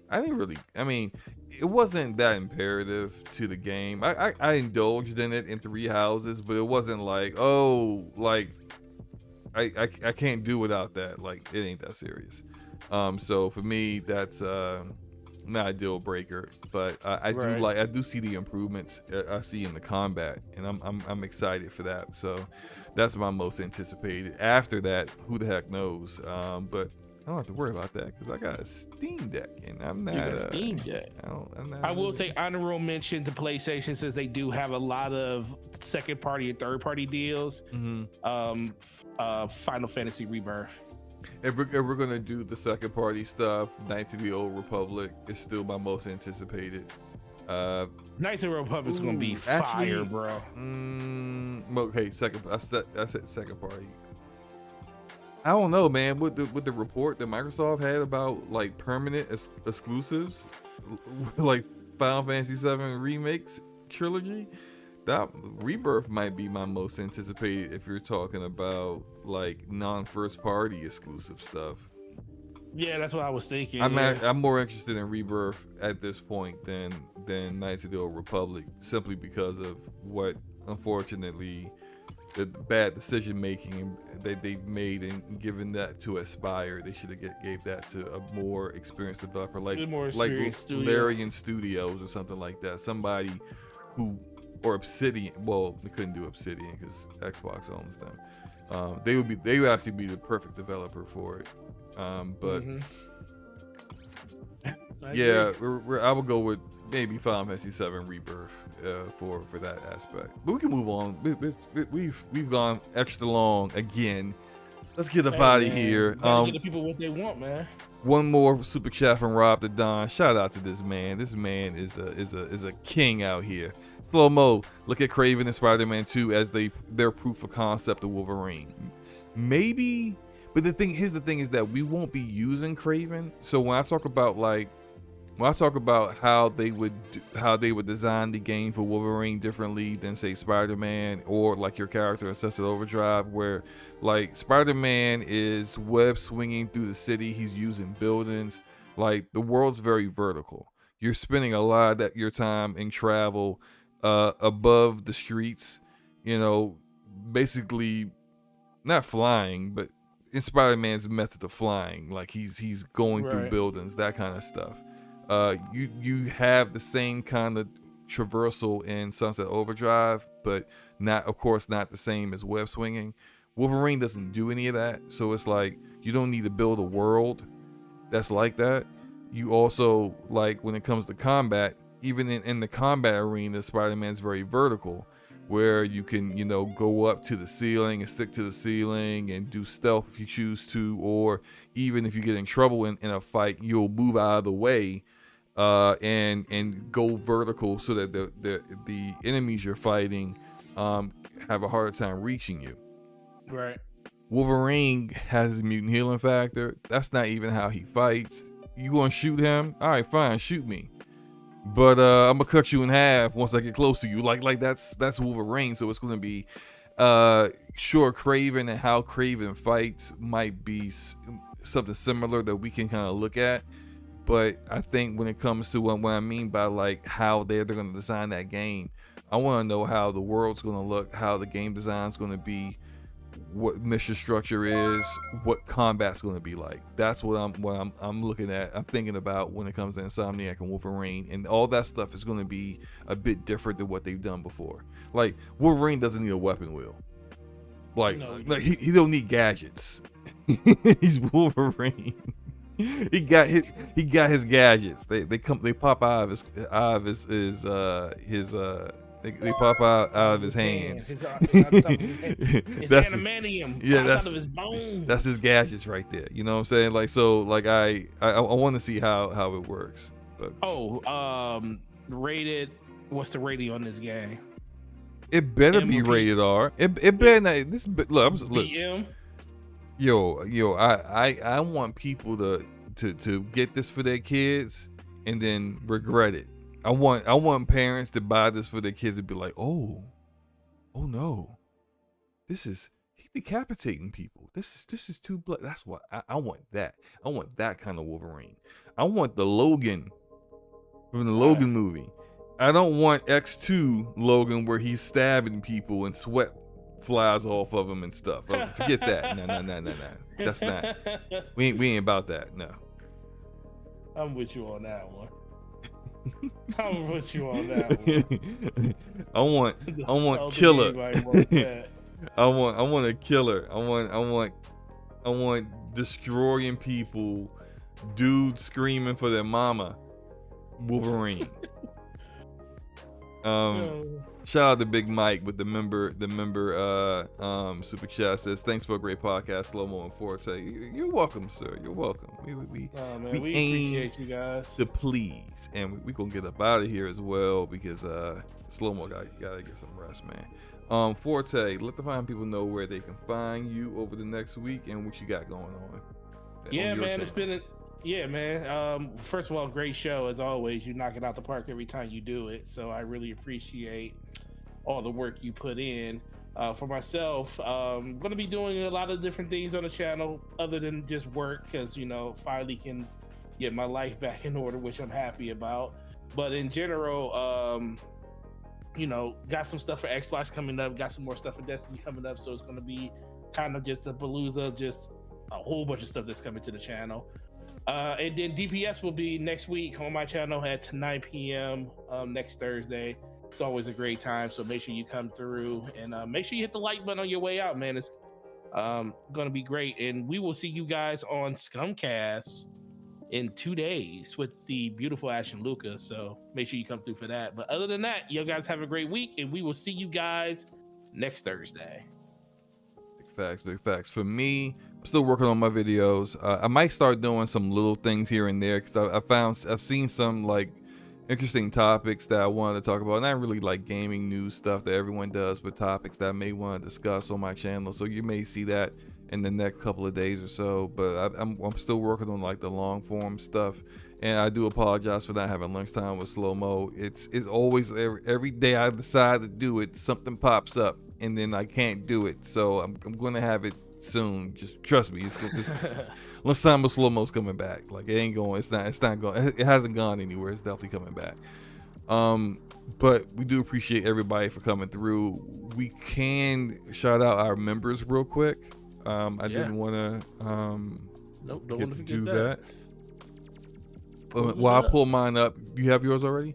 I didn't really. I mean, it wasn't that imperative to the game. I indulged in it in Three Houses, but it wasn't like, oh, like I can't do without that. Like, it ain't that serious. So for me, that's not a deal breaker, but I do see the improvements I see in the combat, and I'm excited for that. So that's my most anticipated. After that, who the heck knows? But I don't have to worry about that because I got a Steam Deck, and I'm not a Steam Deck. I will say honorable mention to PlayStation, since they do have a lot of second party and third party deals. Final Fantasy Rebirth. If we're gonna do the second party stuff, Knights of the Old Republic is still my most anticipated. Knights of the Republic is gonna be fire, bro. Okay, I said second party. I don't know, man. With the report that Microsoft had about like permanent exclusives, like Final Fantasy VII Remakes trilogy, that Rebirth might be my most anticipated if you're talking about like non-first party exclusive stuff. Yeah, that's what I was thinking. I'm more interested in Rebirth at this point than Knights of the Old Republic, simply because of what, unfortunately, the bad decision making that they've made and given that to Aspire. They should have gave that to a more experienced developer, like Larian Studios or something like that. Somebody who, or Obsidian. Well, they couldn't do Obsidian because Xbox owns them. They would actually be the perfect developer for it. But yeah, I would go with maybe Final Fantasy VII Rebirth for that aspect. But we can move on. We've gone extra long again. Let's get up out of here. Get the people what they want, man. One more super chat from Rob the Don. Shout out to this man. This man is a king out here. Slow Mo, look at Kraven and Spider-Man 2 as their proof of concept of Wolverine. Maybe, but here's the thing is that we won't be using Kraven. So when I talk about how they would design the game for Wolverine differently than say Spider-Man, or like your character in Sunset Overdrive, where like Spider-Man is web swinging through the city, he's using buildings, like the world's very vertical. You're spending a lot of your time in travel above the streets, you know, basically not flying, but in Spider-Man's method of flying, like he's going through buildings, that kind of stuff. You have the same kind of traversal in Sunset Overdrive, but not, of course, not the same as web swinging. Wolverine doesn't do any of that, so it's like you don't need to build a world that's like that. You also, like, when it comes to combat, even in the combat arena, Spider-Man's very vertical, where you can, you know, go up to the ceiling and stick to the ceiling and do stealth if you choose to, or even if you get in trouble in a fight, you'll move out of the way and go vertical so that the enemies you're fighting have a harder time reaching you. Right. Wolverine has a mutant healing factor. That's not even how he fights. You gonna shoot him? All right, fine, shoot me. But I'm gonna cut you in half once I get close to you. Like that's Wolverine. So it's gonna be sure, Craven and how Craven fights might be something similar that we can kind of look at. But I think when it comes to what I mean by like how they're gonna design that game, I want to know how the world's gonna look, how the game design's gonna be, what mission structure is, what combat's going to be like. That's what I'm looking at. I'm thinking about when it comes to Insomniac and Wolverine, and all that stuff is going to be a bit different than what they've done before. Like Wolverine doesn't need a weapon wheel. Like, no, like he don't need gadgets. He's Wolverine. He got his gadgets. They pop out of his They pop out of his hands. His that's adamantium. Yeah, that's out of his bones. That's his gadgets right there. You know what I'm saying? Like, so, like I want to see how it works. But rated. What's the rating on this game? It better be rated R. It better not. This look. BM. Yo, I want people to get this for their kids and then regret it. I want parents to buy this for their kids and be like, oh no, he's decapitating people. This is too blood. That's what I want. That I want that kind of Wolverine. I want the Logan from the Logan movie. I don't want X2 Logan where he's stabbing people and sweat flies off of him and stuff. Forget that. No. That's not. We ain't about that. No. I'm with you on that one. I'm with you on that one. I want killer. I want a killer. I want destroying people, dudes screaming for their mama. Wolverine. Shout out to Big Mike with the member super chat says thanks for a great podcast, Slow-Mo and Forte. You're welcome, sir. You're welcome. We appreciate you guys to please, and we gonna get up out of here as well because Slow-Mo gotta get some rest, man. Forte, let the fine people know where they can find you over the next week and what you got going on. Yeah, man, it's been yeah, man. First of all, great show as always. You knock it out the park every time you do it. So I really appreciate all the work you put in. For myself, I'm gonna be doing a lot of different things on the channel other than just work, because finally can get my life back in order, which I'm happy about. But in general, got some stuff for Xbox coming up, got some more stuff for Destiny coming up. So it's gonna be kind of just a palooza, just a whole bunch of stuff that's coming to the channel. And then DPS will be next week on my channel at 9 p.m. Next Thursday. It's always a great time, so make sure you come through and make sure you hit the like button on your way out, man. It's gonna be great, and we will see you guys on Scumcast in 2 days with the beautiful Ash and Luca. So make sure you come through for that. But other than that, you guys have a great week, and we will see you guys next Thursday. Big facts. For me, I'm still working on my videos. I might start doing some little things here and there because I've seen some like interesting topics that I wanted to talk about. And I really like gaming news stuff that everyone does, but topics that I may want to discuss on my channel. So you may see that in the next couple of days or so. But I'm still working on like the long form stuff. And I do apologize for not having lunchtime with Slow-Mo. It's always every day I decide to do it, something pops up and then I can't do it. So I'm going to have it soon. Just trust me. It's lunchtime with Slow-Mo's coming back. Like it ain't going. It's not going. It hasn't gone anywhere. It's definitely coming back. But we do appreciate everybody for coming through. We can shout out our members real quick. I didn't want to don't want to do that. While I pull mine up, you have yours already?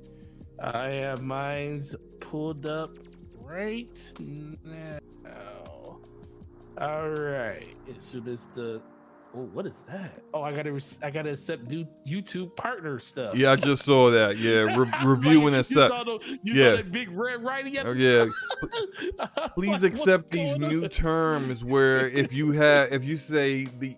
I have mine's pulled up right now. All right. As soon as the what is that? Oh, I gotta accept new YouTube partner stuff. Yeah, I just saw that. Yeah, review and accept. You saw that big red writing at the top. Please accept these new terms where if you say the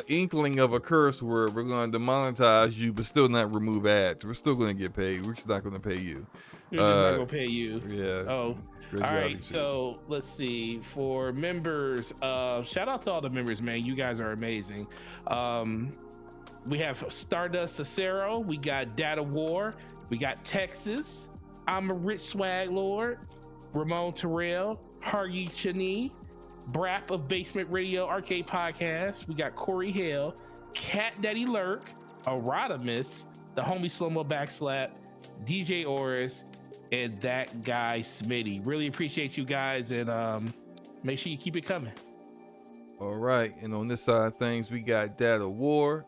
inkling of a curse word, we're going to demonetize you, but still not remove ads. We're still going to get paid. We're just not going to pay you. We're just not going to pay you. Yeah. Oh. All right, so let's see. For members, shout out to all the members, man. You guys are amazing. We have Stardust Acero, we got Data War, we got Texas, I'm a Rich Swag Lord, Ramon Terrell, Hargy Chani, Brap of Basement Radio Arcade Podcast, we got Corey Hale, Cat Daddy Lurk, Erodimus, the homie Slow-Mo Backslap, DJ Oris, and that guy Smitty. Really appreciate you guys, and make sure you keep it coming. All right, and on this side of things, we got Data War,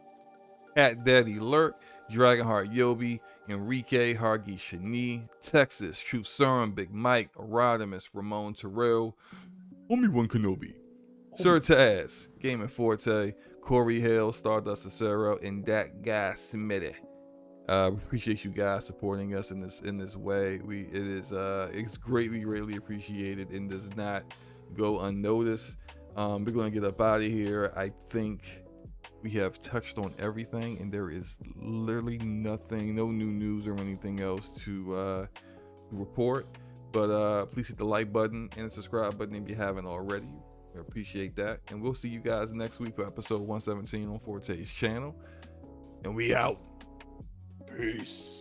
Cat Daddy Lurk, Dragonheart Yobi, Enrique, Hargy Shani, Texas, Truth Serum, Big Mike, Erodimus, Ramon Terrell, Only One Kenobi, Sir Taz, Game Forte, Corey Hale, Stardust Acero, and that guy Smitty. We appreciate you guys supporting us in this way. It's greatly appreciated and does not go unnoticed. We're gonna get up out of here. I think we have touched on everything, and there is literally nothing, no new news or anything else to report. But please hit the like button and the subscribe button if you haven't already. I appreciate that, and we'll see you guys next week for episode 117 on Forte's channel. And we out. Peace.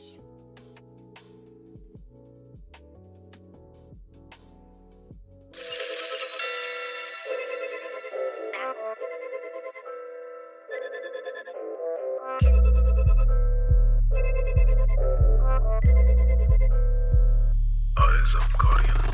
Eyes of Guardian.